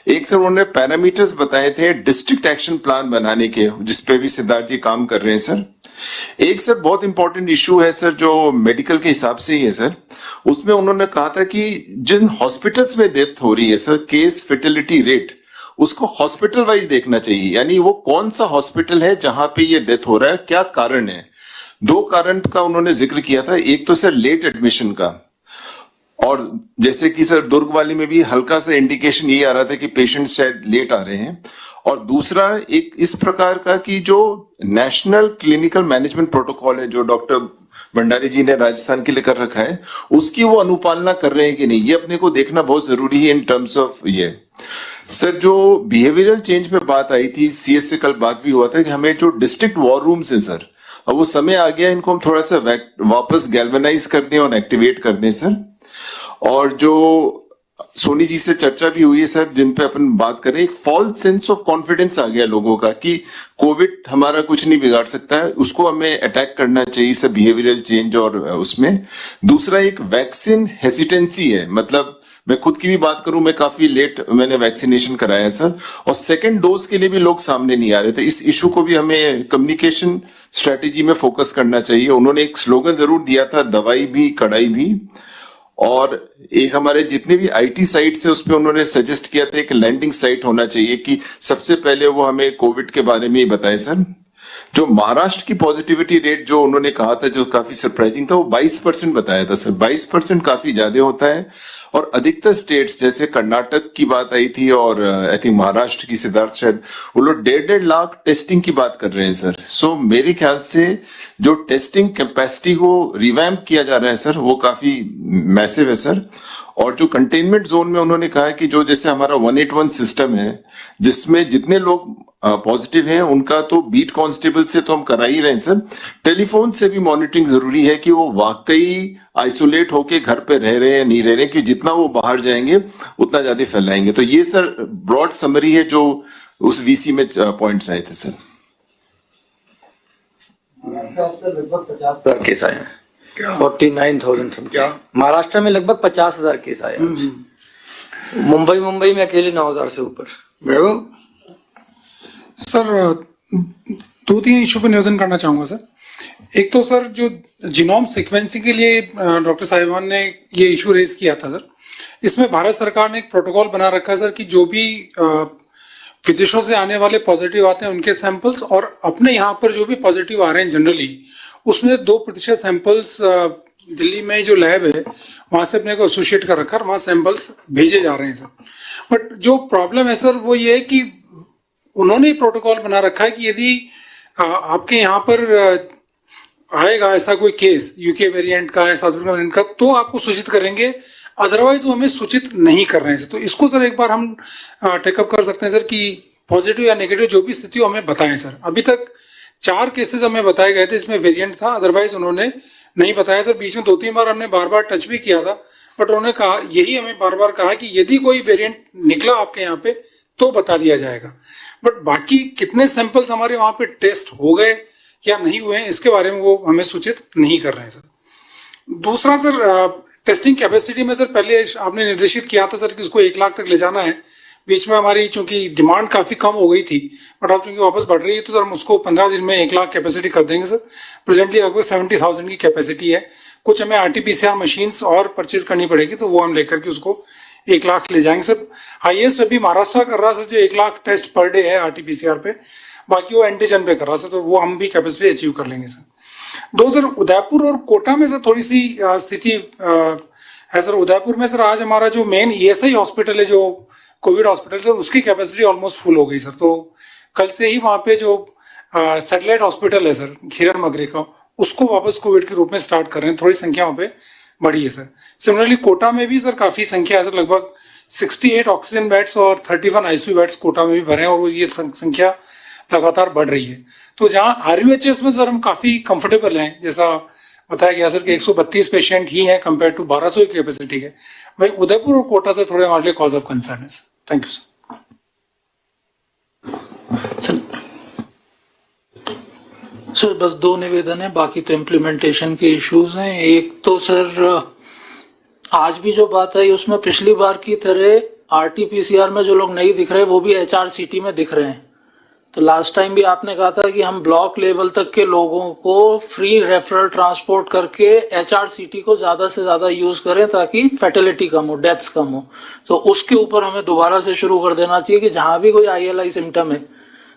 एक सर उन्होंने पैरामीटर्स बताए थे डिस्ट्रिक्ट एक्शन प्लान बनाने के, जिसपे भी सिद्धार्थ जी काम कर रहे हैं सर। एक सर बहुत इंपॉर्टेंट इश्यू है सर जो मेडिकल के हिसाब से ही है सर, उसमें उन्होंने कहा था कि जिन हॉस्पिटल्स में डेथ हो रही है सर, केस फेटिलिटी रेट, उसको हॉस्पिटल वाइज देखना चाहिए। यानी वो कौन सा हॉस्पिटल है जहां पे ये डेथ हो रहा है, क्या कारण है। 2 कारण का उन्होंने जिक्र किया था। एक तो सर लेट एडमिशन का, और जैसे कि सर दुर्ग वाली में भी हल्का सा इंडिकेशन ये आ रहा था कि पेशेंट शायद लेट आ रहे हैं। और दूसरा एक इस प्रकार का कि जो नेशनल क्लिनिकल मैनेजमेंट प्रोटोकॉल है जो डॉक्टर भंडारी जी ने राजस्थान के लिए कर रखा है, उसकी वो अनुपालना कर रहे हैं कि नहीं, ये अपने को देखना बहुत जरूरी है इन टर्म्स ऑफ ये। सर जो बिहेवियरल चेंज पे बात आई थी, सीएस से कल बात भी हुआ था कि हमें जो डिस्ट्रिक्ट वॉर रूम्स हैं सर, अब वो समय आ गया इनको हम थोड़ा सा वापस गैल्वेनाइज कर दें और एक्टिवेट कर दें सर। और जो सोनी जी से चर्चा भी हुई है सर, जिन पे अपन बात करें, एक फॉल्स सेंस ऑफ कॉन्फिडेंस आ गया लोगों का कि कोविड हमारा कुछ नहीं बिगाड़ सकता है, उसको हमें अटैक करना चाहिए सर, बिहेवियरल चेंज। और उसमें दूसरा एक वैक्सीन हेसिटेंसी है, मतलब मैं खुद की भी बात करूं, मैं काफी लेट मैंने वैक्सीनेशन कराया सर, और 2nd डोज के लिए भी लोग सामने नहीं आ रहे थे। इस इशू को भी हमें कम्युनिकेशन स्ट्रेटेजी में फोकस करना चाहिए। उन्होंने एक स्लोगन जरूर दिया था, दवाई भी कड़ाई भी। और एक हमारे जितने भी आईटी साइट्स है उस पर उन्होंने सजेस्ट किया था एक लैंडिंग साइट होना चाहिए कि सबसे पहले वो हमें कोविड के बारे में ही बताए सर। जो महाराष्ट्र की पॉजिटिविटी रेट जो उन्होंने कहा था जो काफी सरप्राइजिंग था, वो 22% बताया था सर। 22% काफी ज्यादा होता है। और अधिकतर स्टेट्स जैसे कर्नाटक की बात आई थी और आई थिंक महाराष्ट्र की, सिद्धार्थ शायद, वो लोग 1.5 लाख टेस्टिंग की बात कर रहे हैं सर। सो मेरे ख्याल से जो टेस्टिंग कैपेसिटी को रिवैम्प किया जा रहा है सर, वो काफी मैसिव है सर। और जो कंटेनमेंट जोन में उन्होंने कहा है कि जो जैसे हमारा 181 सिस्टम है जिसमें जितने लोग पॉजिटिव हैं उनका तो बीट कांस्टेबल से तो हम करा ही रहे हैं सर, टेलीफोन से भी मॉनिटरिंग जरूरी है कि वो वाकई आइसोलेट होके घर पे रह रहे हैं नहीं रह रहे हैं, कि जितना वो बाहर जाएंगे उतना ज्यादा फैलाएंगे। तो ये सर ब्रॉड समरी है जो उस वीसी में पॉइंट्स आए थे सर। लगभग 50,000 केस आए हैं। क्या 49,000 क्या महाराष्ट्र में लगभग 50,000 केस आए हैं। मुंबई में अकेले 9,000 से ऊपर। सर 2-3 इशू पर निवेदन करना चाहूंगा सर। एक तो सर जो जीनोम सीक्वेंसिंग के लिए डॉक्टर साहिबान ने ये इशू रेज किया था सर, इसमें भारत सरकार ने एक प्रोटोकॉल बना रखा है सर कि जो भी विदेशों से आने वाले पॉजिटिव आते हैं उनके सैंपल्स और अपने यहाँ पर जो भी पॉजिटिव आ रहे हैं जनरली उसमें 2% सैंपल्स दिल्ली में जो लैब है वहां से अपने को एसोसिएट कर रखा वहां सैंपल्स भेजे जा रहे हैं सर। बट जो प्रॉब्लम है सर वो ये है कि उन्होंने प्रोटोकॉल बना रखा है कि यदि आपके यहाँ पर आएगा ऐसा कोई केस यूके वेरिएंट का है, साउथ अफ्रीका वेरिएंट का, तो आपको सूचित करेंगे, अदरवाइज वो हमें सूचित नहीं कर रहे हैं। तो इसको सर एक बार हम टेकअप कर सकते हैं सर कि पॉजिटिव या नेगेटिव जो भी स्थिति हो हमें बताएं सर। अभी तक 4 केसेस हमें बताए गए थे इसमें वेरिएंट था, अदरवाइज उन्होंने नहीं बताया सर। बीच में 2-3 बार हमने बार टच भी किया था, बट उन्होंने कहा, यही हमें बार कहा कि यदि कोई वेरिएंट निकला आपके यहाँ पे तो बता दिया जाएगा। बट बाकी कितने सैंपल्स हमारे वहां पे टेस्ट हो गए या नहीं हुए हैं इसके बारे में वो हमें सूचित नहीं कर रहे हैं सर। दूसरा सर टेस्टिंग कैपेसिटी में सर पहले आपने निर्देशित किया था सर कि उसको 1 लाख तक ले जाना है। बीच में हमारी चूंकि डिमांड काफी कम हो गई थी, बट अब चूंकि वापस बढ़ रही है तो सर हम उसको 15 दिन में 1 लाख कैपेसिटी कर देंगे सर। प्रेजेंटली लगभग 70,000 की कैपेसिटी है। कुछ हमें RT-PCR मशीन्स और परचेज करनी पड़ेगी तो वो हम लेकर के उसको 1 लाख ले जाएंगे सर। हाईएस्ट अभी महाराष्ट्र कर रहा है सर जो 1 लाख टेस्ट पर डे है RT-PCR पे, बाकी वो एंटीजन पे कर रहा है सर, तो वो हम भी कैपेसिटी अचीव कर लेंगे सर। 2 सर उदयपुर और कोटा में सर थोड़ी सी स्थिति है सर। उदयपुर में सर आज हमारा जो मेन ESI हॉस्पिटल है जो कोविड हॉस्पिटल सर उसकी कैपेसिटी ऑलमोस्ट फुल हो गई सर। तो कल से ही वहां पे जो सैटेलाइट हॉस्पिटल है सर खीरन मगरे का, उसको वापस कोविड के रूप में स्टार्ट कर रहे हैं। थोड़ी संख्या वहां पे बढ़ी है सर। सिमिलरली कोटा में भी सर काफी संख्या है सर, लगभग 68 ऑक्सीजन बेड्स और 31 ICU बेड्स कोटा में भी भरे हैं और ये संख्या लगातार बढ़ रही है। तो जहां RUHS में सर हम काफी कंफर्टेबल हैं, जैसा बताया गया सर कि 132 पेशेंट ही हैं कंपेयर टू 1200 की कैपेसिटी है। भाई उदयपुर और कोटा से थोड़े हमारे लिए कॉज ऑफ कंसर्न है sir. Thank you sir. Sir बस 2 निवेदन है, बाकी तो इम्प्लीमेंटेशन के इश्यूज हैं। एक तो सर आज भी जो बात आई उसमें पिछली बार की तरह RT-PCR में जो लोग नहीं दिख रहे वो भी HRCT में दिख रहे हैं। तो लास्ट टाइम भी आपने कहा था कि हम ब्लॉक लेवल तक के लोगों को फ्री रेफरल ट्रांसपोर्ट करके HRCT को ज्यादा से ज्यादा यूज करें ताकि फैटेलिटी कम हो, डेथ्स कम हो। तो उसके ऊपर हमें दोबारा से शुरू कर देना चाहिए कि जहां भी कोई ILI सिम्टम है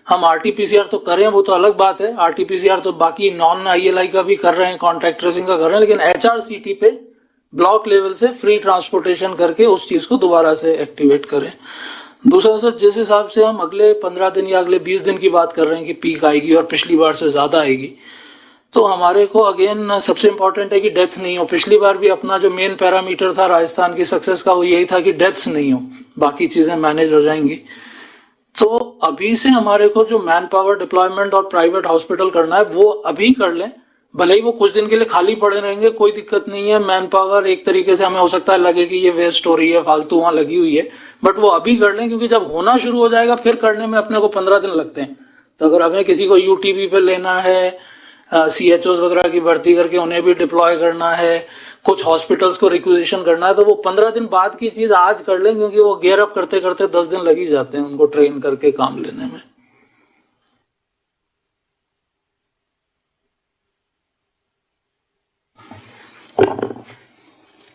हम RT-PCR तो करें, वो तो अलग बात है। RT-PCR तो बाकी नॉन ILI का भी कर रहे हैं, कॉन्टैक्ट ट्रेसिंग का कर रहे हैं, लेकिन HRCT पे ब्लॉक लेवल से फ्री ट्रांसपोर्टेशन करके उस चीज को दोबारा से एक्टिवेट करें। दूसरा सर जिस हिसाब से हम अगले 15 दिन या अगले 20 दिन की बात कर रहे हैं कि पीक आएगी और पिछली बार से ज्यादा आएगी, तो हमारे को अगेन सबसे इंपॉर्टेंट है कि डेथ नहीं हो। पिछली बार भी अपना जो मेन पैरामीटर था राजस्थान की सक्सेस का वो यही था कि डेथ्स नहीं हो, बाकी चीजें मैनेज हो जाएंगी। तो अभी से हमारे को जो मैन पावर डिप्लॉयमेंट और प्राइवेट हॉस्पिटल करना है वो अभी कर लें, भले ही वो कुछ दिन के लिए खाली पड़े रहेंगे, कोई दिक्कत नहीं है। मैन पावर एक तरीके से हमें हो सकता है लगे कि ये वेस्ट हो रही है, फालतू वहां लगी हुई है, बट वो अभी कर लें, क्योंकि जब होना शुरू हो जाएगा फिर करने में अपने को 15 दिन लगते हैं। तो अगर हमें किसी को UTB पे लेना है, CHOs वगैरह की भर्ती करके उन्हें भी डिप्लॉय करना है, कुछ हॉस्पिटल्स को रिक्विजिशन करना है, तो वो 15 दिन बाद की चीज आज कर लें, क्योंकि वो गेयर अप करते करते 10 दिन लग ही जाते हैं उनको ट्रेन करके काम लेने में।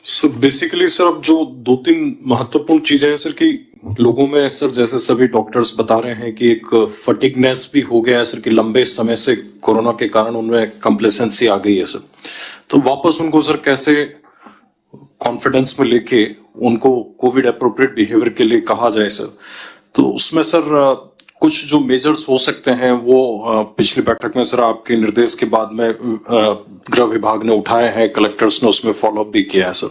सर बेसिकली सर अब जो 2-3 महत्वपूर्ण चीजें हैं सर कि लोगों में सर जैसे सभी डॉक्टर्स बता रहे हैं कि एक फटिगनेस भी हो गया है सर कि लंबे समय से कोरोना के कारण उनमें कंप्लेसेंसी आ गई है सर। तो वापस उनको सर कैसे कॉन्फिडेंस में लेके उनको कोविड अप्रोप्रिएट बिहेवियर के लिए कहा जाए सर। तो उसमें सर कुछ जो मेजर्स हो सकते हैं वो पिछली बैठक में सर आपके निर्देश के बाद में गृह विभाग ने उठाए हैं, कलेक्टर्स ने उसमें फॉलोअप भी किया है सर।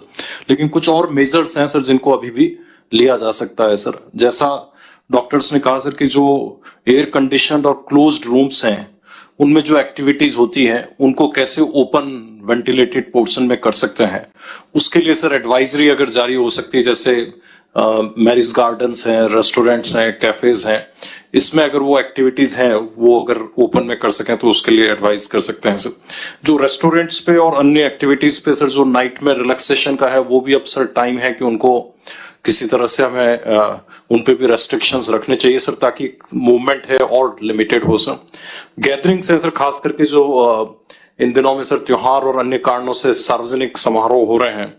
लेकिन कुछ और मेजर्स हैं सर जिनको अभी भी लिया जा सकता है सर। जैसा डॉक्टर्स ने कहा सर कि जो एयर कंडीशनड और क्लोज्ड रूम्स हैं उनमें जो एक्टिविटीज होती है उनको कैसे ओपन वेंटिलेटेड पोर्शन में कर सकते हैं, उसके लिए सर एडवाइजरी अगर जारी हो सकती है, जैसे मैरिज गार्डन्स हैं, रेस्टोरेंट्स हैं, कैफेज हैं, इसमें अगर वो एक्टिविटीज हैं वो अगर ओपन में कर सकें तो उसके लिए एडवाइस कर सकते हैं सर। जो रेस्टोरेंट्स पे और अन्य एक्टिविटीज पे सर जो नाइट में रिलैक्सेशन का है वो भी अब सर टाइम है कि उनको किसी तरह से हमें उन पे भी रेस्ट्रिक्शंस रखने चाहिए सर, ताकि मूवमेंट है और लिमिटेड हो सर। गैदरिंग्स है सर, खास करके जो इन दिनों में सर त्योहार और अन्य कारणों से सार्वजनिक समारोह हो रहे हैं,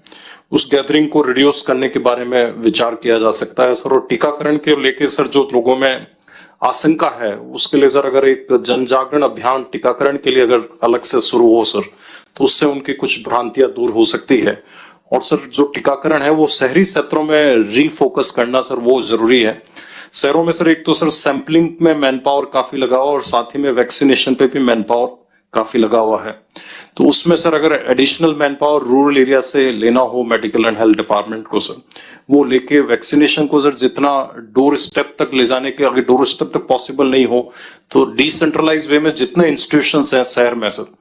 उस गैदरिंग को रिड्यूस करने के बारे में विचार किया जा सकता है सर। और टीकाकरण के लेके सर जो लोगों में आशंका है उसके लिए सर अगर एक जन जागरण अभियान टीकाकरण के लिए अगर अलग से शुरू हो सर, तो उससे उनकी कुछ भ्रांतियां दूर हो सकती है। और सर जो टीकाकरण है वो शहरी क्षेत्रों में रीफोकस करना सर वो जरूरी है। शहरों में सर एक तो सर सैंपलिंग में मैन पावर काफी लगा हुआ और साथ ही में वैक्सीनेशन पे भी मैन पावर काफी लगा हुआ है, तो उसमें सर अगर additional man power rural area से लेना हो मेडिकल एंड हेल्थ डिपार्टमेंट को सर, वो लेके वैक्सीनेशन को सर जितना डोर स्टेप तक ले जाने के, अगर डोर स्टेप तक पॉसिबल नहीं हो तो डिसेंट्रलाइज वे में जितने इंस्टीट्यूशंस हैं शहर में सर,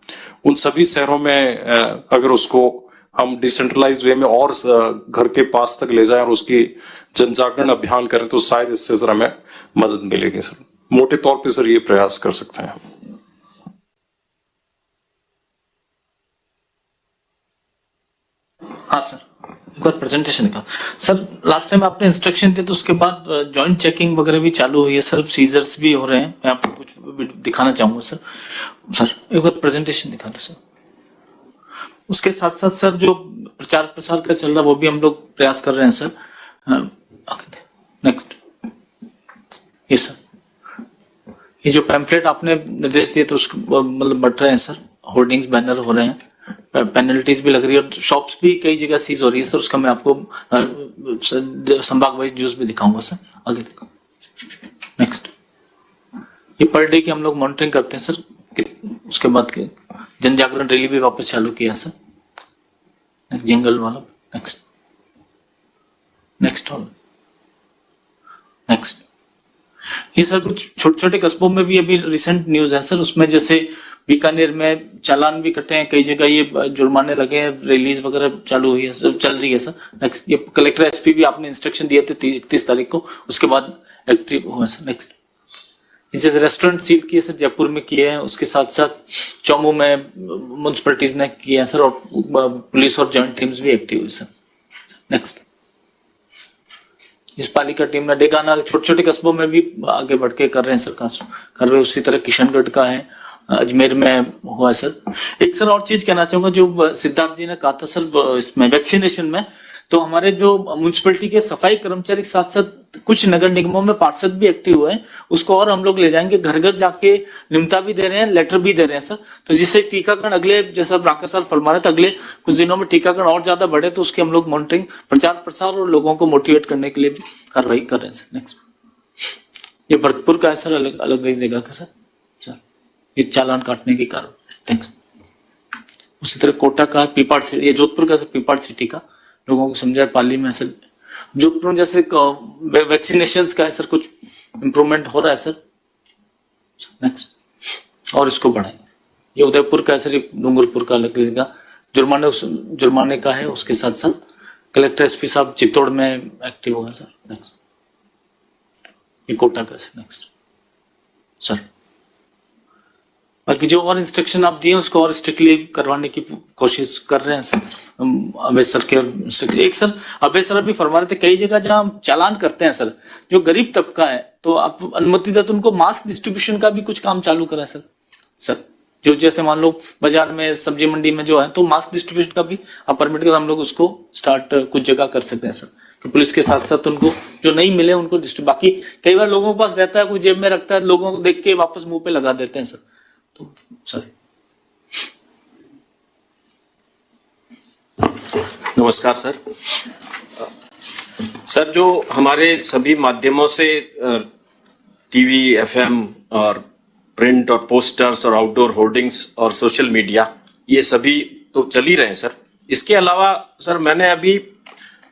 उन सभी शहरों में अगर उसको हम डिसेंट्रलाइज वे में और घर के पास तक ले जाएं और उसकी जन जागरण अभियान करें तो शायद इससे सर हमें मदद मिलेगी सर। मोटे तौर पे सर ये प्रयास कर सकते हैं। हाँ सर, एक बार प्रेजेंटेशन का सर, लास्ट टाइम आपने इंस्ट्रक्शन दिए तो उसके बाद जॉइंट चेकिंग वगैरह भी चालू हुई है सर, सीजर्स भी हो रहे हैं। मैं आपको कुछ दिखाना चाहूंगा सर। सर एक बार प्रेजेंटेशन दिखा दे सर। उसके साथ साथ सर जो प्रचार प्रसार का चल रहा है वो भी हम लोग प्रयास कर रहे हैं सर। नेक्स्ट ये सर, ये जो पैम्फलेट आपने निर्देश दिए तो उसको मतलब बढ़ रहे हैं सर, होर्डिंग्स बैनर हो रहे हैं, पेनल्टीज भी लग रही है और शॉप्स भी कई जगह सीज हो रही है सर। उसका मैं आपको संभाग वाइज न्यूज भी दिखाऊंगा सर। आगे देखो नेक्स्ट, ये पर डे की हम लोग मॉनिटरिंग करते हैं सर। उसके बाद जन जागरण रैली भी वापस चालू किया सर, जिंगल वाला। नेक्स्ट नेक्स्ट ऑल नेक्स्ट, ये सर कुछ छोटे छोटे कस्बों में भी अभी रिसेंट न्यूज है सर। उसमें जैसे बीकानेर में चालान भी कटे हैं, कई जगह ये जुर्माने लगे हैं, रैलीज वगैरह चालू हुई है सर, चल रही है सर। नेक्स्ट, ये कलेक्टर एसपी भी आपने इंस्ट्रक्शन दिए थे 31 तारीख को, उसके बाद एक्टिव हुआ सर। नेक्स्ट, जैसे रेस्टोरेंट सील किए सर, जयपुर में किए हैं, उसके साथ साथ चौमू में म्युनिसिपैलिटीज ने किए हैं सर, और पुलिस और जॉइंट टीम्स भी एक्टिव हुई सर। नेक्स्ट, इस पालिका टीम ने डेगाना छोटे छोटे कस्बों में भी आगे बढ़ के कर रहे हैं सर कर रहे। उसी तरह किशनगढ़ का है, अजमेर में हुआ है सर। एक सर और चीज कहना चाहूंगा, जो सिद्धार्थ जी ने कहा था सर इसमें वैक्सीनेशन में, तो हमारे जो म्युनिसिपैलिटी के सफाई कर्मचारी के साथ साथ कुछ नगर निगमों में पार्षद भी एक्टिव हुए हैं, उसको और हम लोग ले जाएंगे, घर घर जाके निमता भी दे रहे हैं, लेटर भी दे रहे हैं सर। तो जिससे टीकाकरण अगले, जैसा राकेश सर फरमा रहे थे, अगले कुछ दिनों में टीकाकरण और ज्यादा बढ़े, तो उसकी हम लोग मॉनिटरिंग, प्रचार प्रसार और लोगों को मोटिवेट करने के लिए भी कार्रवाई कर रहे हैं सर। नेक्स्ट, ये भरतपुर का है सर, अलग अलग एक जगह का सर, ये चालान काटने की कार्रवाई। थैंक्स। उसी तरह कोटा का, पीपाड़ सिटी, ये जोधपुर का सर, पीपाड़ सिटी का, लोगों को समझाए पाली में सर। जोधपुर में जैसे वैक्सीनेशन का है सर, कुछ इंप्रूवमेंट हो रहा है सर। नेक्स्ट, और इसको बढ़ाएंगे। ये उदयपुर का है सर, डूंगरपुर का अलग जगह जुर्माने का है, उसके साथ साथ कलेक्टर एसपी साहब चित्तौड़ में एक्टिव हुआ सर। नेक्स्ट, ये कोटा का सर। नेक्स्ट सर, बाकी जो और इंस्ट्रक्शन आप दिए उसको और स्ट्रिक्टली करवाने की कोशिश कर रहे हैं सर। अभय सर के एक सर, अभय सर भी फरमा रहे थे, कई जगह जहां हम चालान करते हैं सर, जो गरीब तबका है, तो आप अनुमति देते उनको मास्क डिस्ट्रीब्यूशन का भी कुछ काम चालू करें सर। जो जैसे मान लो बाजार में, सब्जी मंडी में जो है, तो मास्क डिस्ट्रीब्यूशन का भी आप परमिट कर, हम लोग उसको स्टार्ट कुछ जगह कर सकते हैं सर, कि पुलिस के साथ साथ उनको जो नहीं मिले उनको डिस्ट्रीब्यूट। बाकी कई बार लोगों के पास रहता है, कोई जेब में रखता है, लोगों को देख के वापस मुंह पे लगा देते हैं सर। तो सर, नमस्कार सर। सर, जो हमारे सभी माध्यमों से टीवी, एफएम और प्रिंट और पोस्टर्स और आउटडोर होर्डिंग्स और सोशल मीडिया, ये सभी तो चल ही रहे हैं सर। इसके अलावा सर, मैंने अभी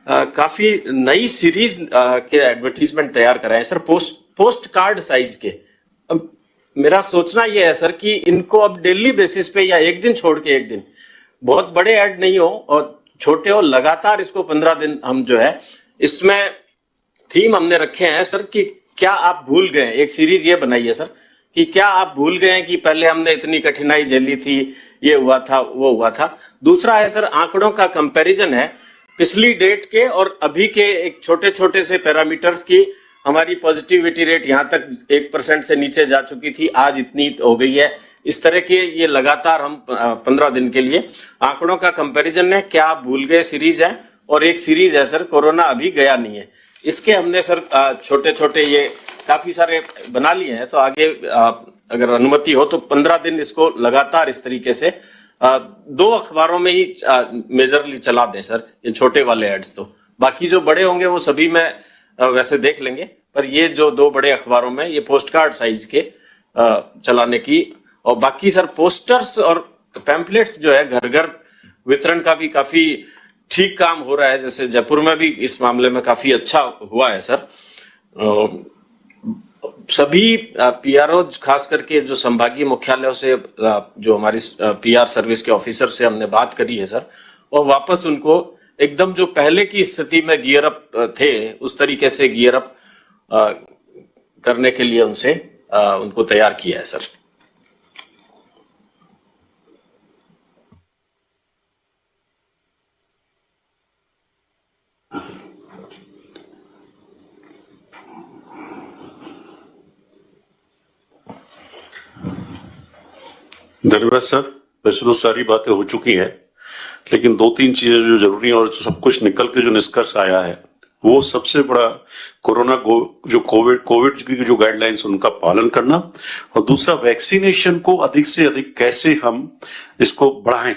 काफी नई सीरीज के एडवर्टीजमेंट तैयार कराए हैं सर, पोस्ट कार्ड साइज के। अब मेरा सोचना यह है सर कि इनको अब डेली बेसिस पे या एक दिन छोड़ के एक दिन, बहुत बड़े ऐड नहीं हो और छोटे हो, लगातार इसको 15 दिन हम जो है, इसमें थीम हमने रखे हैं सर कि क्या आप भूल गए, एक सीरीज ये बनाई है सर, कि क्या आप भूल गए कि पहले हमने इतनी कठिनाई झेली थी, ये हुआ था, वो हुआ था। दूसरा है सर, आंकड़ों का कंपैरिजन है पिछली डेट के और अभी के एक छोटे छोटे से पैरामीटर्स की। हमारी पॉजिटिविटी रेट यहाँ तक 1% से नीचे जा चुकी थी, आज इतनी हो गई है। इस तरह के ये लगातार हम 15 दिन के लिए आंकड़ों का कंपैरिजन है। क्या आप भूल गए सीरीज है, और एक सीरीज है सर, कोरोना अभी गया नहीं है। इसके हमने सर छोटे छोटे ये काफी सारे बना लिए हैं, तो आगे अगर अनुमति हो तो 15 दिन इसको लगातार इस तरीके से 2 अखबारों में ही मेजरली चला दें सर, ये छोटे वाले एड्स। तो बाकी जो बड़े होंगे वो सभी में वैसे देख लेंगे, पर ये जो 2 बड़े अखबारों में ये पोस्ट कार्ड साइज के चलाने की, और बाकी सर पोस्टर्स और पैम्पलेट्स जो है घर घर वितरण का भी काफी ठीक काम हो रहा है। जैसे जयपुर में भी इस मामले में काफी अच्छा हुआ है सर। सभी पीआरओ खास करके जो संभागीय मुख्यालयों से जो हमारी पीआर सर्विस के ऑफिसर से हमने बात करी है सर, और वापस उनको एकदम जो पहले की स्थिति में गियर अप थे उस तरीके से गियर अप करने के लिए उनसे उनको तैयार किया है सर। धन्यवाद सर। वैसे तो सारी बातें हो चुकी हैं, लेकिन 2-3 चीजें जो जरूरी हैं और सब कुछ निकल के जो निष्कर्ष आया है वो सबसे बड़ा कोरोना जो कोविड की जो गाइडलाइंस उनका पालन करना, और दूसरा वैक्सीनेशन को अधिक से अधिक कैसे हम इसको बढ़ाएं।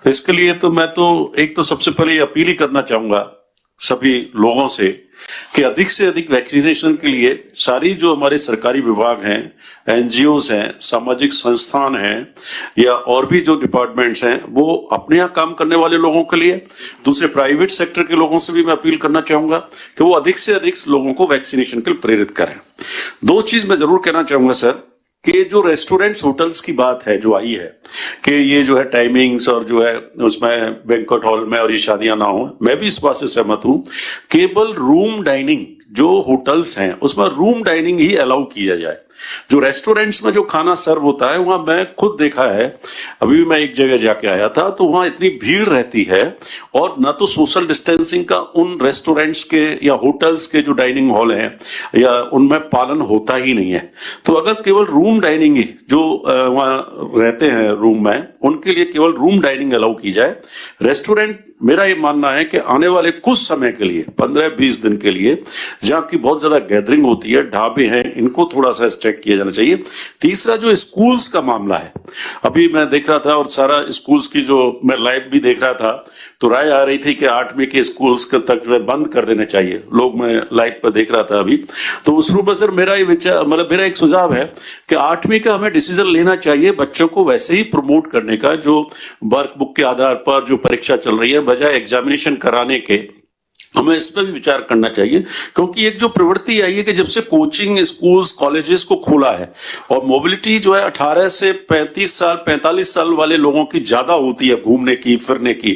तो इसके लिए तो मैं तो एक तो सबसे पहले अपील ही करना चाहूंगा सभी लोगों से कि अधिक से अधिक वैक्सीनेशन के लिए सारी जो हमारे सरकारी विभाग हैं, एनजीओस हैं, सामाजिक संस्थान हैं या और भी जो डिपार्टमेंट्स हैं, वो अपने यहाँ काम करने वाले लोगों के लिए, दूसरे प्राइवेट सेक्टर के लोगों से भी मैं अपील करना चाहूंगा कि वो अधिक से अधिक लोगों को वैक्सीनेशन के लिए प्रेरित करें। 2 चीज मैं जरूर कहना चाहूंगा सर, कि जो रेस्टोरेंट्स होटल्स की बात है जो आई है कि ये जो है टाइमिंग्स और जो है उसमें बैंक्वेट हॉल में और ये शादियां ना हो, मैं भी इस बात से सहमत हूं। केवल रूम डाइनिंग जो होटल्स हैं उसमें रूम डाइनिंग ही अलाउ किया जाए। जो रेस्टोरेंट्स में जो खाना सर्व होता है वहां मैं खुद देखा है, अभी भी मैं एक जगह जाके आया था तो वहां इतनी भीड़ रहती है और ना तो सोशल डिस्टेंसिंग का उन रेस्टोरेंट्स के या होटल्स के जो डाइनिंग हॉल हैं या उनमें पालन होता ही नहीं है। तो अगर केवल रूम डाइनिंग ही जो वहां रहते हैं रूम में, उनके लिए केवल रूम डाइनिंग अलाउ की जाए। रेस्टोरेंट मेरा ये मानना है कि आने वाले कुछ समय के लिए 15-20 दिन के लिए जहां की बहुत ज्यादा गैदरिंग होती है, ढाबे हैं, इनको थोड़ा सा स्ट्रिक्ट किया जाना चाहिए। तीसरा जो स्कूल्स का मामला है, अभी मैं देख रहा था और सारा स्कूल्स की जो मैं लाइव भी देख रहा था तो राय आ रही थी कि 8वीं के स्कूल्स तक जो है बंद कर देने चाहिए। लोग मैं लाइव पर देख रहा था अभी, तो उस रूप में सर मेरा ये विचार, मतलब मेरा एक सुझाव है कि 8वीं का हमें डिसीजन लेना चाहिए बच्चों को वैसे ही प्रमोट करने का, जो वर्क बुक के आधार पर जो परीक्षा चल रही है बजाय एग्जामिनेशन कराने के, हमें इस पर भी विचार करना चाहिए। क्योंकि एक जो प्रवृत्ति आई है कि जब से कोचिंग स्कूल्स कॉलेजेस को खोला है और मोबिलिटी जो है 18 से 35 साल 45 साल वाले लोगों की ज्यादा होती है घूमने की फिरने की,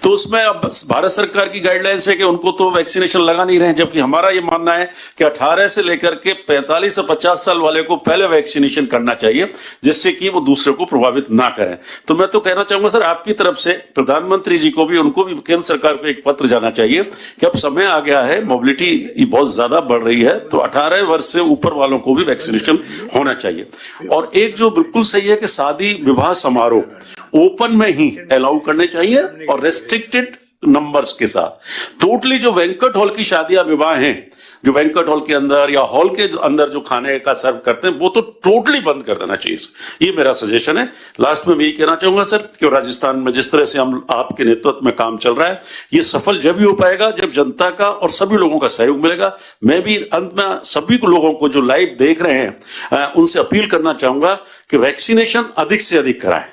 तो उसमें अब भारत सरकार की गाइडलाइंस है कि उनको तो वैक्सीनेशन लगा नहीं रहे, जबकि हमारा ये मानना है कि 18 से लेकर के 45 से 50 साल वाले को पहले वैक्सीनेशन करना चाहिए, जिससे कि वो दूसरे को प्रभावित ना करें। तो मैं तो कहना चाहूंगा सर आपकी तरफ से प्रधानमंत्री जी को भी, उनको भी केंद्र सरकार को एक पत्र जाना चाहिए कि अब समय आ गया है, मोबिलिटी बहुत ज्यादा बढ़ रही है, तो 18 वर्ष से ऊपर वालों को भी वैक्सीनेशन होना चाहिए। और एक जो बिल्कुल सही है कि शादी विवाह समारोह ओपन में ही अलाउ करने चाहिए और रेस्ट्रिक्टेड नंबर्स के साथ। टोटली जो बैंक्वेट हॉल की शादियां विवाह हैं, जो बैंक्वेट हॉल के अंदर या हॉल के अंदर जो खाने का सर्व करते हैं, वो तो टोटली बंद कर देना चाहिए। ये मेरा सजेशन है। लास्ट में मैं यही कहना चाहूंगा सर कि राजस्थान में जिस तरह से हम आपके नेतृत्व में काम चल रहा है, ये सफल जब ही हो पाएगा जब जनता का और सभी लोगों का सहयोग मिलेगा। मैं भी अंत में सभी लोगों को जो लाइव देख रहे हैं उनसे अपील करना चाहूंगा कि वैक्सीनेशन अधिक से अधिक कराएं।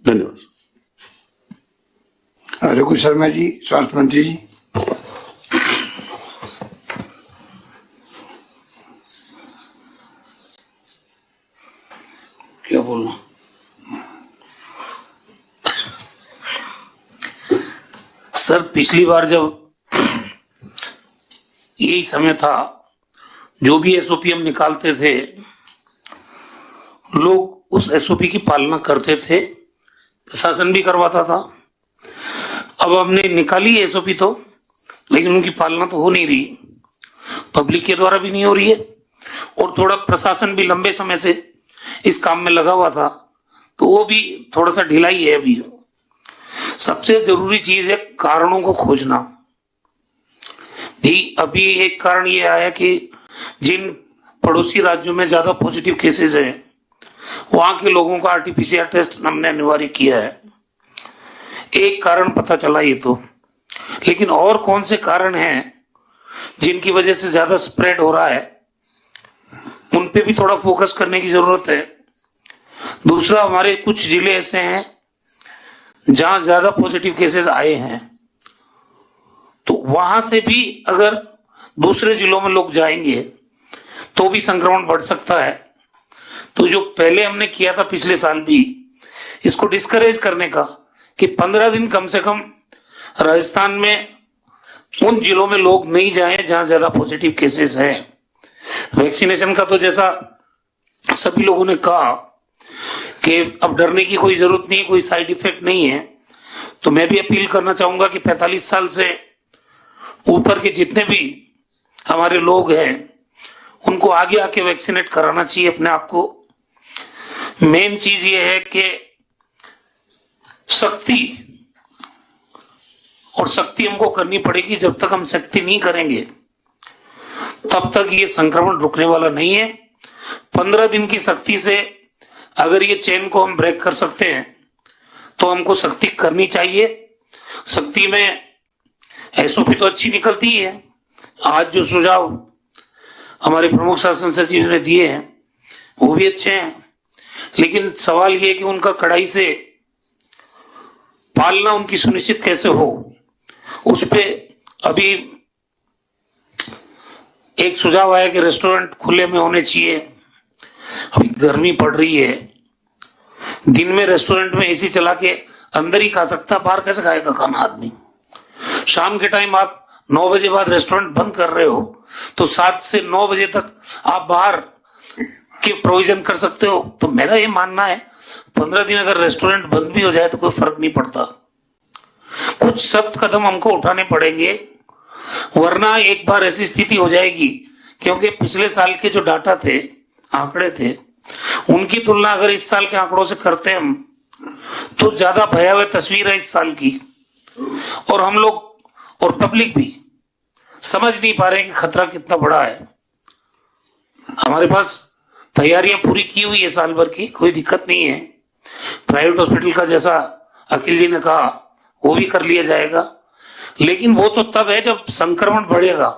धन्यवाद। रघु शर्मा जी, स्वास्थ्य मंत्री जी। क्या बोलना? सर पिछली बार जब यही समय था जो भी एसओपी हम निकालते थे लोग उस एसओपी की पालना करते थे, प्रशासन भी करवाता था। अब हमने निकाली एसओपी तो, लेकिन उनकी पालना तो हो नहीं रही, पब्लिक के द्वारा भी नहीं हो रही है, और थोड़ा प्रशासन भी लंबे समय से इस काम में लगा हुआ था, तो वो भी थोड़ा सा ढिलाई है। अभी सबसे जरूरी चीज है कारणों को खोजना। अभी एक कारण ये आया कि जिन पड़ोसी राज्यों में ज्यादा पॉजिटिव केसेस हैं वहां के लोगों का आरटीपीसीआर टेस्ट हमने अनिवार्य किया है। एक कारण पता चला ये तो, लेकिन और कौन से कारण हैं जिनकी वजह से ज्यादा स्प्रेड हो रहा है, उन पे भी थोड़ा फोकस करने की जरूरत है। दूसरा, हमारे कुछ जिले ऐसे हैं जहां ज्यादा पॉजिटिव केसेस आए हैं, तो वहां से भी अगर दूसरे जिलों में लोग जाएंगे तो भी संक्रमण बढ़ सकता है। तो जो पहले हमने किया था पिछले साल भी, इसको डिस्करेज करने का कि 15 दिन कम से कम राजस्थान में उन जिलों में लोग नहीं जाएं जहां ज्यादा पॉजिटिव केसेस हैं। वैक्सीनेशन का तो जैसा सभी लोगों ने कहा कि अब डरने की कोई जरूरत नहीं, कोई साइड इफेक्ट नहीं है, तो मैं भी अपील करना चाहूंगा कि 45 साल से ऊपर के जितने भी हमारे लोग हैं उनको आगे आके वैक्सीनेट कराना चाहिए अपने आप को। मेन चीज ये है कि सख्ती हमको करनी पड़ेगी। जब तक हम सख्ती नहीं करेंगे तब तक ये संक्रमण रुकने वाला नहीं है। 15 दिन की सख्ती से अगर ये चेन को हम ब्रेक कर सकते हैं तो हमको सख्ती करनी चाहिए। सख्ती में एसओपी तो अच्छी निकलती है। आज जो सुझाव हमारे प्रमुख शासन सचिव ने दिए हैं वो भी अच्छे हैं, लेकिन सवाल ये है कि उनका कड़ाई से पालना उनकी सुनिश्चित कैसे हो, उस पे अभी एक सुझाव आया कि रेस्टोरेंट खुले में होने चाहिए। अभी गर्मी पड़ रही है, दिन में रेस्टोरेंट में एसी चला के अंदर ही खा सकता, बाहर कैसे खाएगा खाना आदमी। शाम के टाइम आप 9 बजे बाद रेस्टोरेंट बंद कर रहे हो तो 7 से 9 बजे तक आप बाहर के प्रोविजन कर सकते हो। तो मेरा ये मानना है 15 दिन अगर रेस्टोरेंट बंद भी हो जाए तो कोई फर्क नहीं पड़ता। कुछ सख्त कदम हमको उठाने पड़ेंगे, वरना एक बार ऐसी स्थिति हो जाएगी, क्योंकि पिछले साल के जो डाटा थे, आंकड़े थे, उनकी तुलना अगर इस साल के आंकड़ों से करते हम तो ज्यादा भयावह तस्वीर है इस साल की। और हम लोग और पब्लिक भी समझ नहीं पा रहे कि खतरा कितना बड़ा है। हमारे पास तैयारियां पूरी की हुई है साल भर की, कोई दिक्कत नहीं है। प्राइवेट हॉस्पिटल का जैसा अखिल जी ने कहा वो भी कर लिया जाएगा, लेकिन वो तो तब है जब संक्रमण बढ़ेगा।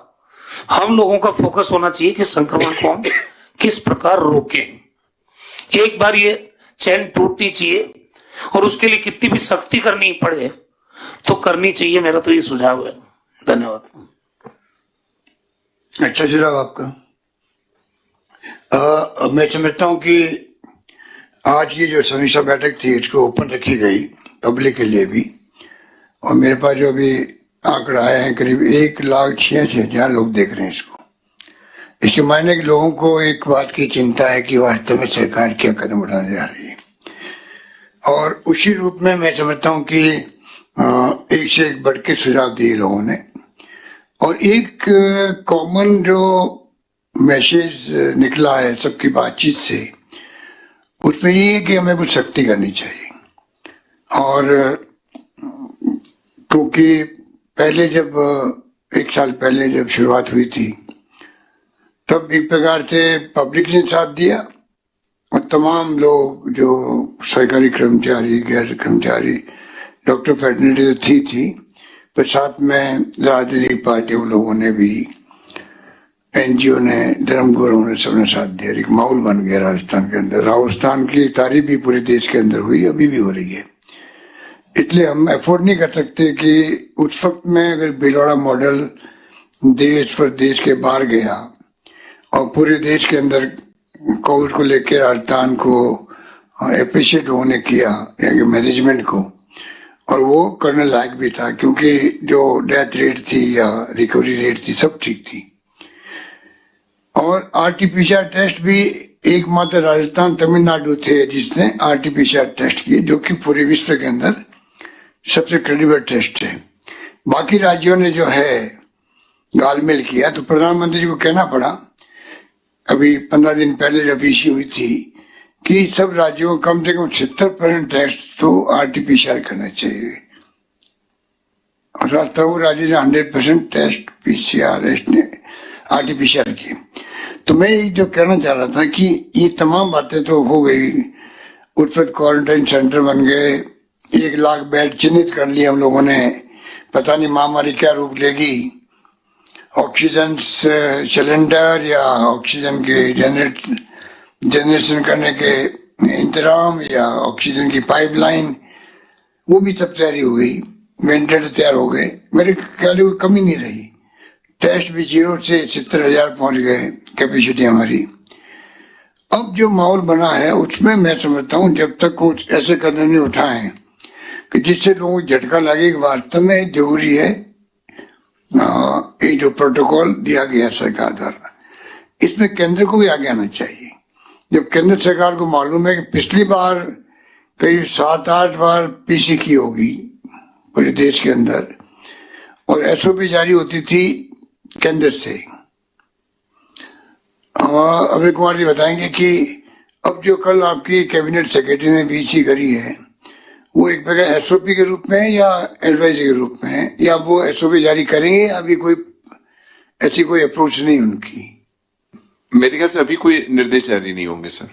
हम लोगों का फोकस होना चाहिए कि संक्रमण को हम किस प्रकार रोकें। एक बार ये चैन टूटनी चाहिए और उसके लिए कितनी भी सख्ती करनी पड़े तो करनी चाहिए। मेरा तो ये सुझाव है। धन्यवाद। अच्छा सुझाव आपका। मैं समझता हूं कि आज की जो समीक्षा बैठक थी इसको ओपन रखी गई पब्लिक के लिए भी, और मेरे पास जो अभी आंकड़ा आए हैं करीब 1,66,000 लोग देख रहे हैं इसको। इसके मायने कि लोगों को एक बात की चिंता है कि वास्तव में सरकार क्या कदम उठाने जा रही है, और उसी रूप में मैं समझता हूं कि एक से एक बढ़ के सुझाव दिए लोगों ने। और एक कॉमन जो मैसेज निकला है सबकी बातचीत से, उसमें ये है कि हमें कुछ सख्ती करनी चाहिए। और क्योंकि पहले जब 1 साल पहले जब शुरुआत हुई थी तब एक प्रकार से पब्लिक ने साथ दिया और तमाम लोग जो सरकारी कर्मचारी, गैर कर्मचारी, डॉक्टर फैटर्निटी थी, पर साथ में राजनीतिक पार्टियों लोगों ने भी, एनजीओ ने, धर्मगुरुओं ने, सबने साथ दिया। एक माहौल बन गया राजस्थान के अंदर। राजस्थान की तारीफ भी पूरे देश के अंदर हुई, अभी भी हो रही है। इसलिए हम अफोर्ड नहीं कर सकते कि उस वक्त में अगर भिलवाड़ा मॉडल देश प्रदेश के बाहर गया और पूरे देश के अंदर कोविड को लेकर राजस्थान को एप्रिशिएट होने किया यानी मैनेजमेंट को, और वो करने लायक भी था क्योंकि जो डेथ रेट थी या रिकवरी रेट थी सब ठीक थी। और आरटीपीसीआर टेस्ट भी एकमात्र राजस्थान तमिलनाडु थे जिसने आरटीपीसीआर टेस्ट किए, जो कि पूरे विश्व के अंदर सबसे क्रेडिबल टेस्ट है। बाकी राज्यों ने जो है गालमेल किया, तो प्रधानमंत्री जी को कहना पड़ा अभी 15 दिन पहले जब इश्यू हुई थी कि सब राज्यों को कम से कम 70% टेस्ट तो आरटीपीसीआर करना चाहिए, और वो राज्य ने 100% टेस्ट पीसीआर ने आरटीपीसीआर किए। तो मैं जो कहना चाह रहा था कि ये तमाम बातें तो हो गई, उस क्वारंटाइन सेंटर बन गए, 1 लाख बेड चिन्हित कर लिए हम लोगों ने, पता नहीं महामारी क्या रूप लेगी, ऑक्सीजन सिलेंडर या ऑक्सीजन के जनरेशन करने के इंतजाम या ऑक्सीजन की पाइपलाइन, वो भी सब तैयारी हो गई, वेंटिलेटर तैयार हो गए, मेरे ख्याल कोई कमी नहीं रही। टेस्ट भी 0 से 70,000 पहुंच गए कैपेसिटी हमारी। अब जो माहौल बना है उसमें मैं समझता हूँ जब तक कुछ ऐसे कदम नहीं उठाए कि जिससे लोगों को झटका लगे, वास्तव में जरूरी है ये जो प्रोटोकॉल दिया गया सरकार द्वारा, इसमें केंद्र को भी आगे आना चाहिए। जब केंद्र सरकार को मालूम है कि पिछली बार करीब 7-8 बार पीसी की होगी पूरे देश के अंदर, और एसओपी जारी होती थी केंद्र से। अभय कुमार जी बताएंगे कि अब जो कल आपकी कैबिनेट सेक्रेटरी ने पीसी करी है वो एक प्रकार एसओपी के रूप में है या एडवाइजरी के रूप में है, या वो एसओपी जारी करेंगे? अभी कोई ऐसी कोई अप्रोच नहीं उनकी। मेरे ख्याल से अभी कोई निर्देश जारी नहीं होंगे सर।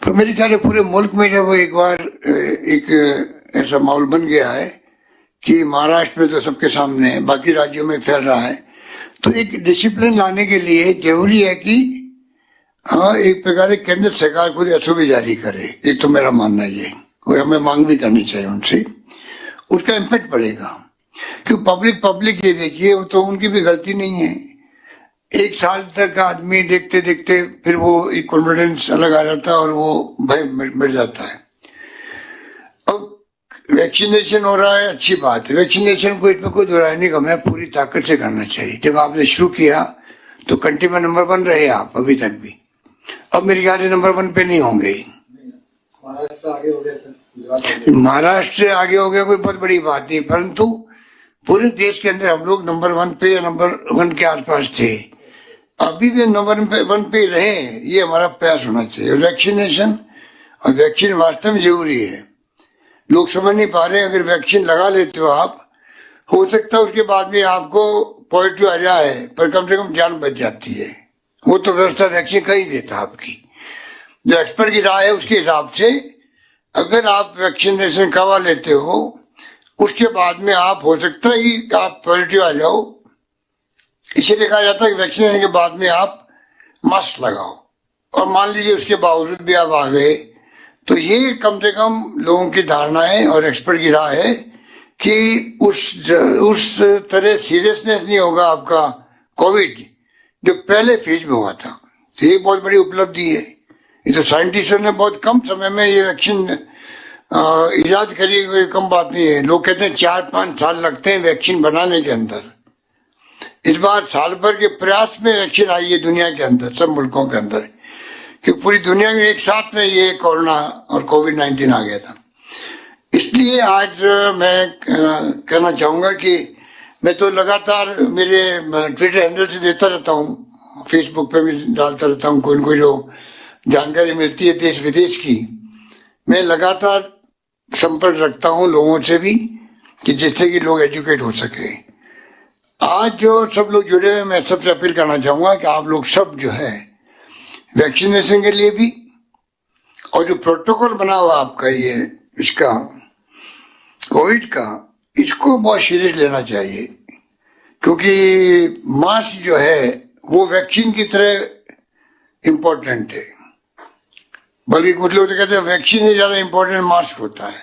पर मेरे ख्याल से पूरे मुल्क में जब एक बार एक ऐसा माहौल बन गया है कि महाराष्ट्र में तो सबके सामने है, बाकी राज्यों में फैल रहा है, तो एक डिसिप्लिन लाने के लिए जरूरी है कि एक प्रकार केंद्र सरकार खुद एसओपी जारी करे। एक तो मेरा मानना ये, और हमें मांग भी करनी चाहिए उनसे, उसका इम्पैक्ट पड़ेगा। क्यों पब्लिक ये देखिए, वो तो उनकी भी गलती नहीं है। 1 साल तक आदमी देखते देखते फिर वो एक कॉन्फिडेंस अलग आ जाता है और वो भय मिट जाता है। अब वैक्सीनेशन हो रहा है, अच्छी बात है, वैक्सीनेशन को इसमें कोई दोहराई नहीं, हमें पूरी ताकत से करना चाहिए। जब आपने शुरू किया तो कंट्री में नंबर 1 रहे आप अभी तक भी, अब मेरे ख्याल से नंबर 1 पे नहीं होंगे। महाराष्ट्र आगे हो गया कोई बहुत बड़ी बात नहीं, परंतु पूरे देश के अंदर हम लोग नंबर 1 पे या नंबर 1 के आसपास थे, अभी भी नंबर 1 पे रहे, ये हमारा प्रयास होना चाहिए। वैक्सीनेशन और वैक्सीन वास्तव में जरूरी है, लोग समझ नहीं पा रहे। अगर वैक्सीन लगा लेते हो आप, हो सकता है उसके बाद में आपको पॉजिटिव आ जाए, पर कम से कम जान बच जाती है। वो तो व्यवस्था वैक्सीन का ही देता आपकी। जो एक्सपर्ट की राय है उसके हिसाब से अगर आप वैक्सीनेशन करवा लेते हो, उसके बाद में आप हो सकता है कि आप पॉजिटिव आ जाओ, इसीलिए कहा जाता है कि वैक्सीनेशन के बाद में आप मास्क लगाओ, और मान लीजिए उसके बावजूद भी आप आ गए, तो ये कम से कम लोगों की धारणाएं और एक्सपर्ट की राय है कि उस तरह सीरियसनेस नहीं होगा आपका कोविड जो पहले फेज में हुआ था। तो ये बहुत बड़ी उपलब्धि है। ये तो साइंटिस्टों ने बहुत कम समय में ये वैक्सीन इजाद करी, कोई कम बात नहीं है। लोग कहते हैं 4-5 साल लगते हैं वैक्सीन बनाने के अंदर, इस बार साल भर के प्रयास में वैक्सीन आई है दुनिया के अंदर, सब मुल्कों के अंदर, कि पूरी दुनिया में एक साथ में ये कोरोना और कोविड-19 आ गया था। इसलिए आज मैं कहना चाहूंगा कि मैं तो लगातार मेरे ट्विटर हैंडल से देता रहता हूँ, फेसबुक पे भी डालता रहता हूँ, कोई जो जानकारी मिलती है देश विदेश की, मैं लगातार संपर्क रखता हूँ लोगों से भी, कि जिससे कि लोग एजुकेट हो सके। आज जो सब लोग जुड़े हुए, मैं सबसे अपील करना चाहूंगा कि आप लोग सब जो है वैक्सीनेशन के लिए भी, और जो प्रोटोकॉल बना हुआ आपका ये इसका कोविड का, इसको बहुत सीरियस लेना चाहिए। क्योंकि मास्क जो है वो वैक्सीन की तरह इम्पोर्टेंट है, बल्कि कुछ लोग तो कहते हैं वैक्सीन ही ज्यादा इम्पोर्टेंट मास्क होता है।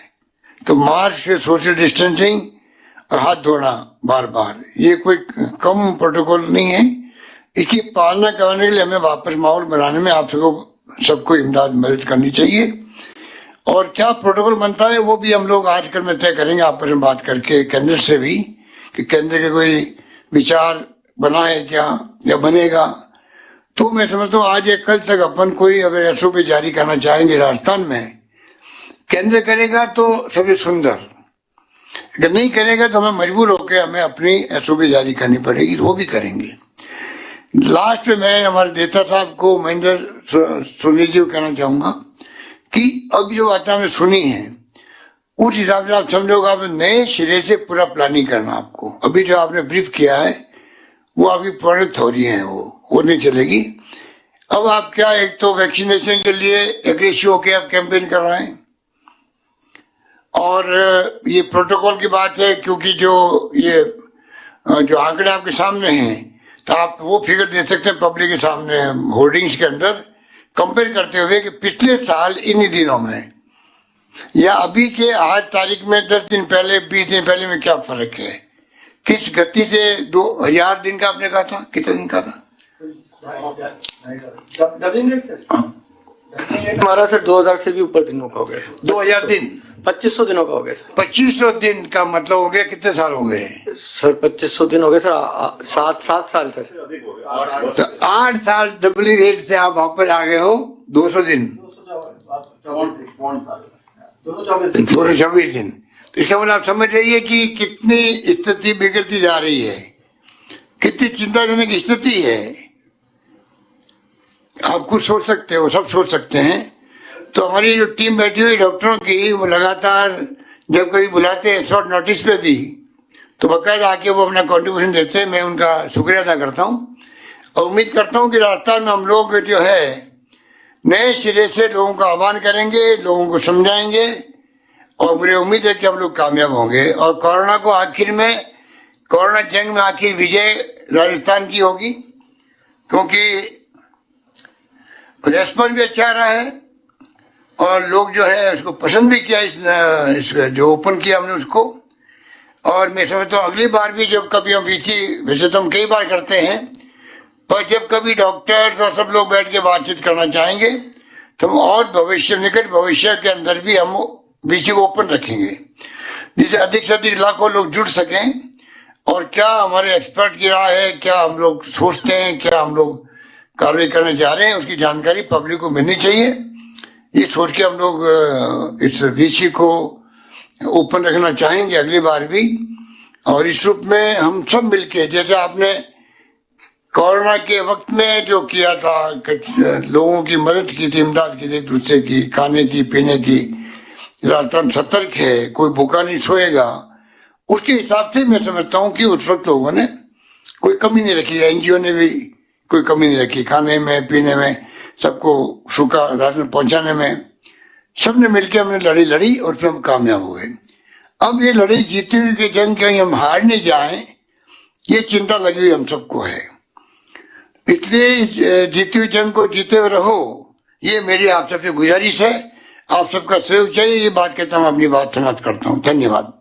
तो मास्क, सोशल डिस्टेंसिंग और हाथ धोना बार बार, ये कोई कम प्रोटोकॉल नहीं है। इसकी पालना करने के लिए हमें वापस माहौल बनाने में आप सबको इमदाद मदद करनी चाहिए। और क्या प्रोटोकॉल बनता है वो भी हम लोग आजकल में तय करेंगे आपस में बात करके केंद्र से भी, कि केंद्र के कोई विचार बनाए क्या या बनेगा, तो मैं समझता हूँ आज या कल तक अपन कोई अगर एसओपी जारी करना चाहेंगे राजस्थान में, केंद्र करेगा तो सबसे सुंदर, अगर नहीं करेगा तो हमें मजबूर होकर हमें अपनी एसओपी जारी करनी पड़ेगी, तो वो भी करेंगे। लास्ट में मैं हमारे नेता साहब को, महेंद्र सोनी जी को कहना चाहूंगा कि अब जो बातें हमने सुनी है उस हिसाब से आप समझोगे, आप नए सिरे से पूरा प्लानिंग करना आपको। अभी जो आपने ब्रीफ किया है वो आपकी प्रोडक्ट हो रही है, वो नहीं चलेगी। अब आप क्या, एक तो वैक्सीनेशन के लिए एग्रेसिव होकर आप कैंपेन कर रहे हैं, और ये प्रोटोकॉल की बात है, क्योंकि जो आंकड़े आपके सामने हैं, तो आप वो फिगर दे सकते हैं पब्लिक के सामने होर्डिंग्स के अंदर, कंपेयर करते हुए कि पिछले साल इन्हीं दिनों में या अभी के आज तारीख में 10 दिन पहले, 20 दिन पहले में क्या फर्क है, किस गति से 2000 दिन का आपने कहा था, कितने दिन का था? हमारा सर 2000 से भी ऊपर दिनों का हो गया। 2000 दिन, 2500 दिनों का हो गया सर। 2500 दिन का मतलब हो गया कितने साल हो गए सर? 2500 दिन हो गए सर, 7 साल सर। तो 8 साल डबलिंग रेट से आप वापस आ गए हो 200 दिन, 224 दिन। तो इसका मतलब आप समझ रही कि कितनी स्थिति बिगड़ती जा रही है, कितनी चिंताजनक स्थिति है। आप कुछ सोच सकते हो, सब सोच सकते हैं। तो हमारी जो टीम बैठी हुई डॉक्टरों की, वो लगातार जब कभी बुलाते हैं शॉर्ट नोटिस पे भी, तो बाकायदा आके वो अपना कंट्रीब्यूशन देते हैं। मैं उनका शुक्रिया अदा करता हूँ और उम्मीद करता हूँ कि राजस्थान में हम लोग जो है नए सिरे से लोगों का आह्वान करेंगे, लोगों को समझाएंगे, और मुझे उम्मीद है कि हम लोग कामयाब होंगे। और कोरोना को आखिर में, कोरोना जंग में आखिर विजय राजस्थान की होगी, क्योंकि रेस्पॉन्स भी अच्छा रहा है और लोग जो है उसको पसंद भी किया, इस जो ओपन किया हमने उसको। और मैं समझता हूँ अगली बार भी जब कभी हम वैसे तो हम कई बार करते हैं, पर जब कभी डॉक्टर्स और सब लोग बैठ के बातचीत करना चाहेंगे तो हम और निकट भविष्य के अंदर भी हम बीच को ओपन रखेंगे, जिससे अधिक से अधिक लाखों लोग जुड़ सकें। और क्या हमारे एक्सपर्ट की राय है, क्या हम लोग सोचते हैं, क्या हम लोग कार्रवाई करने जा रहे हैं, उसकी जानकारी पब्लिक को मिलनी चाहिए। ये सोच के हम लोग इस वीसी को ओपन रखना चाहेंगे अगली बार भी। और इस रूप में हम सब मिलके, जैसे आपने कोरोना के वक्त में जो किया था, लोगों की मदद की थी, इमदाद की थी, दूसरे की, खाने की, पीने की, राजस्थान सतर्क है, कोई भूखा नहीं सोएगा, उसके हिसाब से मैं समझता हूँ कि उस वक्त लोगों ने कोई कमी नहीं रखी, एनजीओ ने भी कोई कमी नहीं रखी, खाने में, पीने में, सबको सूखा राशन पहुंचाने में। सबने मिलकर हमने लड़ी और फिर हम कामयाब हुए। अब ये लड़ी जीती हुई की जंग कहीं हम हार नहीं जाएं, ये चिंता लगी हुई हम सबको है। इसलिए जीती हुई जंग को जीते हुए रहो, ये मेरी आप सबसे गुजारिश है। आप सबका सहयोग चाहिए, ये बात कहता हूँ, अपनी बात समाप्त करता हूँ। धन्यवाद।